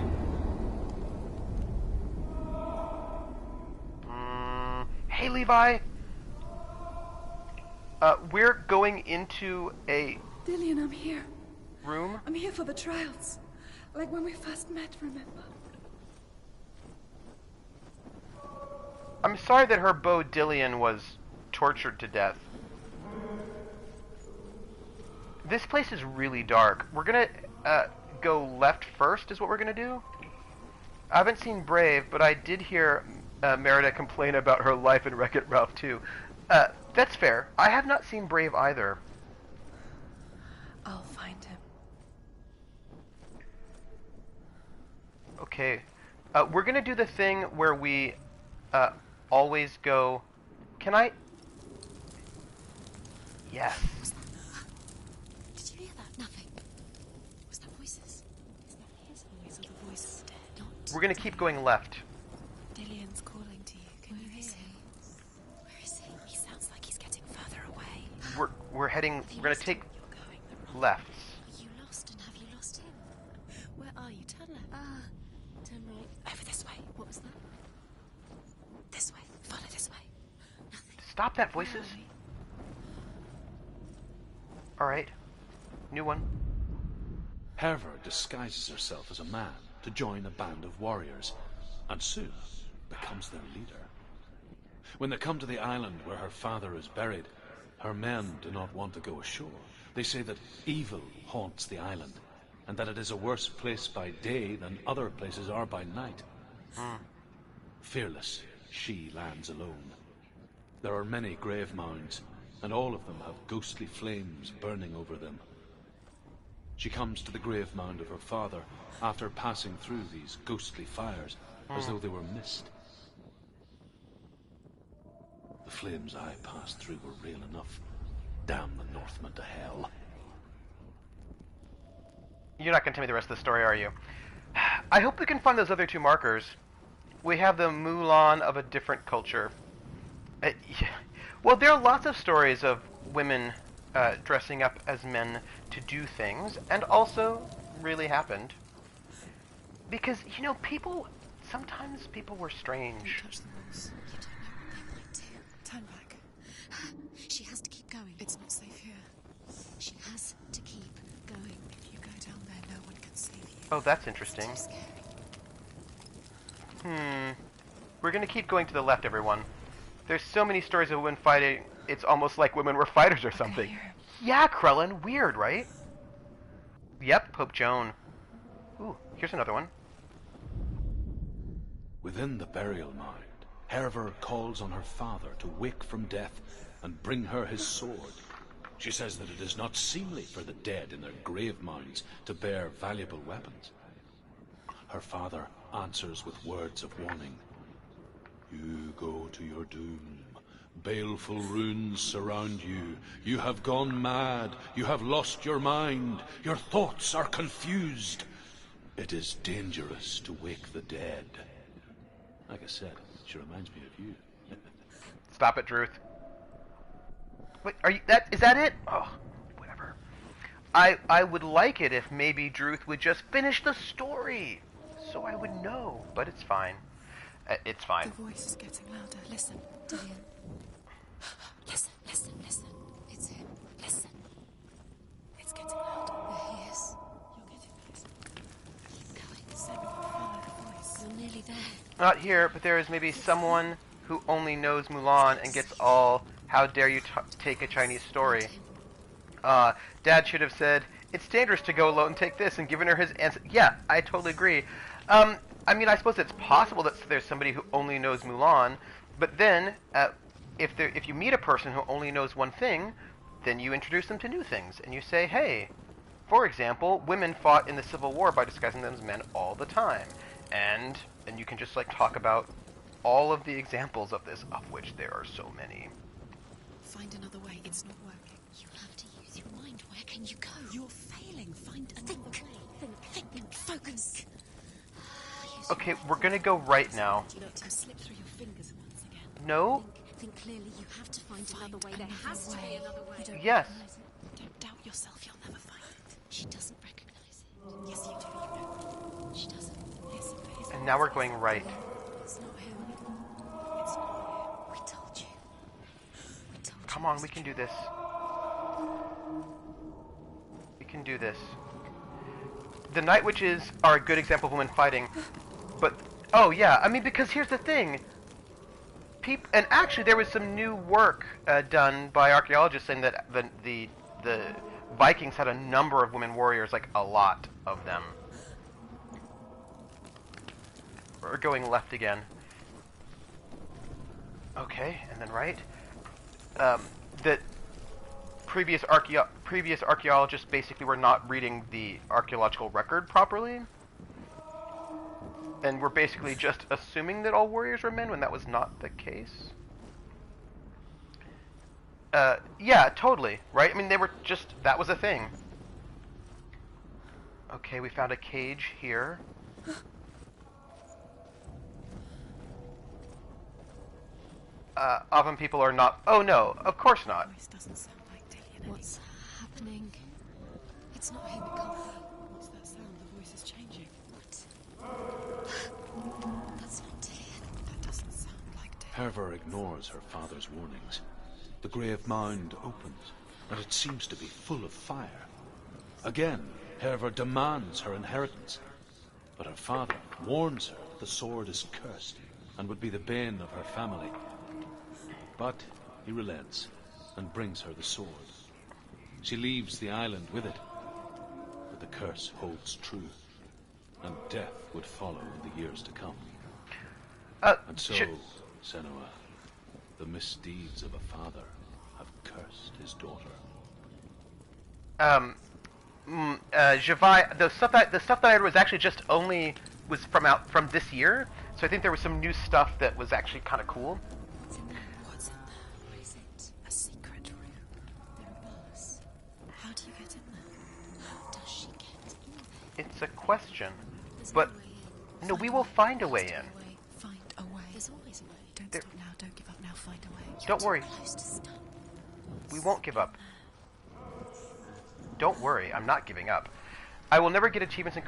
Hey, Levi! We're going into a Dillian, I'm here. room. I'm here for the trials. Like when we first met, remember? I'm sorry that her beau Dillian was tortured to death. This place is really dark. We're gonna go left first is what we're gonna do. I haven't seen Brave, but I did hear Merida complain about her life in Wreck-It Ralph 2. That's fair. I have not seen Brave either. I'll find him. Okay. We're gonna do the thing where we always go... Can I... Yes. Did you hear that? Nothing. Was that voices? Is that his voice or the voice dead? Not. We're gonna keep going left. Dillian's calling to you. Can you hear him? Where is he? He sounds like he's getting further away. We're heading... We're gonna take lefts. Are you lost, and have you lost him? Where are you? Turn left. Turn right. Over this way. What was that? This way. Follow this way. Nothing. Stop that, voices. Alright. New one. Herver disguises herself as a man to join a band of warriors, and soon becomes their leader. When they come to the island where her father is buried, her men do not want to go ashore. They say that evil haunts the island, and that it is a worse place by day than other places are by night. Fearless, she lands alone. There are many grave mounds, and all of them have ghostly flames burning over them. She comes to the grave mound of her father after passing through these ghostly fires, as though they were mist. The flames I passed through were real enough. Damn the Northmen to hell. You're not going to tell me the rest of the story, are you? I hope we can find those other 2 markers. We have the Mulan of a different culture. Yeah. Well, there are lots of stories of women dressing up as men to do things, and also really happened. Because, you know, sometimes people were strange. Touch the walls. You don't know what they might do. Turn back. She has to keep going. It's not safe here. She has to keep going. If you go down there, no one can save you. Oh, that's interesting. It's too We're scary. gonna keep going to the left, everyone. There's so many stories of women fighting, it's almost like women were fighters or something. Yeah, Krellin, weird, right? Yep, Pope Joan. Ooh, here's another one. Within the burial mound, Herver calls on her father to wake from death and bring her his sword. She says that it is not seemly for the dead in their grave mounds to bear valuable weapons. Her father answers with words of warning. You go to your doom. Baleful runes surround you. You have gone mad. You have lost your mind. Your thoughts are confused. It is dangerous to wake the dead. Like I said, she reminds me of you. Stop it, Druth. Wait, is that it? Oh, whatever. I would like it if maybe Druth would just finish the story, so I would know, but it's fine. It's fine. The voice is getting louder. Listen, Dillian. Listen, listen, listen. It's him. Listen. It's getting louder. There he is. You're getting closer. Keep going. Senua, follow the voice. You're nearly there. Not here, but there is maybe someone who only knows Mulan and gets all, how dare you take a Chinese story. Dad should have said, it's dangerous to go alone and take this, and given her his answer. Yeah, I totally agree. I mean, I suppose it's possible that there's somebody who only knows Mulan, but then, if you meet a person who only knows one thing, then you introduce them to new things, and you say, hey, for example, women fought in the Civil War by disguising them as men all the time, and you can just, like, talk about all of the examples of this, of which there are so many. Find another way. It's not working. You have to use your mind. Where can you go? You're failing. Find another way. Think. Focus. Okay, we're gonna go right now. Let him slip through your fingers once again. No? Think clearly. You have to find another way. There has to be another way. Yes. Don't doubt yourself. You'll never find it. She doesn't recognize it. Yes, you do. You know. She doesn't. Listen for his. And now we're going right. It's not him. It's not him. We told you. We told you. Come on, we can do this. We can do this. The Night Witches are a good example of women fighting, but oh yeah, I mean, because here's the thing. And actually, there was some new work done by archaeologists saying that the Vikings had a number of women warriors, like a lot of them. We're going left again. Okay, and then right. The previous archaeologists basically were not reading the archaeological record properly, and we're basically just assuming that all warriors were men when that was not the case. Yeah, totally, right? I mean, they were just, that was a thing. Okay, we found a cage here. Often people are not, oh no, of course not. Voice doesn't sound like Dillian. What's happening? It's not him, it can't be. What's that sound? The voice is changing. What? That's not Dillian. That doesn't sound like Dillian. Herver ignores her father's warnings. The grave mound opens, and it seems to be full of fire. Again, Herver demands her inheritance, but her father warns her that the sword is cursed and would be the bane of her family. But he relents and brings her the sword. She leaves the island with it, but the curse holds true, and death would follow in the years to come. And so, Senua, the misdeeds of a father have cursed his daughter. Javai, the stuff that I read was actually just was from this year, so I think there was some new stuff that was actually kind of cool. What's in there? What is it? A secret room. There are bars. How do you get in there? How does she get in there? It's a question, There's but no way in. no, we will find a way in. Find a way. There's always a way. Don't stop now. Don't give up now. Find a way. Don't worry. You're too close to stop. We won't give up. Don't worry, I'm not giving up. I will never get achievements in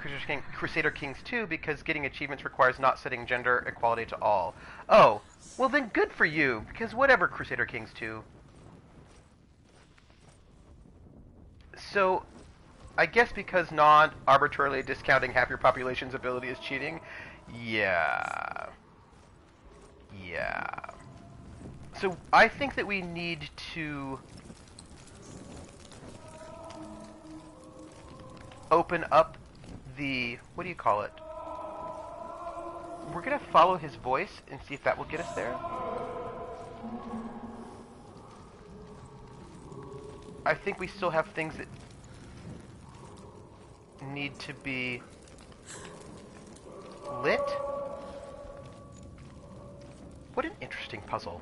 Crusader Kings 2 because getting achievements requires not setting gender equality to all. Oh, well then good for you, because whatever, Crusader Kings 2. So, I guess because not arbitrarily discounting half your population's ability is cheating? Yeah. Yeah. So, I think that we need to open up the, what do you call it? We're gonna follow his voice and see if that will get us there. I think we still have things that need to be lit. What an interesting puzzle.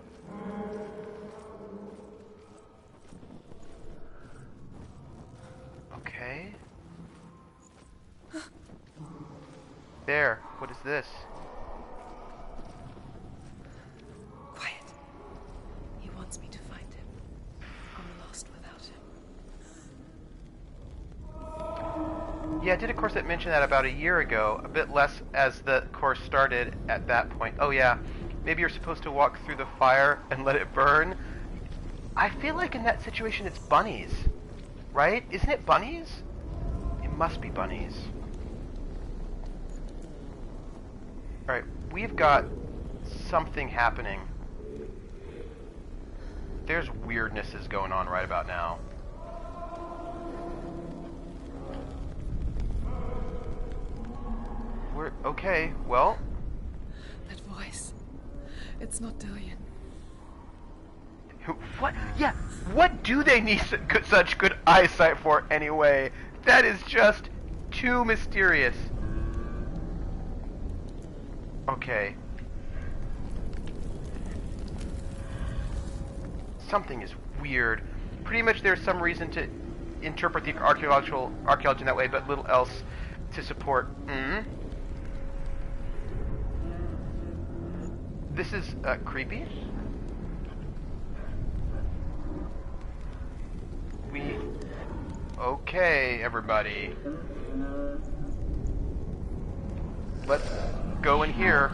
Okay. There. What is this? Quiet. He wants me to find him. I'm lost without him. Yeah, I did a course that mentioned that about a year ago, a bit less as the course started at that point. Oh yeah, maybe you're supposed to walk through the fire and let it burn. I feel like in that situation it's bunnies, right? Isn't it bunnies? It must be bunnies. Alright, we've got something happening. There's weirdnesses going on right about now. We're okay, well. That voice. It's not Dillion. What? Yeah, what do they need such good eyesight for anyway? That is just too mysterious. Okay. Something is weird. Pretty much there's some reason to interpret the archaeology in that way, but little else to support. This is creepy. Okay, everybody. Let's go in here.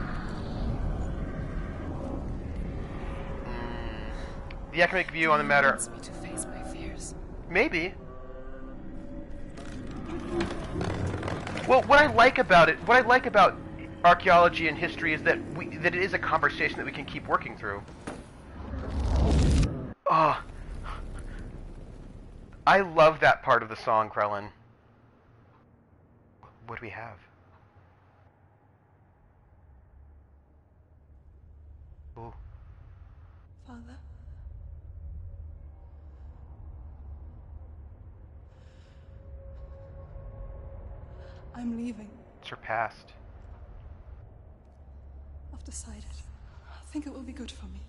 The economic view on the matter. Wants me to face my fears. Maybe. Well, what I like about archaeology and history is that it is a conversation that we can keep working through. Oh, I love that part of the song, Krellin. What do we have? Ooh. Father? I'm leaving. It's her past. I've decided. I think it will be good for me.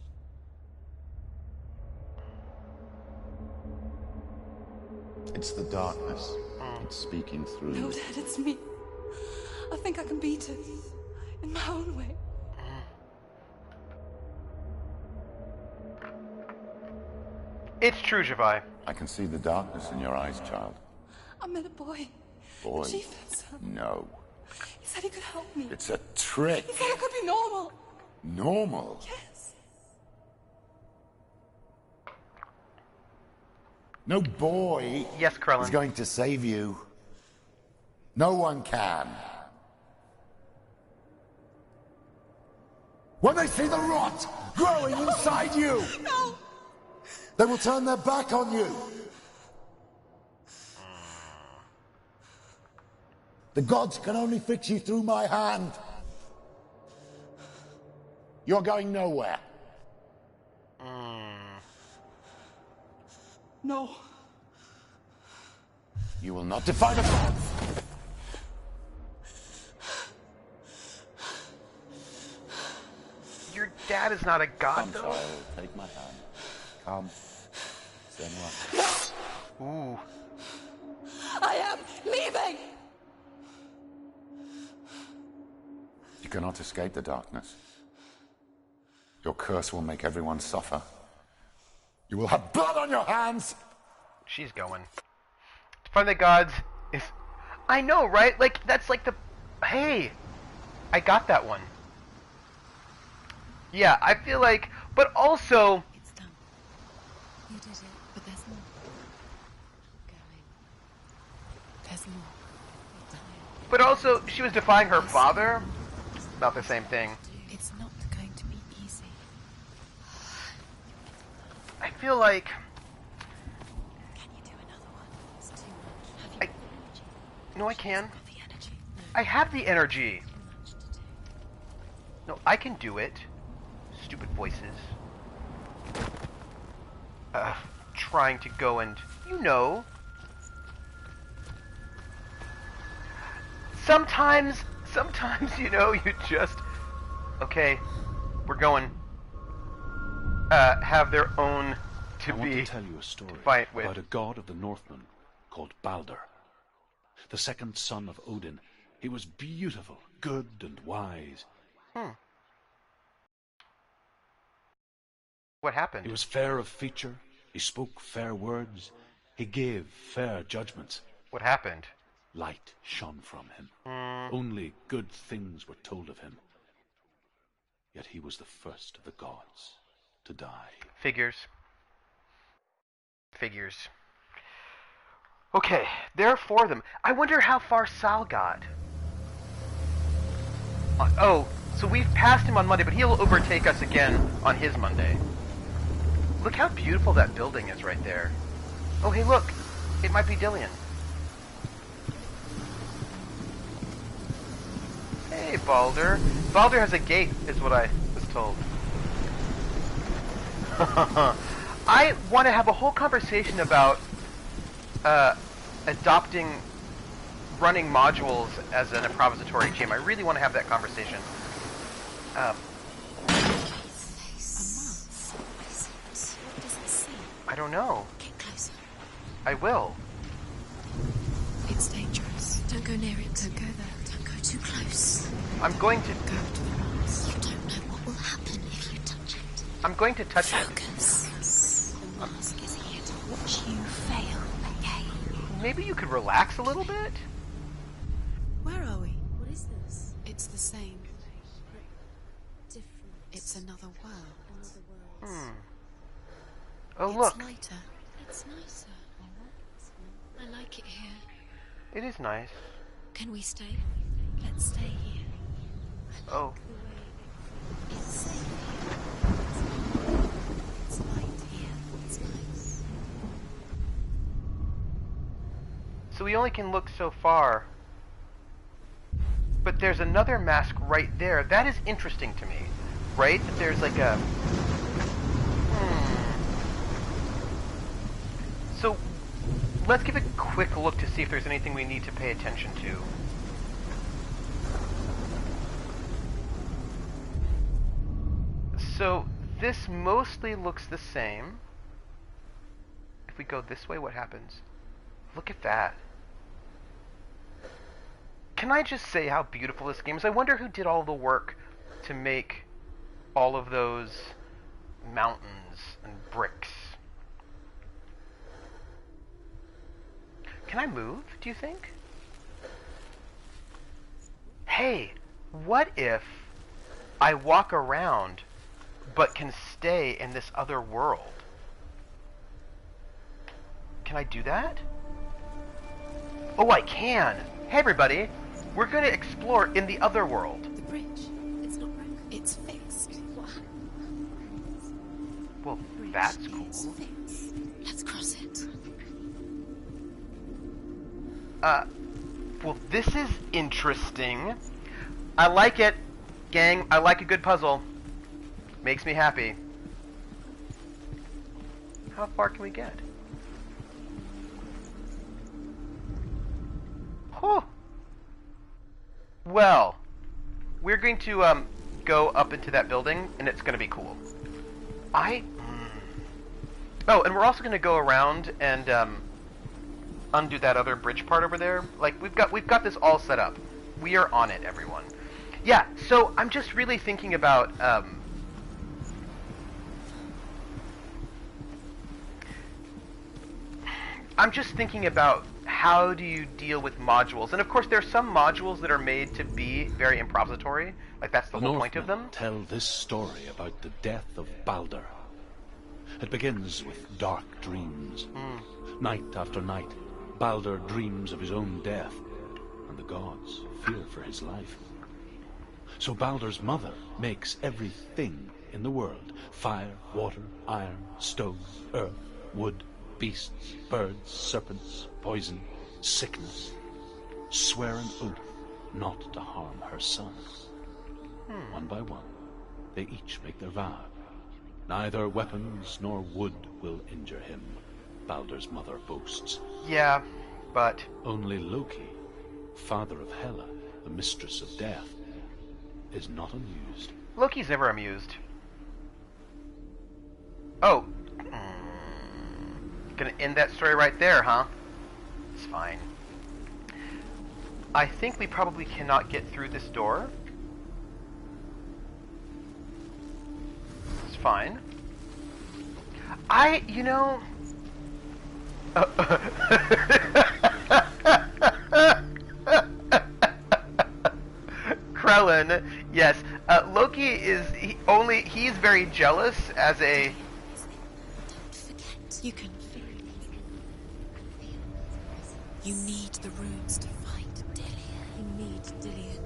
It's the darkness. It's speaking through No, you. Dad, it's me. I think I can beat it. In my own way. It's true, Javai. I can see the darkness in your eyes, child. I met a boy. Boy. The chieftain's son. No. He said he could help me. It's a trick. He said I could be normal. Normal? Yes. No boy Yes, Krellin. is going to save you. No one can. When they see the rot growing inside you, No. they will turn their back on you. The gods can only fix you through my hand. You're going nowhere. No. You will not defy the gods. Your dad is not a god, Come, though. child, take my hand. Come. Senua. Ooh. I am leaving. You cannot escape the darkness. Your curse will make everyone suffer. You will have blood on your hands! She's going. To find the gods is... I know, right? Like, that's like the... Hey! I got that one. Yeah, I feel like... But also... It's done. You did it, but there's more. Going. There's more. You're tired. But also, she was defying her father? Not the same thing. It's not going to be easy. I feel like... Can you do another one? It's too much. Have you got the energy? No, I can. Got the energy? No, I have the energy. too much to do. No, I can do it. Stupid voices. Trying to go and... You know. Sometimes, you know, you just... Okay, we're going. Have their own to I want be... to tell you a story fight with. about a god of the Northmen called Balder. The second son of Odin. He was beautiful, good and wise. What happened? He was fair of feature, he spoke fair words, he gave fair judgments. What happened? Light shone from him. Only good things were told of him. Yet he was the first of the gods to die. Figures. Okay, there are 4 of them. I wonder how far Sal got. Oh, so we've passed him on Monday, but he'll overtake us again on his Monday. Look how beautiful that building is right there. Oh, hey, look. It might be Dillian. Hey, Baldur. Baldur has a gate, is what I was told. I want to have a whole conversation about adopting running modules as an improvisatory game. I really want to have that conversation. I don't know. Get closer. I will. It's dangerous. Don't go near it. Don't go there. Don't go too close. I'm going to... Go to the rocks. You don't know what will happen if you touch it. I'm going to touch it. Focus. The mask is here to watch you fail again. Maybe you could relax a little bit? Where are we? What is this? It's the same. Different. It's another world. Another world. Oh, it's look. lighter. It's nicer. I like it here. It is nice. Can we stay? Let's stay here. Oh. It's safe here. It's light here. It's nice. So we only can look so far. But there's another mask right there. That is interesting to me. Right? That there's like a... So, let's give a quick look to see if there's anything we need to pay attention to. So, this mostly looks the same. If we go this way, what happens? Look at that. Can I just say how beautiful this game is? I wonder who did all the work to make all of those mountains and bricks. Can I move, do you think? Hey, what if I walk around but can stay in this other world? Can I do that? Oh, I can! Hey everybody, we're going to explore in the other world. The bridge. It's not broken. It's fixed. What happened? Well, The bridge that's is cool. fixed. Let's cross it. Well, this is interesting. I like it, gang. I like a good puzzle. Makes me happy. How far can we get? Oh. Well, we're going to go up into that building, and it's going to be cool. Oh, and we're also going to go around and undo that other bridge part over there. Like we've got this all set up. We are on it, everyone. Yeah. So I'm just really thinking about how do you deal with modules, and of course there's some modules that are made to be very improvisatory. Like that's the whole point of them. Tell this story about the death of Baldur. It begins with dark dreams. Night after night, Baldur dreams of his own death, and the gods fear for his life. So Baldur's mother makes everything in the world: fire, water, iron, stone, earth, wood, beasts, birds, serpents, poison, sickness. Swear an oath not to harm her son. One by one, they each make their vow. Neither weapons nor wood will injure him, Baldur's mother boasts. Yeah, but... Only Loki, father of Hela, the mistress of death, is not amused. Loki's never amused. Oh. Gonna end that story right there, huh? It's fine. I think we probably cannot get through this door. It's fine. You know... Krellin, yes. Loki is he's very jealous as a. Don't forget, you can feel it. You need the runes to fight Dillian. You need Dillian.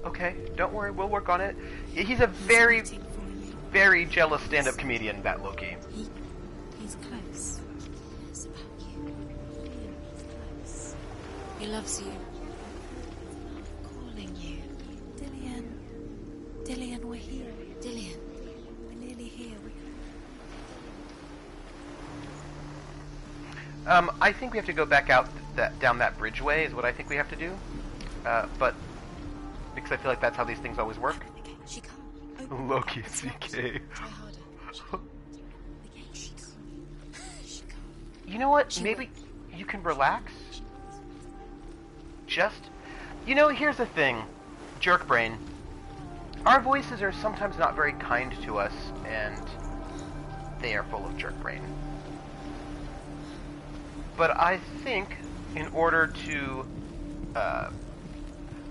Okay, don't worry, we'll work on it. He's a very, very jealous stand-up comedian, that Loki. He's close. He cares about you. He's close. He loves you. I'm calling you. Dillian. Dillian, we're here. Dillian. We're nearly here. I think we have to go back out down that bridgeway is what I think we have to do. But because I feel like that's how these things always work. Okay, she can't. Open Loki it's CK. locked. Try harder. Okay, she can't. She can't. You know what? She Maybe you can relax. Just, you know, here's the thing, jerk brain. Our voices are sometimes not very kind to us, and they are full of jerk brain. But I think in order to,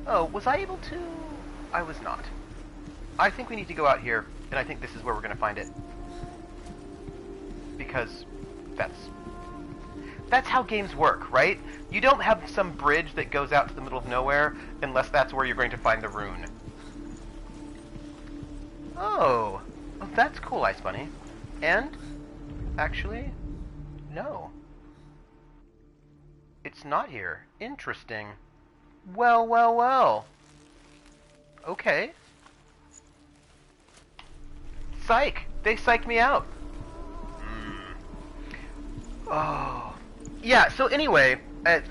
oh, was I able to? I was not. I think we need to go out here, and I think this is where we're going to find it. Because that's how games work, right? You don't have some bridge that goes out to the middle of nowhere unless that's where you're going to find the rune. Oh, well, that's cool, Ice Bunny. And, actually, no. It's not here. Interesting. Well, well, well. Okay. Psych! They psyched me out. Oh. Yeah, so anyway,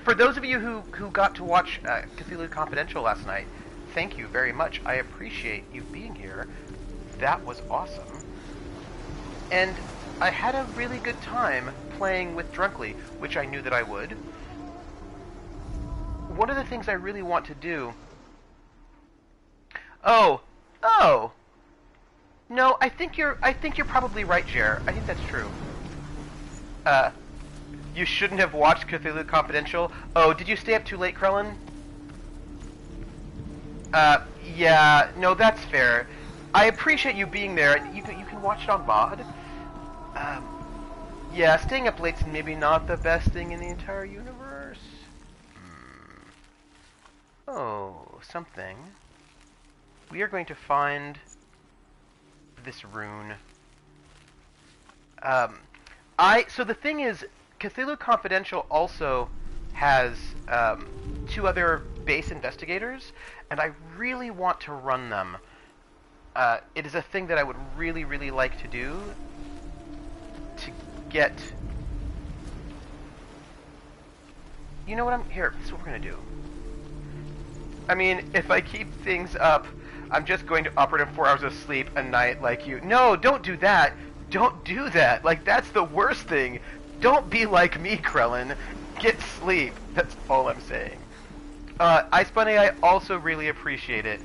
for those of you who got to watch Cthulhu Confidential last night, thank you very much. I appreciate you being here. That was awesome. And I had a really good time playing with Drunkly, which I knew that I would. One of the things I really want to do... Oh! No, I think you're probably right, Jer. I think that's true. You shouldn't have watched Cthulhu Confidential. Oh, did you stay up too late, Krellin? Yeah, no, that's fair. I appreciate you being there. You can watch it on VOD. Yeah, staying up late's maybe not the best thing in the entire universe. Oh, something. We are going to find this rune. So the thing is, Cthulhu Confidential also has 2 other base investigators, and I really want to run them. It is a thing that I would really, really like to do to get... You know what Here, this is what we're going to do. I mean, if I keep things up, I'm just going to operate on 4 hours of sleep a night like you. No, don't do that! Don't do that! Like, that's the worst thing! Don't be like me, Krellin. Get sleep. That's all I'm saying. Ice Bunny, I also really appreciate it.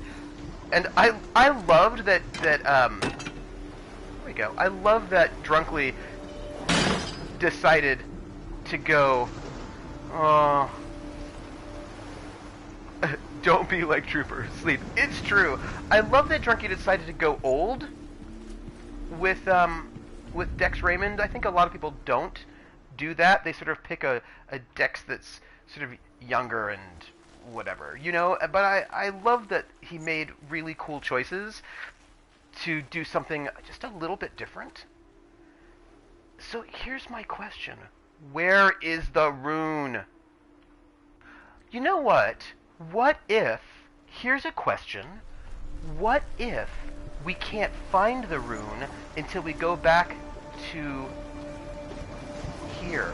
And I loved that, there we go. I love that Drunkly decided to go, don't be like Trooper, sleep. It's true. I love that Drunky decided to go old with Dex Raymond. I think a lot of people don't do that. They sort of pick a Dex that's sort of younger and whatever, you know? But I love that he made really cool choices to do something just a little bit different. So here's my question. Where is the rune? You know what? What if... Here's a question. What if we can't find the rune until we go back to here?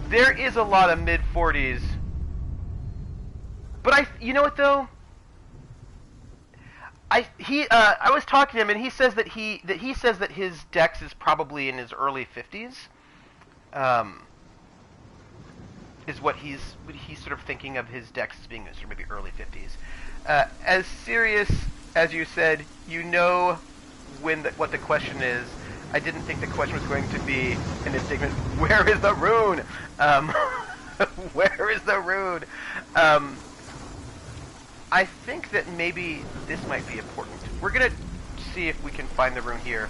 There is a lot of mid-40s. But you know what though? I was talking to him and he says that his Dex is probably in his early 50s. Is what he's sort of thinking of his Dex as being sort of maybe early 50s. As serious as you said, you know what the question is. I didn't think the question was going to be an indignant, where is the rune? Where is the rune? I think that maybe this might be important. We're gonna see if we can find the rune here.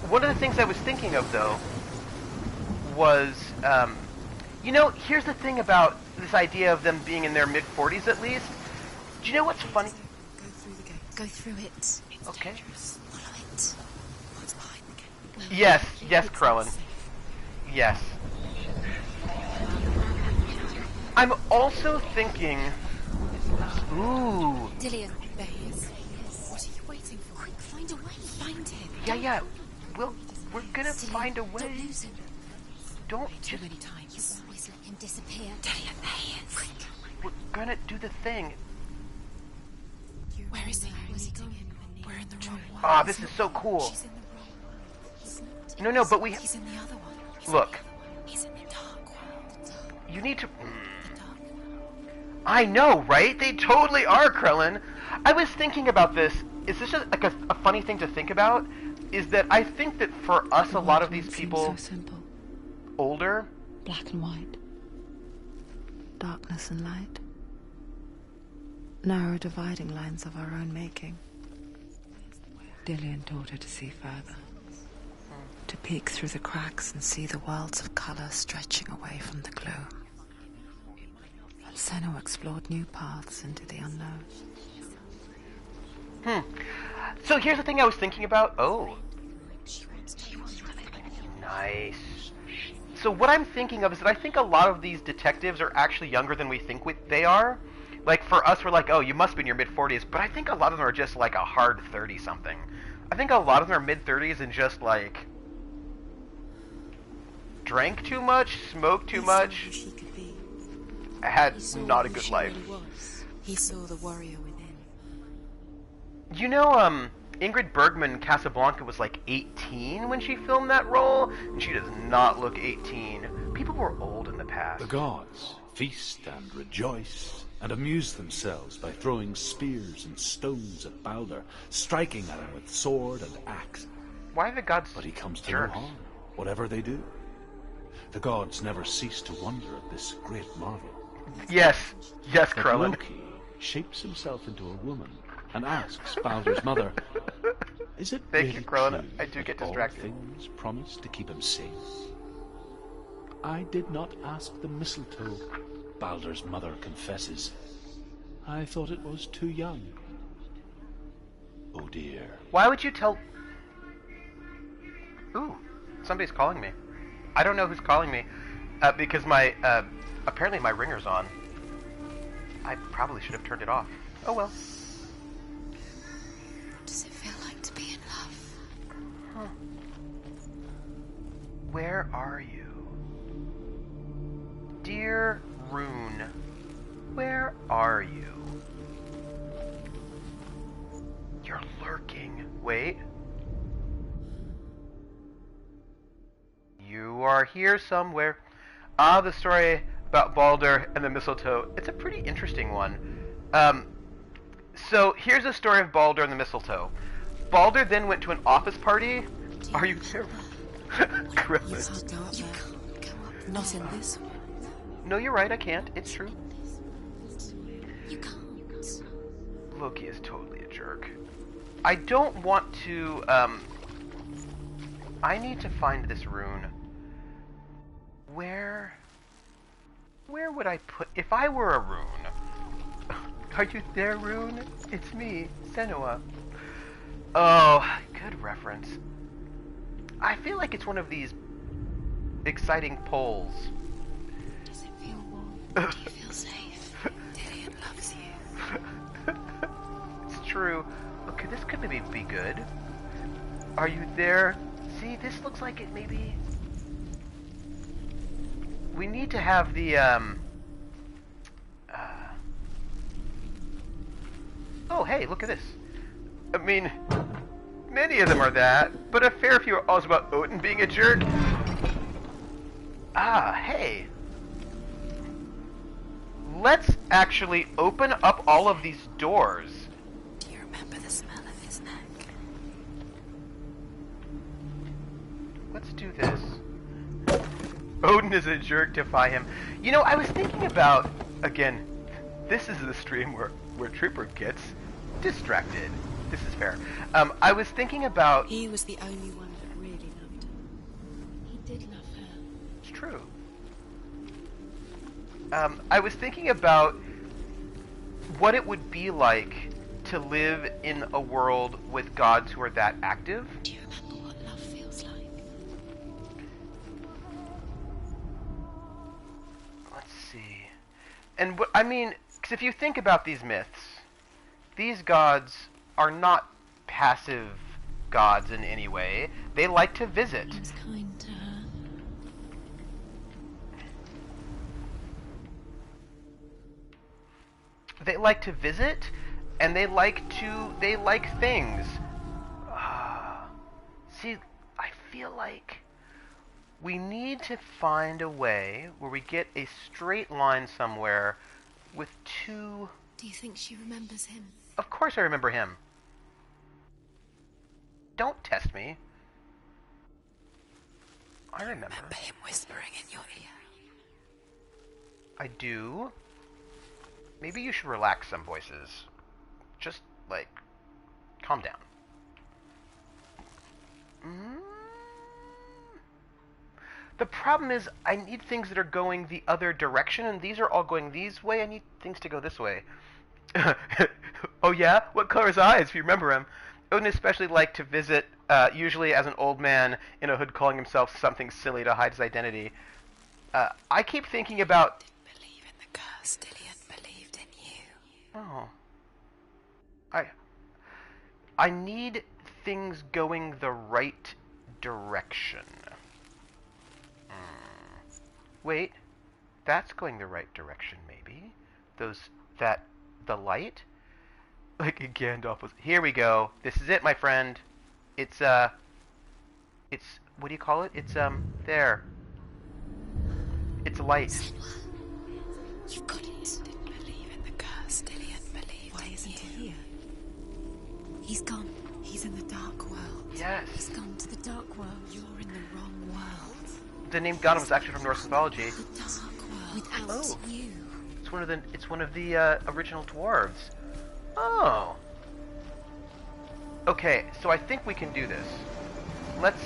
One of the things I was thinking of, though, was, you know, here's the thing about this idea of them being in their mid-40s at least. Do you know what's funny? Go through the gate. Go through it. It's okay. Dangerous. Follow it. What's behind the gate? Yes, yes, Krellin. Yes. I'm also thinking... Ooh. Dillian, there he is. What are you waiting for? Quick, find a way. Find him. Yeah. We're gonna Dillian, find a way. Don't lose him. Don't Too just... many times. You always let him disappear. Dillian, there he is. Quick. We're gonna do the thing. Where is he? Where's he going? We're in the wrong one. Ah, this is so cool. She's in the wrong one. No, but we... He's in the other one. Look. He's in the dark world. You need to... The dark world. I know, right? They totally are, Krellin. I was thinking about this. Is this just like a funny thing to think about? Is that I think that for us, a lot of these people... So simple. Older... Black and white. Darkness and light. Narrow dividing lines of our own making. Dillian taught her to see further. To peek through the cracks and see the worlds of colour stretching away from the gloom. And Senua explored new paths into the unknown. So here's the thing I was thinking about. Oh. Nice. So what I'm thinking of is that I think a lot of these detectives are actually younger than we think they are. Like, for us, we're like, oh, you must be in your mid-40s. But I think a lot of them are just, like, a hard 30-something. I think a lot of them are mid-30s and just, like... drank too much, smoked too much. Had not a good life. He saw the warrior within. You know, Ingrid Bergman, Casablanca, was like 18 when she filmed that role, and she does not look 18. People were old in the past. The gods feast and rejoice and amuse themselves by throwing spears and stones at Baldur, striking at him with sword and axe. Why are the gods But he comes to jerks? no harm, whatever they do. The gods never cease to wonder at this great marvel. Yes, But Krellin. Loki shapes himself into a woman and asks Baldur's mother, "Is it Thank really you, Krellin. true I do get that distracted. all things promise to keep him safe?" "I did not ask the mistletoe," Baldur's mother confesses. "I thought it was too young." Oh dear. Why would you tell... Ooh, somebody's calling me. I don't know who's calling me, because my, apparently my ringer's on. I probably should have turned it off. Oh well. What does it feel like to be in love? Huh. Where are you? Dear Rune, where are you? You're lurking. Wait. You are here somewhere. Ah, the story about Baldur and the mistletoe. It's a pretty interesting one. So here's the story of Baldur and the mistletoe. Baldur then went to an office party. Are you there? Grimace. You can't go up there. Not in this one. No, you're right, I can't. It's true. You can't. Loki is totally a jerk. I don't want to, I need to find this rune. Where would I put... If I were a rune... Are you there, Rune? It's me, Senua. Oh, good reference. I feel like it's one of these exciting polls. Does it feel warm? Do you feel safe? Dillian loves you. It's true. Okay, this could maybe be good. Are you there? See, this looks like it maybe... We need to have the, Oh, hey, look at this. I mean, many of them are that, but a fair few are also about Odin being a jerk. Ah, hey. Let's actually open up all of these doors. Do you remember the smell of his neck? Let's do this. Odin is a jerk, defy him. You know, I was thinking about, again, this is the stream where Trooper gets distracted. This is fair. I was thinking about... He was the only one that really loved her. He did love her. It's true. I was thinking about what it would be like to live in a world with gods who are that active. Do you remember what love feels like? Let's see. And I mean, because if you think about these myths, these gods are not passive gods in any way. They like to visit. He was kind to her. They like to visit, and they like things. See, I feel like we need to find a way where we get a straight line somewhere with two... Do you think she remembers him? Of course I remember him. Don't test me. I remember. Remember him whispering in your ear? I do. Maybe you should relax some voices. Just, like, calm down. The problem is, I need things that are going the other direction, and these are all going this way. I need things to go this way. Oh yeah? What color his eyes, if you remember him? Odin especially liked to visit, usually as an old man in a hood calling himself something silly to hide his identity. I keep thinking about... Didn't believe in the curse, Dillian believed in you. Oh. I need things going the right direction. Wait, that's going the right direction, maybe. The light? Like a Gandalf was... Here we go. This is it, my friend. It's, what do you call it? It's, there. It's light. Senua, you've got it. Didn't believe in the curse, Dillian believed Why in isn't you. he here? He's gone. He's in the dark world. Yes. He's gone to the dark world. You're in the wrong world. The name Gandalf was actually from Norse mythology. The dark world. Without Oh. you. It's one of the original dwarves. Oh. Okay, so I think we can do this. Let's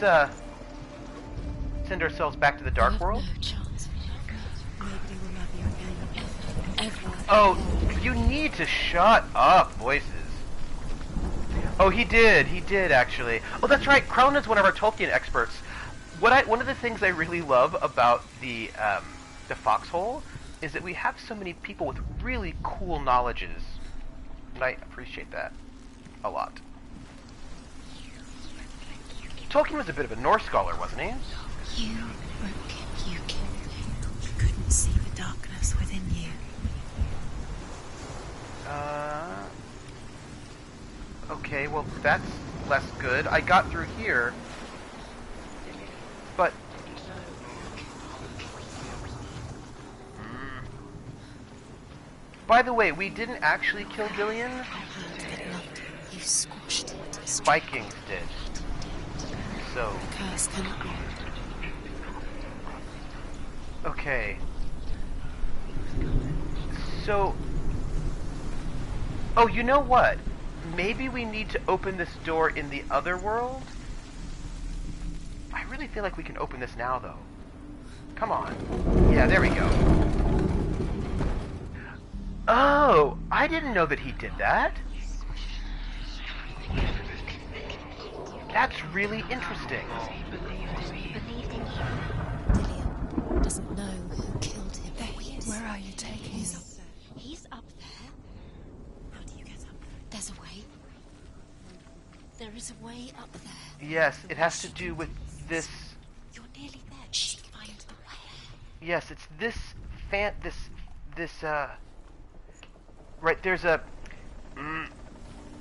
send ourselves back to the dark world. No chance for love. Nobody will love you again. Ever. Oh, you need to shut up, voices. Oh, he did actually. Oh, that's right. Krellin is one of our Tolkien experts. One of the things I really love about the foxhole is that we have so many people with really cool knowledges, and I appreciate that a lot. Tolkien was a bit of a Norse scholar, wasn't he? You broke him. You killed him. You couldn't see the darkness within you. Okay, well, that's less good. I got through here, but... By the way, we didn't actually kill Dillian. You squashed it. Vikings did. So... The curse cannot be. Okay. So... Oh, you know what? Maybe we need to open this door in the other world? I really feel like we can open this now, though. Come on. Yeah, there we go. Oh, I didn't know that he did that. That's really interesting. Dillian doesn't know who killed him. There he is. Where are you taking He's me? up there. He's up there. How do you get up there? There's a way. There is a way up there. Yes, it has to do with this... You're nearly there. Just find the way. Yes, it's this Right, there's a...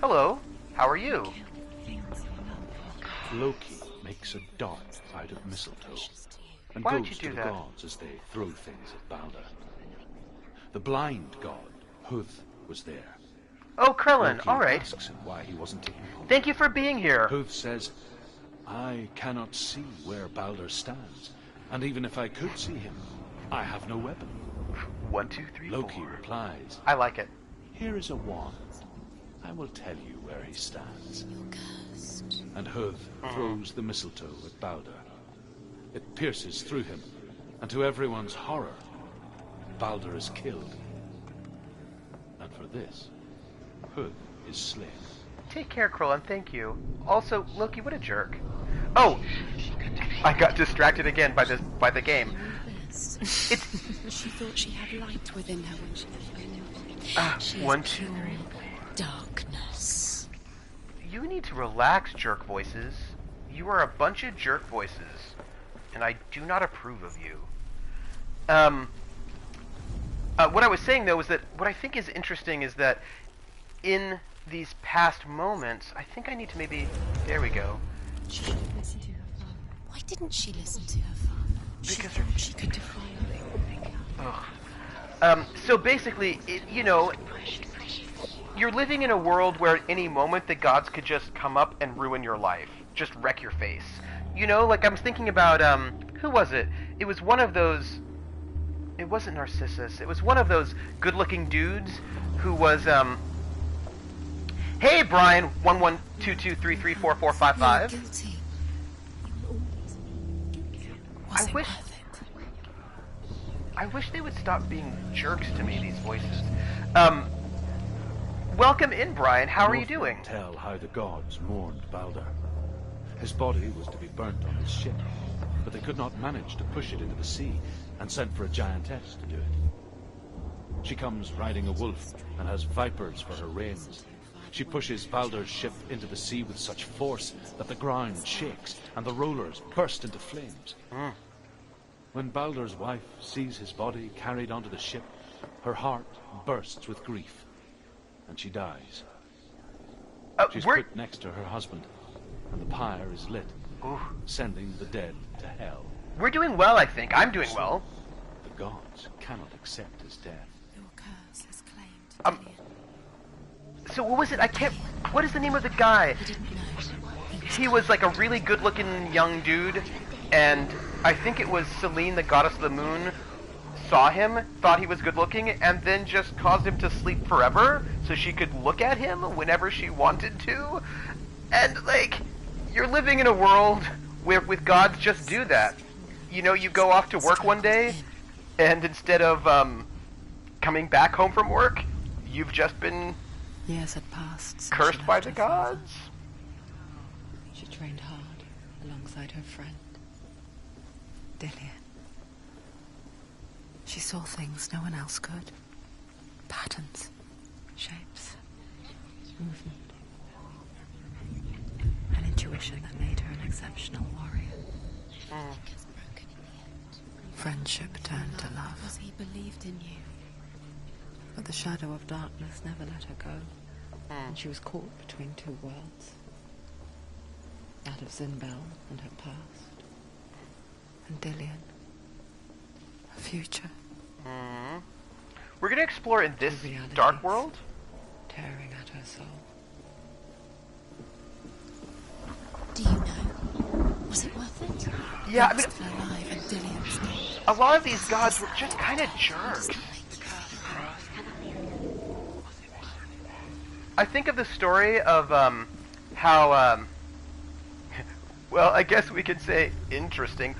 Hello, how are you? Loki makes a dart out of mistletoe and Why goes would you to do the that? gods as they throw things at Balder. The blind god, Huth, was there. Oh, Krellin, Loki alright. asks him why he wasn't taken home. Thank you for being here. Huth says, I cannot see where Balder stands, And even if I could see him, I have no weapon. 1, 2, 3, Loki 4. replies, I like it. Here is a wand. I will tell you where he stands. And Hud throws the mistletoe at Balder. It pierces through him, and to everyone's horror, Balder is killed. And for this, Hud is slain. Take care, Krillin, thank you. Also, Loki, what a jerk. Oh! I got distracted again by the game. She thought she had light within her when she She 1, 2, 3. Darkness. You need to relax, jerk voices. You are a bunch of jerk voices, and I do not approve of you. What I was saying, though, is that what I think is interesting is that in these past moments, I think I need to maybe... There we go. She should have listened to her father. Why didn't she listen to her father? Because she could defy him. So basically, you're living in a world where at any moment the gods could just come up and ruin your life. Just wreck your face. Like I was thinking about, who was it? It was one of those... It wasn't Narcissus. It was one of those good-looking dudes who was, Hey, Brian! 1122334455. Guilty. I wish they would stop being jerks to me, these voices. Welcome in, Brian. How are you doing? Tell how the gods mourned Balder. His body was to be burnt on his ship, but they could not manage to push it into the sea, and sent for a giantess to do it. She comes riding a wolf and has vipers for her reins. She pushes Balder's ship into the sea with such force that the ground shakes and the rollers burst into flames. When Balder's wife sees his body carried onto the ship, her heart bursts with grief, and she dies. She's put next to her husband, and the pyre is lit, sending the dead to hell. We're doing well, I think. I'm doing well. The gods cannot accept his death. Your curse has claimed So what was it? What is the name of the guy? He didn't know. He was like a really good-looking young dude, and I think it was Selene, the goddess of the moon, saw him, thought he was good-looking, and then just caused him to sleep forever so she could look at him whenever she wanted to. And, like, you're living in a world where with gods just do that. You go off to work one day, and instead of coming back home from work, you've just been Years had passed since cursed she by left the her father. gods. She trained hard alongside her friend, Dillian. She saw things no one else could. Patterns, shapes, movement. An intuition that made her an exceptional warrior. Friendship turned to love. Because he believed in you. But the shadow of darkness never let her go. And she was caught between two worlds. That of Zinbel and her past. And Dillian. Her future. We're going to explore in this Realities. dark world. Tearing at her soul. Do you know? Was it worth it? Yeah, I mean, Next her alive and Dillian's dead. a lot of these gods were just kind of jerks. I think of the story of how, well, I guess we could say interesting.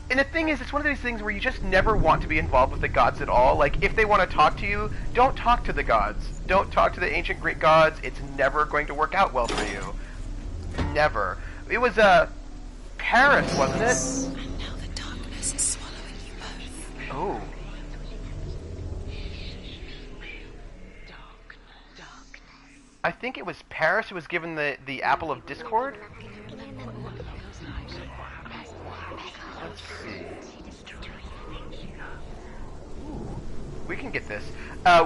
And the thing is, it's one of these things where you just never want to be involved with the gods at all. Like, if they want to talk to you, don't talk to the gods. Don't talk to the ancient Greek gods. It's never going to work out well for you. Never. It was, Paris, wasn't it? And now the darkness is swallowing you both. Oh. I think it was Paris who was given the apple of discord. Let's see. Ooh, we can get this.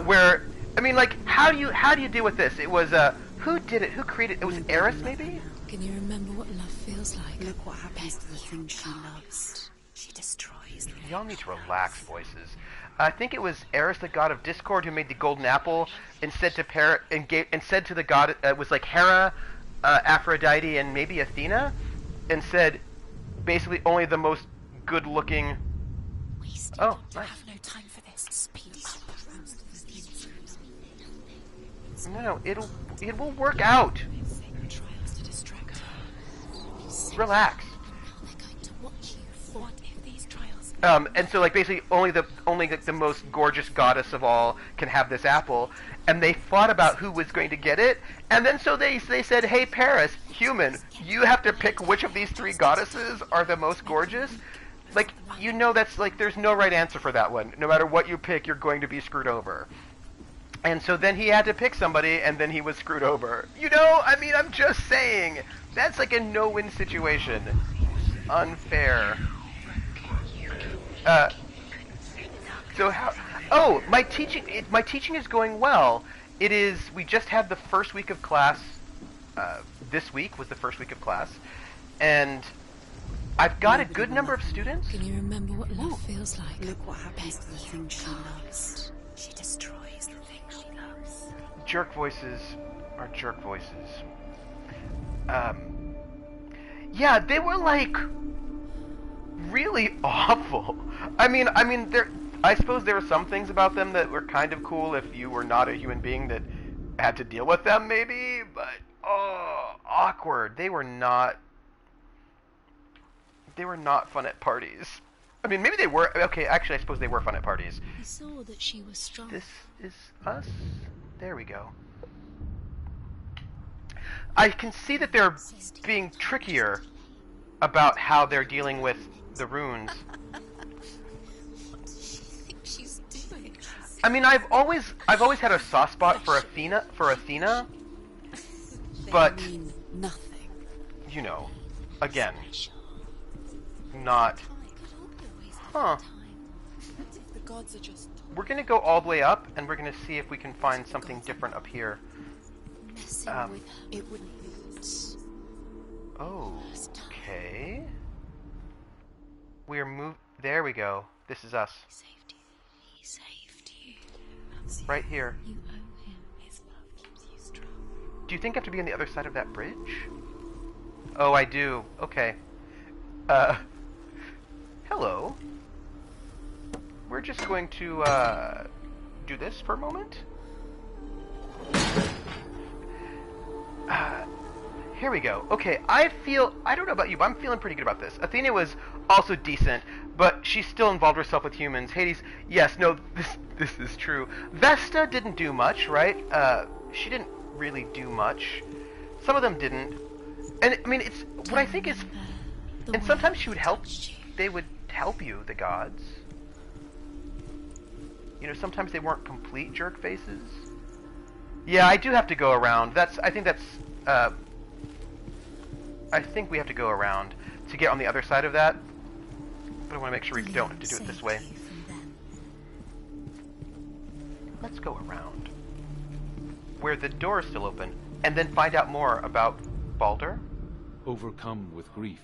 Where I mean, like, how do you deal with this? It was who did it? Who created it? Was it Eris, maybe? Can you remember what love feels like? Look what happens to the things she loves. She destroys them. Y'all need to relax, voices. I think it was Eris, the god of discord, who made the golden apple and said to said to the god, it was like Hera, Aphrodite, and maybe Athena, and said basically only the most good-looking. We still Oh, nice. have no time for this. Speed up. No, it will work out. Trials to distract her. Relax. They're going to watch you. What if these trials? And so like basically only the most gorgeous goddess of all can have this apple, and they fought about who was going to get it, and then so they said, hey Paris, human, you have to pick which of these three goddesses are the most gorgeous. Like, you know, that's like there's no right answer for that one. No matter what you pick, you're going to be screwed over. And so then he had to pick somebody, and then he was screwed over. You know, I mean, I'm just saying, that's like a no-win situation. Unfair. So how? Oh, my teaching is going well. It is. We just had the first week of class. This week was the first week of class, and I've got a good number of students. Can you remember what love feels like? Look what happens to the thing she loves. She destroys the thing she loves. Jerk voices are jerk voices. Yeah, they were like really awful. I mean, I suppose there were some things about them that were kind of cool if you were not a human being that had to deal with them, maybe. But awkward. They were not fun at parties. I mean, maybe they were. Okay, actually, I suppose they were fun at parties. He saw that she was strong. This is us. There we go. I can see that they're being trickier about how they're dealing with the runes. What does she think she's doing? I mean, I've always had a soft spot for Athena, but They mean nothing. you know, again, not. Huh. The gods are just We're gonna go all the way up, and we're gonna see if we can find something different up here. messing with her. It wouldn't be. Okay. We're moved. There we go. This is us. He saved you. Right here. You owe him. His love keeps you strong. Do you think I have to be on the other side of that bridge? Oh, I do. Okay. Hello. We're just going to, do this for a moment. Here we go. Okay, I don't know about you, but I'm feeling pretty good about this. Athena was also decent, but she still involved herself with humans. Hades, yes, no, this is true. Vesta didn't do much, right? She didn't really do much. Some of them didn't. And, I mean, it's, what I think is, and sometimes she would help, they would help you, the gods. You know, sometimes they weren't complete jerk faces. Yeah, I do have to go around. I think we have to go around to get on the other side of that. But I want to make sure we don't have to do it this way. Let's go around. Where the door is still open. And then find out more about Baldur. Overcome with grief,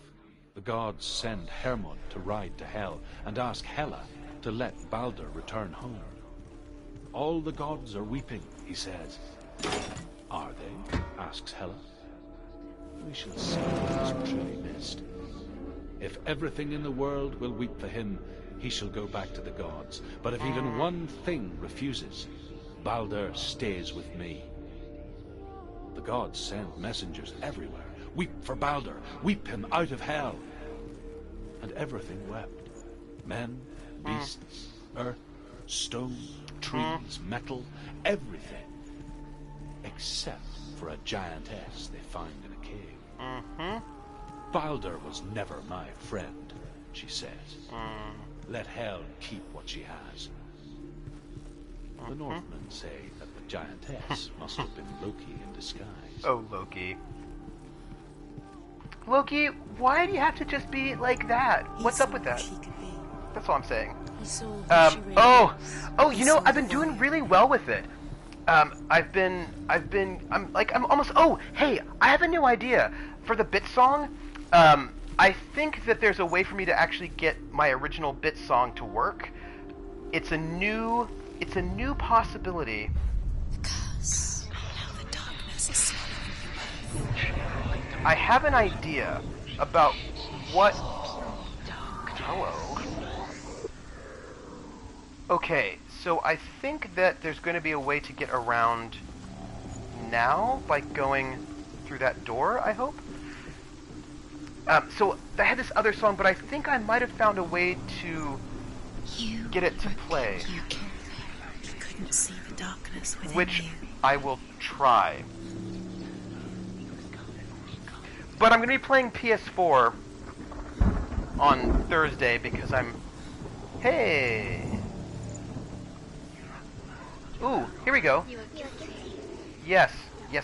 the gods send Hermod to ride to Hell and ask Hela to let Baldur return home. All the gods are weeping, he says. Are they? Asks Hela. We shall see what is truly missed. If everything in the world will weep for him, he shall go back to the gods. But if even one thing refuses, Baldur stays with me. The gods send messengers everywhere. Weep for Baldur. Weep him out of hell. And everything wept. Men, beasts, earth, stone, trees, metal, everything. Except for a giantess they find in a cave. Baldur was never my friend, she says. Let Hel keep what she has. The Northmen say that the giantess must have been Loki in disguise. Oh, Loki. Loki, why do you have to just be like that? What's up with that? That's all I'm saying. You know, I've been doing really well with it. I'm almost, hey, I have a new idea. For the bit song, I think that there's a way for me to actually get my original bit song to work. It's a new possibility. Because now the darkness is swallowing you both. I have an idea about what... Hello. Okay, so I think that there's going to be a way to get around now by going through that door, I hope. So I had this other song, but I think I might have found a way to get it to play. You couldn't see the darkness within Which you. I will try. But I'm going to be playing PS4 on Thursday because I'm... Hey! Ooh, here we go. Yes. You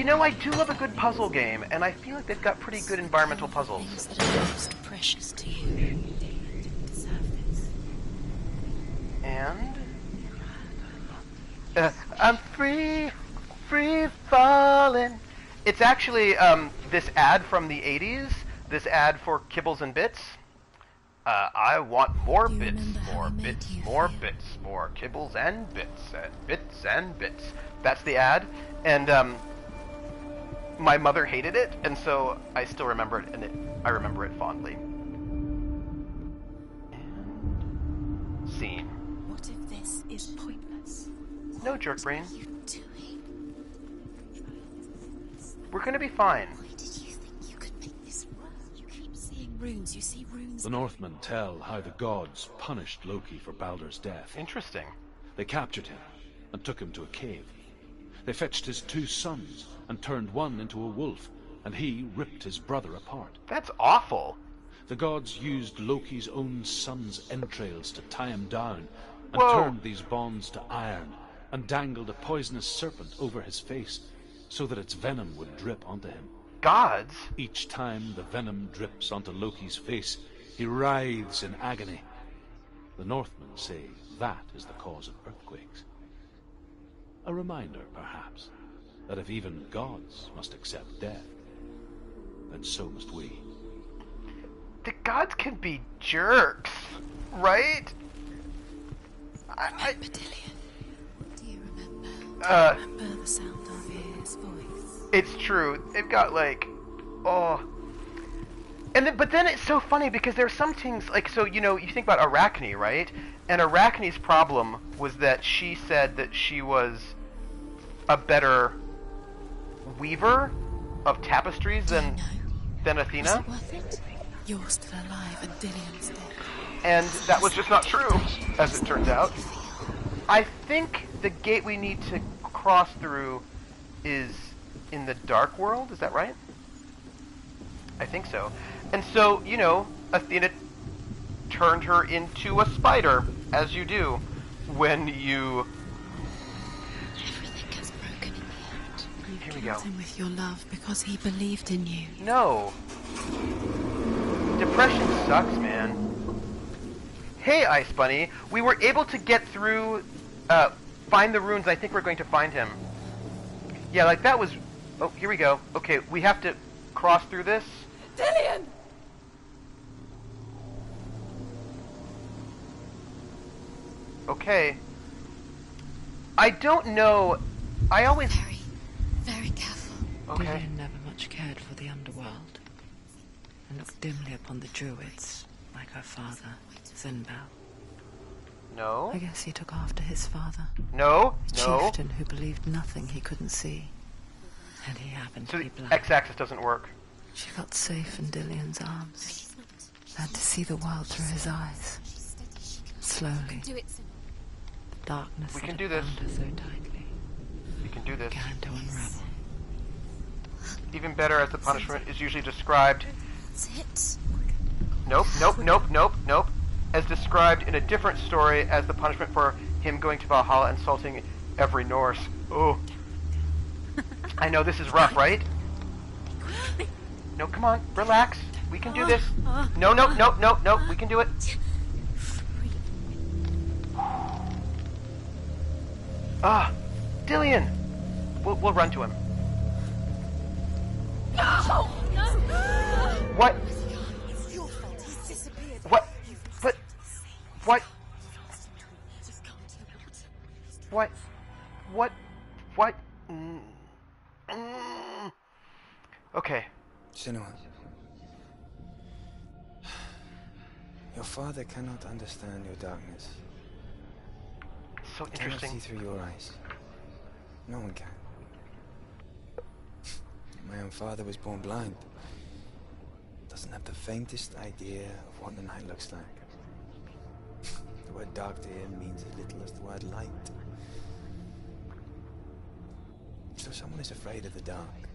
know, I do love a good puzzle game, and I feel like they've got pretty good environmental puzzles. Things that are most precious to you. Deserve this. And... I'm free falling. It's actually this ad from the 80s, this ad for Kibbles and Bits. I want more bits, more bits, more bits, more kibbles and bits, and bits and bits. That's the ad, and my mother hated it, and so I still remember it, and I remember it fondly. And scene. What if this is pointless? No, jerk brain. What are you doing? We're gonna be fine. Why did you think you could make this work? You keep seeing runes. You see runes. The Northmen tell how the gods punished Loki for Baldur's death. Interesting. They captured him and took him to a cave. They fetched his 2 sons and turned one into a wolf, and he ripped his brother apart. That's awful. The gods used Loki's own son's entrails to tie him down, and Whoa. turned these bonds to iron, and dangled a poisonous serpent over his face, so that its venom would drip onto him. Gods? Each time the venom drips onto Loki's face, he writhes in agony. The Northmen say that is the cause of earthquakes. A reminder, perhaps, that if even gods must accept death, then so must we. The gods can be jerks, right? Remember, Dillion? Do you remember? Remember the sound of his voice? It's true. They've got like, oh. And then, but then it's so funny because there's some things like, so you know, you think about Arachne, right? And Arachne's problem was that she said that she was a better weaver of tapestries than Athena. Was it worth it? You're still alive and Dillion's dead. And that was just not true, as it turns out. I think the gate we need to cross through is in the Dark World, is that right? I think so. And so, you know, Athena turned her into a spider, as you do when you... Everything gets broken in the end. Here we Killed go. him with your love because he believed in you. No. Depression sucks, man. Hey, Ice Bunny. We were able to get through, find the runes. I think we're going to find him. Yeah, like that was... Oh, here we go. Okay, we have to cross through this. Dillion! Okay. I don't know. I always... Very, very careful. Okay. Dillion never much cared for the underworld, and looked dimly upon the druids, like her father, Zinbal. No. I guess he took after his father, No. a No. chieftain who believed nothing he couldn't see. And he happened So to the be blind. x-axis doesn't work. She felt safe in Dillion's arms, had to see the world through his eyes. Slowly, Do it, the darkness We that can had do this. bound her so tightly We can do this. began to unravel. Even better, as the punishment is usually described. That's it. Nope, nope, nope, nope, nope. As described in a different story as the punishment for him going to Valhalla and insulting every Norse. Oh. I know this is rough, right? No, come on, relax. We can do this. No, no, no, no, no, we can do it. Ah, Dillion. We'll run to him. No! No! What? It's your fault. He's disappeared. What? But what? What? What? What? Okay. Senua. Your father cannot understand your darkness. So He cannot interesting. see through your eyes. No one can. My own father was born blind. Doesn't have the faintest idea of what the night looks like. The word dark to him means as little as the word light. So someone is afraid of the dark.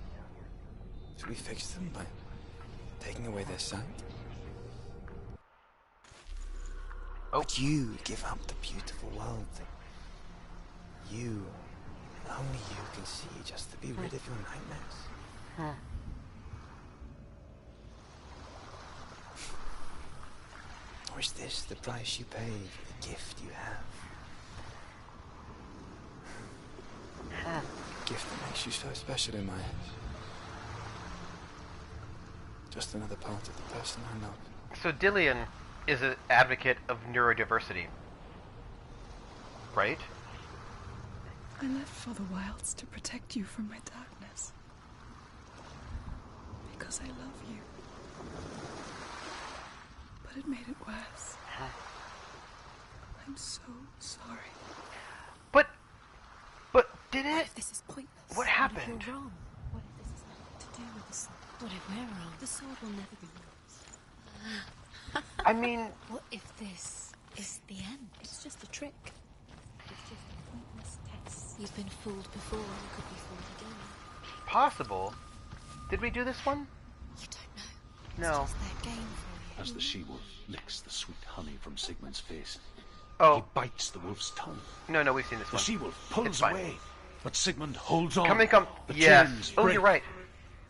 Should we fix them by taking away their sight? Oh. Would you give up the beautiful world that you, and only you, can see just to be rid of your nightmares? Or is this the price you pay for the gift you have? A gift that makes you so special in my eyes. Just another part of the person I love. So Dillian is an advocate of neurodiversity, right? I left for the wilds to protect you from my darkness. Because I love you. But it made it worse. I'm so sorry. But did What it? if this is pointless? What happened? What if you're wrong? What if this is nothing to do with the sword? What if we're wrong? The sword will never be yours. I mean, What if this is the end? It's just a trick. It's just a pointless test. You've been fooled before, you could be fooled again. possible. Did we do this one? You don't know. No. It's just their game for you. As the she-wolf licks the sweet honey from Sigmund's face, Oh. he bites the wolf's tongue. No, we've seen this The one. she-wolf It's pulls fine. away, but Sigmund holds on. Come. The Yes. chains Oh, break, you're right.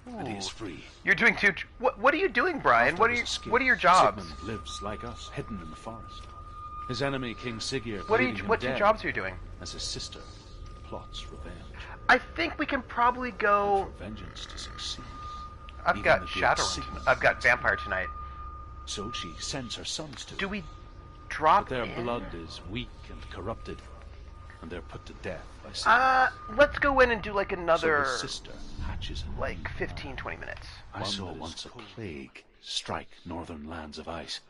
and he is free. You're doing two. What are you doing, Brian? After his escape, What are your jobs? Sigmund lives like us, hidden in the forest. His enemy, King Sigurd, What leaving him two dead, jobs are you doing? as his sister plots revenge. I think we can probably And go. for vengeance to succeed. I've even got the great Shadowrun. Sigmund I've got finds Vampire tonight. So she sends her sons to Do him. we But drop their in? blood is weak and corrupted, and they're put to death by Sigmund. Let's go in and do like So another, his sister hatches a like new 15, 20 minutes. I saw once a plague strike northern lands of ice.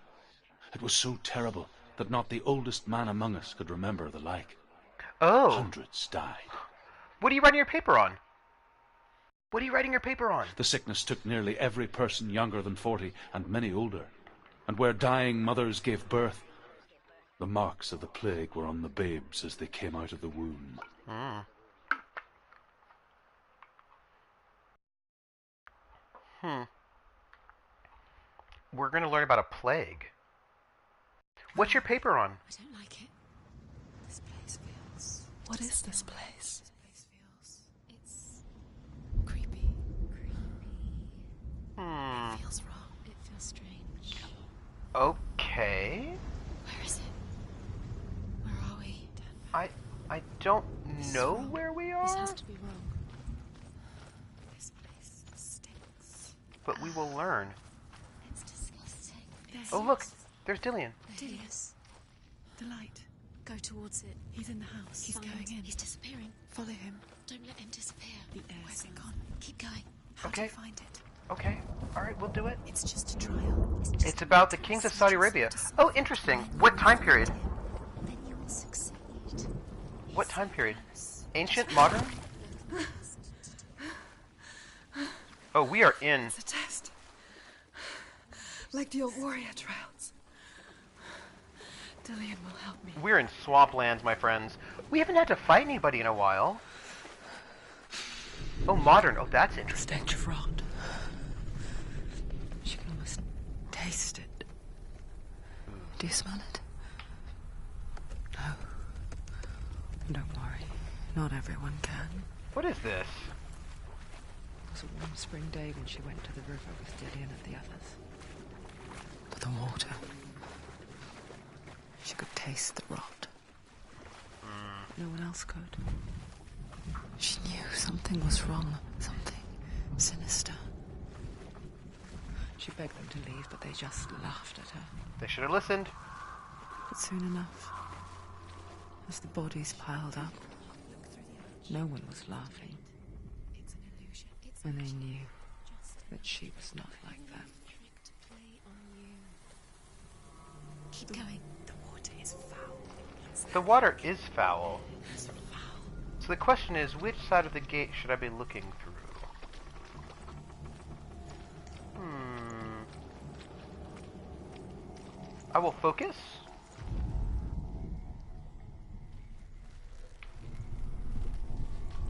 It was so terrible that not the oldest man among us could remember the like. Oh. Hundreds died. What are you writing your paper on? The sickness took nearly every person younger than 40, and many older. And where dying mothers gave birth, the marks of the plague were on the babes as they came out of the womb. We're going to learn about a plague. What's your paper on? I don't like it. This place feels... What is this place? This place feels... It's... creepy. It feels wrong. It feels strange. Okay. Where is it? Where are we? I don't know where we This are, has to be wrong. This place stinks. but we will learn. It's disgusting. Oh, look. There's Dillian. There he is. The light. Go towards it. He's in the house. He's Find- going in. He's disappearing. Follow him. Don't let him disappear. The air's Where's it gone. gone? Keep going. How Okay. do you find it? Okay. All right, we'll do it. It's just a trial. Just It's about the kings of Saudi Arabia. Oh, interesting. What time period? Then you will succeed. What time period? Ancient? Modern? Oh, we are in. It's a test. Like the old warrior trials. Dillian will help me. We're in swamplands, my friends. We haven't had to fight anybody in a while. Oh, modern. Oh, that's The interesting. stench of rot. She can almost taste it. Do you smell it? No. Don't worry. Not everyone can. What is this? It was a warm spring day when she went to the river with Dillian and the others. But the water... She could taste the rot. No one else could. She knew something was wrong. Something sinister. She begged them to leave, but they just laughed at her. They should have listened. But soon enough, as the bodies piled up, no one was laughing. It's an illusion. It's And they knew that she was not like them. a trick to play on you. Keep going. The water is foul. The water is foul. It's foul. So the question is, which side of the gate should I be looking through? I will focus.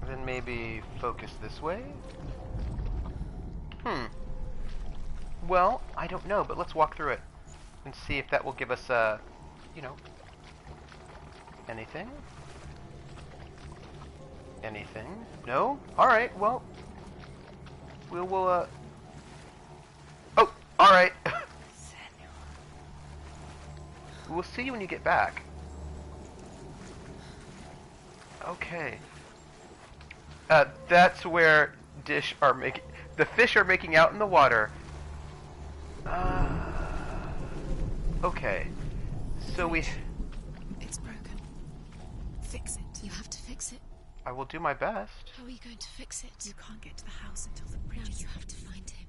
Then maybe focus this way? Well, I don't know, but let's walk through it and see if that will give us, you know, anything? Anything? No? Alright, well, we will, oh, alright. We'll see you when you get back. Okay. That's where the fish are making out in the water. Okay. So It's broken. Fix it. You have to fix it. I will do my best. How are you going to fix it? You can't get to the house until the bridge Now is you have to find him.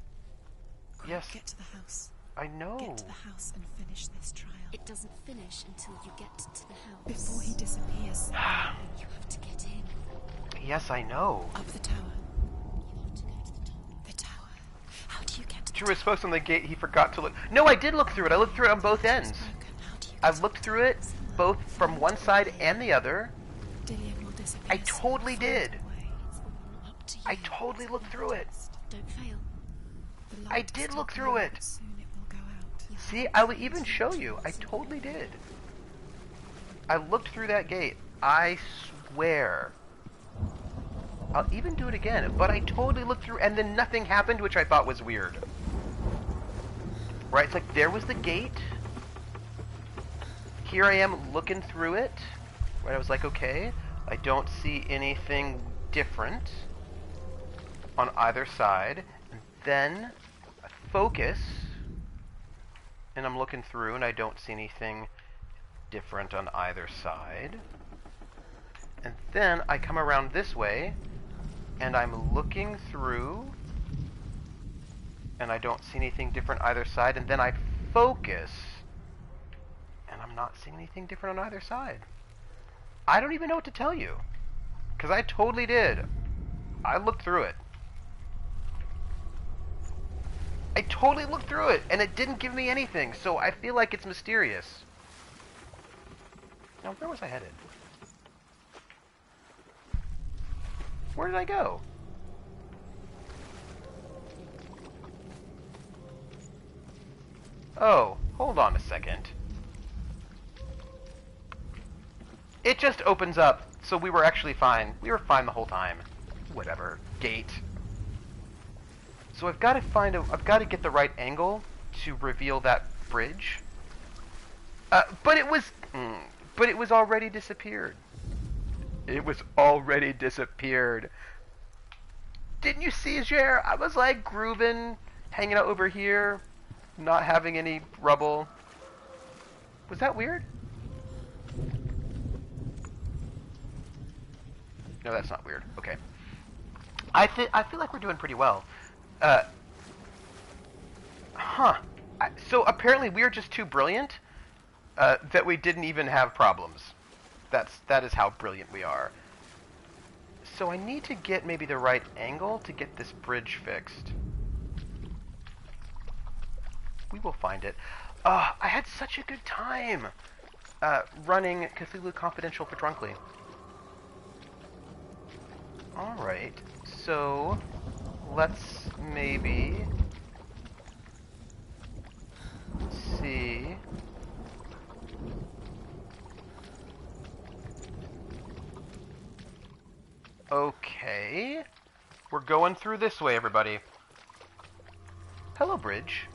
Quick, Yes. Get to the house. I know. Get to the house and finish this trial. It doesn't finish until you get to the house. Before he disappears. You have to get in. Yes, I know. Up the tower. You have to go to the top. The tower. How do you get to the Drew was supposed on the gate, he forgot to look. No, I did look through it. I looked through it on both ends. broken? How do you get I've looked through it both from one side and the other. Dillian will disappear. I totally did. It's all up to you. I totally looked through it. Don't fail. The I light is did still look through glowing. it. Soon it will go out. See, I will even show you. I totally did. I looked through that gate. I swear. I'll even do it again, but I totally looked through, and then nothing happened, which I thought was weird. Right, it's like there was the gate. Here I am looking through it. Right, I was like, okay, I don't see anything different on either side. And then I focus, and I'm looking through, and I don't see anything different on either side. And then I come around this way, and I'm looking through, and I don't see anything different either side, and then I focus, and I'm not seeing anything different on either side. I don't even know what to tell you, because I totally did. I looked through it. I totally looked through it, and it didn't give me anything, so I feel like it's mysterious. Now, where was I headed? Where did I go? Oh, hold on a second. It just opens up, so we were actually fine. We were fine the whole time. Whatever. Gate. So I've got to get the right angle to reveal that bridge. But it was already disappeared. It was already disappeared. Didn't you see, Jer? I was like grooving, hanging out over here, not having any rubble. Was that weird? No, that's not weird. Okay. I feel like we're doing pretty well. So apparently we're just too brilliant that we didn't even have problems. That is how brilliant we are. So I need to get maybe the right angle to get this bridge fixed. We will find it. I had such a good time running Cthulhu Confidential for Drunkly. Alright, so let's maybe see. Okay. We're going through this way, everybody. Hello, bridge.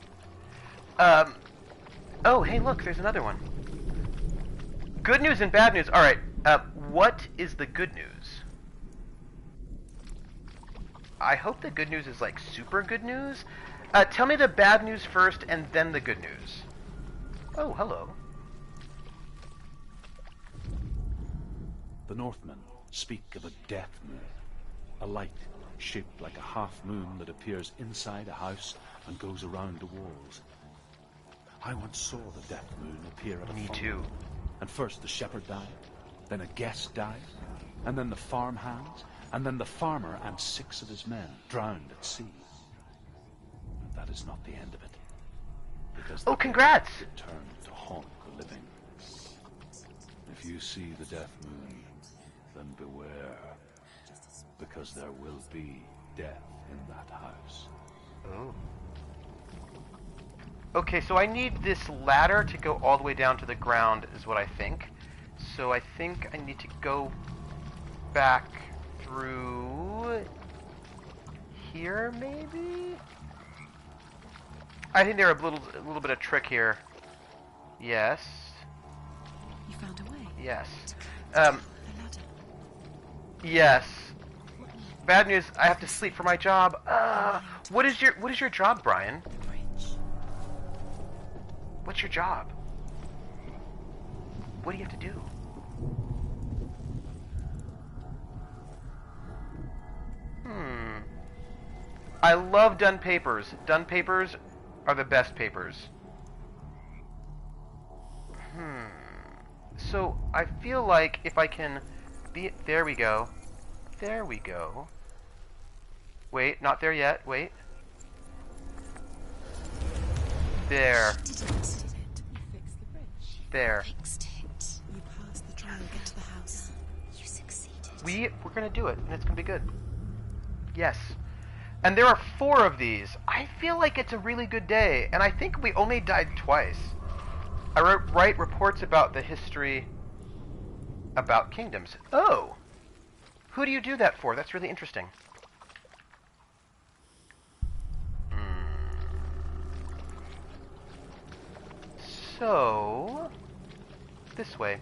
Oh, hey, look, there's another one. Good news and bad news. Alright, what is the good news? I hope the good news is, like, super good news. Tell me the bad news first, and then the good news. Oh, hello. The Northmen speak of a death moon, a light shaped like a half moon that appears inside a house and goes around the walls. I once saw the Death Moon appear at a Me farm. too. And first the shepherd died, then a guest died, and then the farmhands, and then the farmer and 6 of his men drowned at sea. And that is not the end of it. Because Oh, congrats! return to haunt the living. If you see the Death Moon, then beware, because there will be death in that house. Oh. Okay, so I need this ladder to go all the way down to the ground, is what I think. So I think I need to go back through here, maybe? I think there's a little bit of trick here. Yes. You found a way. Yes. The ladder. Yes. Bad news. I have to sleep for my job. What is your job, Brian? The bridge. What's your job? What do you have to do? I love done papers. Done papers are the best papers. So I feel like if I can be... There we go. There we go. Wait, not there yet. Wait. There. Did it. You fixed the bridge. There. Fixed it. You passed the trial. Get to the house. You succeeded. We're gonna do it, and it's gonna be good. Yes. And there are 4 of these. I feel like it's a really good day, and I think we only died twice. I write reports about the history about kingdoms. Oh! Who do you do that for? That's really interesting. So... This way.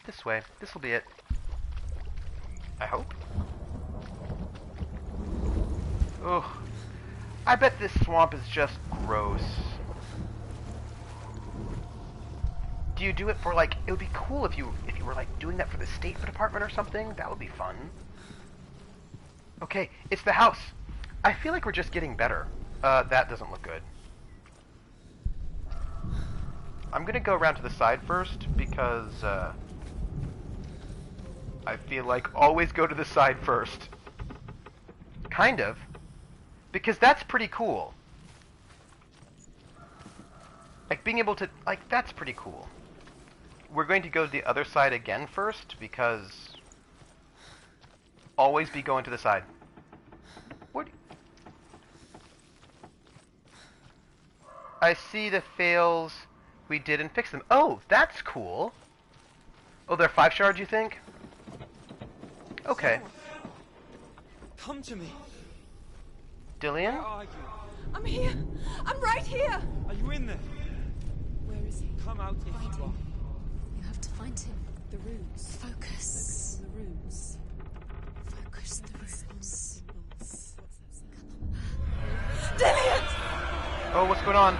This way. This'll be it. I hope. Ugh. I bet this swamp is just gross. Do you do it for, like, it would be cool if you were, like, doing that for the State Department or something? That would be fun. Okay, it's the house. I feel like we're just getting better. That doesn't look good. I'm gonna go around to the side first, because, I feel like always go to the side first. Kind of. Because that's pretty cool. Like, being able to... Like, that's pretty cool. We're going to go to the other side again first, because... Always be going to the side. What? I see the fails we did and fix them. Oh, that's cool. Oh, they're 5 shards, you think? Okay. Come to me. Dillian? Where are you? I'm here. I'm right here. Are you in there? Where is he? Come out if Find you are. him. You have to find him. The runes. Focus. Focus on the runes. Focus the runes. Dillian! Oh, what's going on?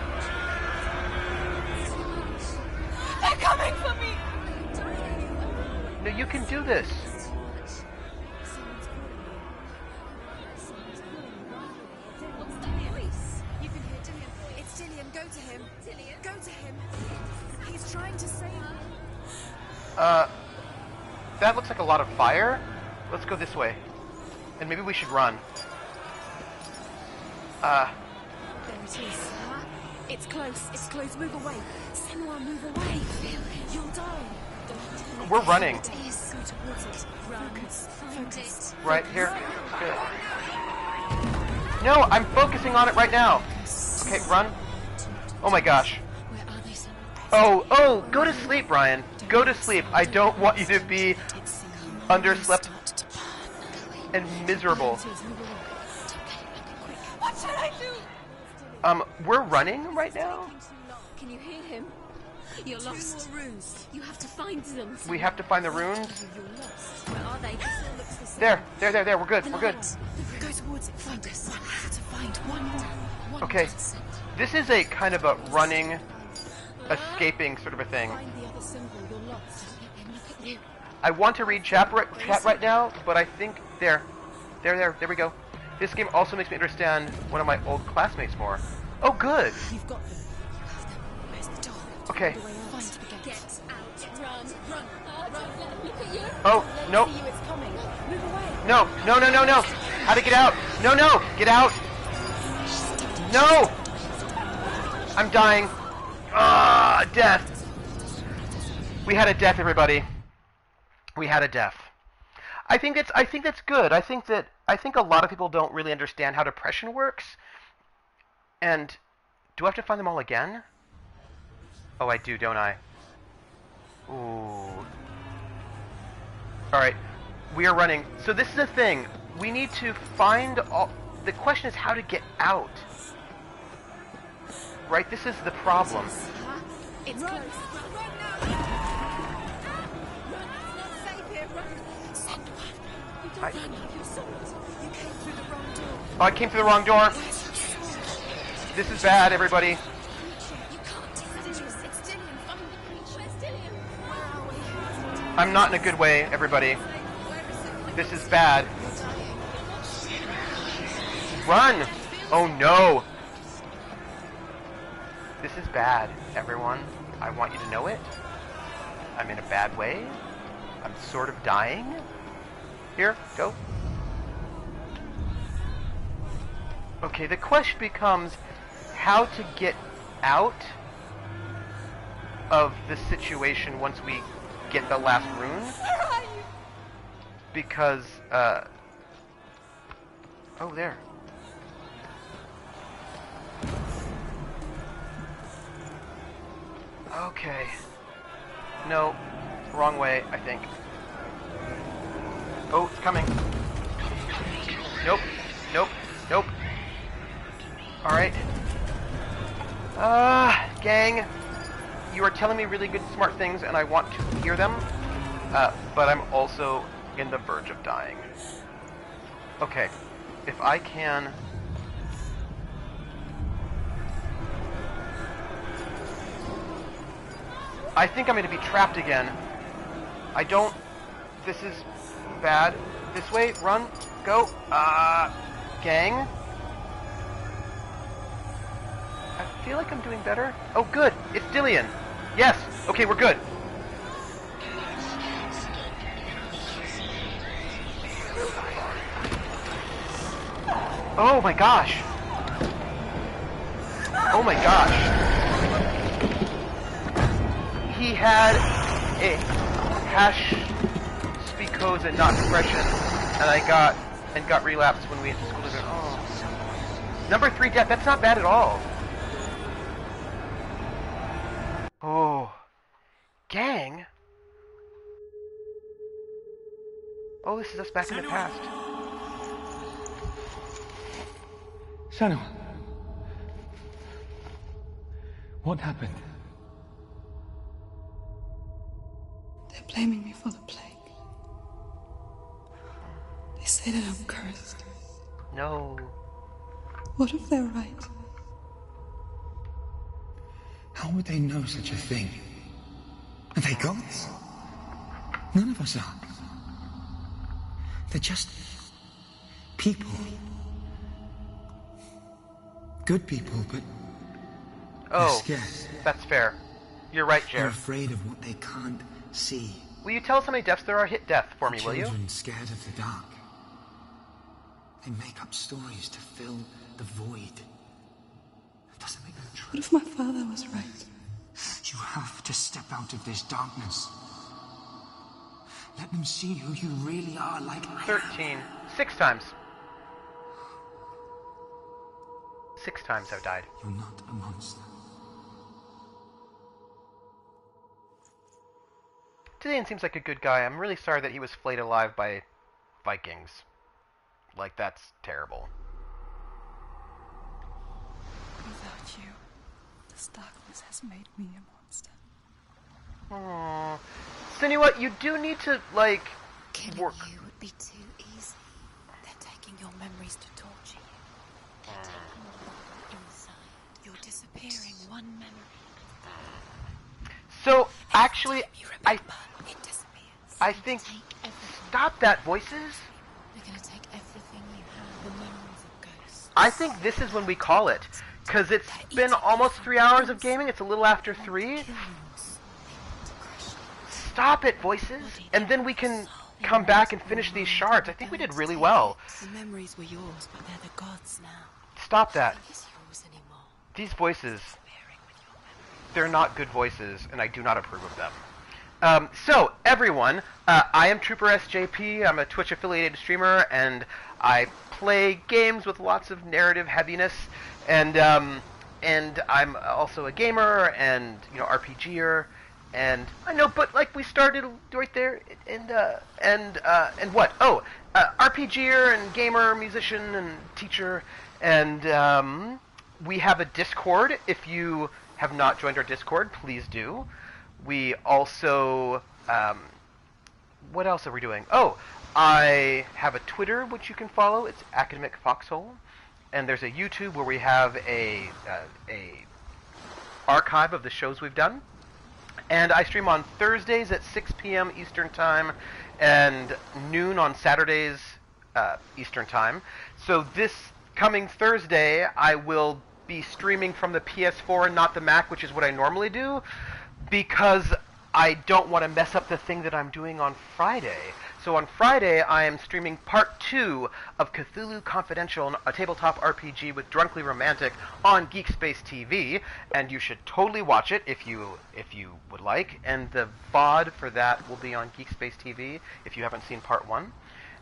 They're coming for me! No, you can do this. What's that voice? You can hear Dillian. It's Dillian. Go to him. Dillian. Go to him. He's trying to save you. That looks like a lot of fire. Let's go this way. And maybe we should run. There it is. It's close. It's close. Move away. Senua, move away. You'll die. We're running. It is. Go towards it. Run. Find it. Right here. Good. No, I'm focusing on it right now. Okay, run. Oh my gosh. Where are they, Senua? Oh, go to sleep, Ryan. Go to sleep. I don't want you to be underslept and miserable. What should I do? We're running right now? Can you hear him? You're lost. 2 more runes. You have to find them. We have to find the runes. You're lost. Where are they? There. We're good. The We're good. light. Go towards it. Find us. One more to find. One more. One Okay. more to send. This is a kind of a running, escaping sort of a thing. Find the other symbol. You're lost. Let him look at you. I want to read chat right now, but I think there we go. This game also makes me understand one of my old classmates more. Oh, good. You've got them. Where's the door? Okay. Find the gate. Get out. Run. Run. Don't let them look at you. Oh, nope. See you, it's coming. Move away. No, no, no, no, no. How to get out? No, no. Get out. No. I'm dying. Ah, death. We had a death, everybody. We had a death. I think that's good. I think a lot of people don't really understand how depression works. And do I have to find them all again? Oh, I do, don't I? Ooh. All right. We are running. So this is the thing. We need to find all. The question is how to get out. Right? This is the problem. It's close. Run now. Run. It's not safe here. Run. Senua. You don't run. You're sold. You came through the wrong door. Oh, I came through the wrong door. This is bad, everybody. You can't. It's Dillian. Find the creature. Where's Dillian? Where are we? I'm not in a good way, everybody. This is bad. Run! Oh no! This is bad, everyone. I want you to know it. I'm in a bad way. I'm sort of dying. Here, go. Okay, the question becomes how to get out of the situation once we get the last rune. Where are you? Because, oh, there. Okay. No, wrong way, I think. Oh, it's coming. Nope, nope, nope. Alright. Gang, you are telling me really good, smart things, and I want to hear them, but I'm also in the verge of dying. Okay, if I can... I think I'm going to be trapped again. I don't... This is bad. This way, run, go. Gang? I feel like I'm doing better. Oh, good. It's Dillian. Yes. Okay, we're good. Oh my gosh. Oh my gosh. He had a hash speakos and not depression, and I got relapsed when we had school. Oh. Number 3 death. That's not bad at all. Oh. Gang? Oh, this is us back in the past. Senua. What happened? They're blaming me for the plague. They say that I'm cursed. No. What if they're right? How would they know such a thing? Are they gods? None of us are. They're just people. Good people, but Oh, they're scared. that's fair. You're right, They're Jer. afraid of what they can't see. Will you tell us how many deaths there are? Hit death for me, will you? Children scared of the dark. They make up stories to fill the void. That doesn't make them true. What if my father was right? You have to step out of this darkness. Let them see who you really are, like I am. 13. 6 times. 6 times I've died. You're not a monster. Dillian seems like a good guy. I'm really sorry that he was flayed alive by Vikings. Like, that's terrible. Without you, this darkness has made me a monster. Aww. Senua, you do need to, like, Killing work. you would be too easy. They're taking your memories to torture you. They're taking them inside. You're disappearing one memory. So, actually, You remember, it disappears. I think... Take everything. Stop that, voices! They're gonna take everything you have. The memories of ghosts. I think this is when we call it. Because it's been almost 3 hours of gaming. It's a little after 3. Stop it, voices. And then we can come back and finish these shards. I think we did really well. The memories were yours, but they're the gods now. Stop that. It's yours anymore. These voices, they're not good voices, and I do not approve of them. So, everyone, I am Trooper SJP. I'm a Twitch-affiliated streamer, and I play games with lots of narrative heaviness, and I'm also a gamer and RPGer. And I know, but like we started right there, and what? Oh, RPGer and gamer, musician and teacher, and we have a Discord. If you have not joined our Discord, please do. We also, what else are we doing? Oh, I have a Twitter which you can follow. It's Academic Foxhole, and there's a YouTube where we have a archive of the shows we've done. And I stream on Thursdays at 6 p.m. Eastern Time and noon on Saturdays Eastern Time. So this coming Thursday, I will be streaming from the PS4 and not the Mac, which is what I normally do, because I don't want to mess up the thing that I'm doing on Friday. So on Friday, I am streaming part 2 of Cthulhu Confidential, a tabletop RPG with Drunkly Romantic on Geekspace TV, and you should totally watch it if you would like. And the VOD for that will be on Geekspace TV if you haven't seen part 1.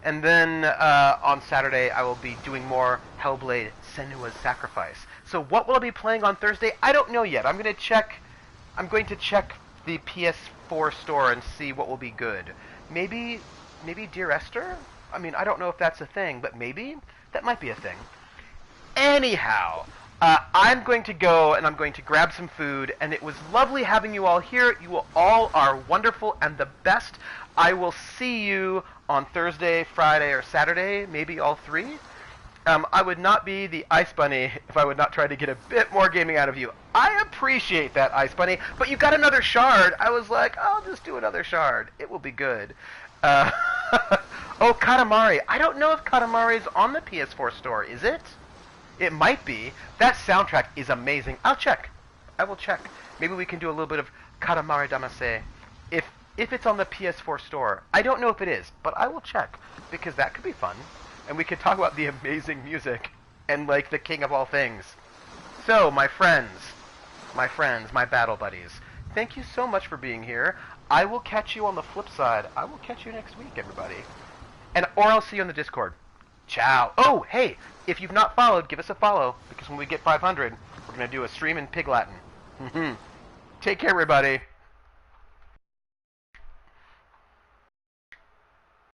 And then on Saturday, I will be doing more Hellblade: Senua's Sacrifice. So what will I be playing on Thursday? I don't know yet. I'm going to check the PS4 store and see what will be good. Maybe Dear Esther? I mean, I don't know if that's a thing, but maybe that might be a thing. Anyhow, I'm going to go and I'm going to grab some food, and it was lovely having you all here. You all are wonderful and the best. I will see you on Thursday, Friday, or Saturday, maybe all 3. I would not be the Ice Bunny if I would not try to get a bit more gaming out of you. I appreciate that, Ice Bunny, but you got another shard. I was like, I'll just do another shard. It will be good. Oh, Katamari. I don't know if Katamari is on the PS4 store, is it? It might be. That soundtrack is amazing. I'll check. I will check. Maybe we can do a little bit of Katamari Damacy if it's on the PS4 store. I don't know if it is, but I will check, because that could be fun. And we could talk about the amazing music and, like, the king of all things. So, my friends, my battle buddies, thank you so much for being here. I will catch you on the flip side. I will catch you next week, everybody. Or I'll see you on the Discord. Ciao. Oh, hey, if you've not followed, give us a follow, because when we get 500, we're going to do a stream in Pig Latin. Take care, everybody.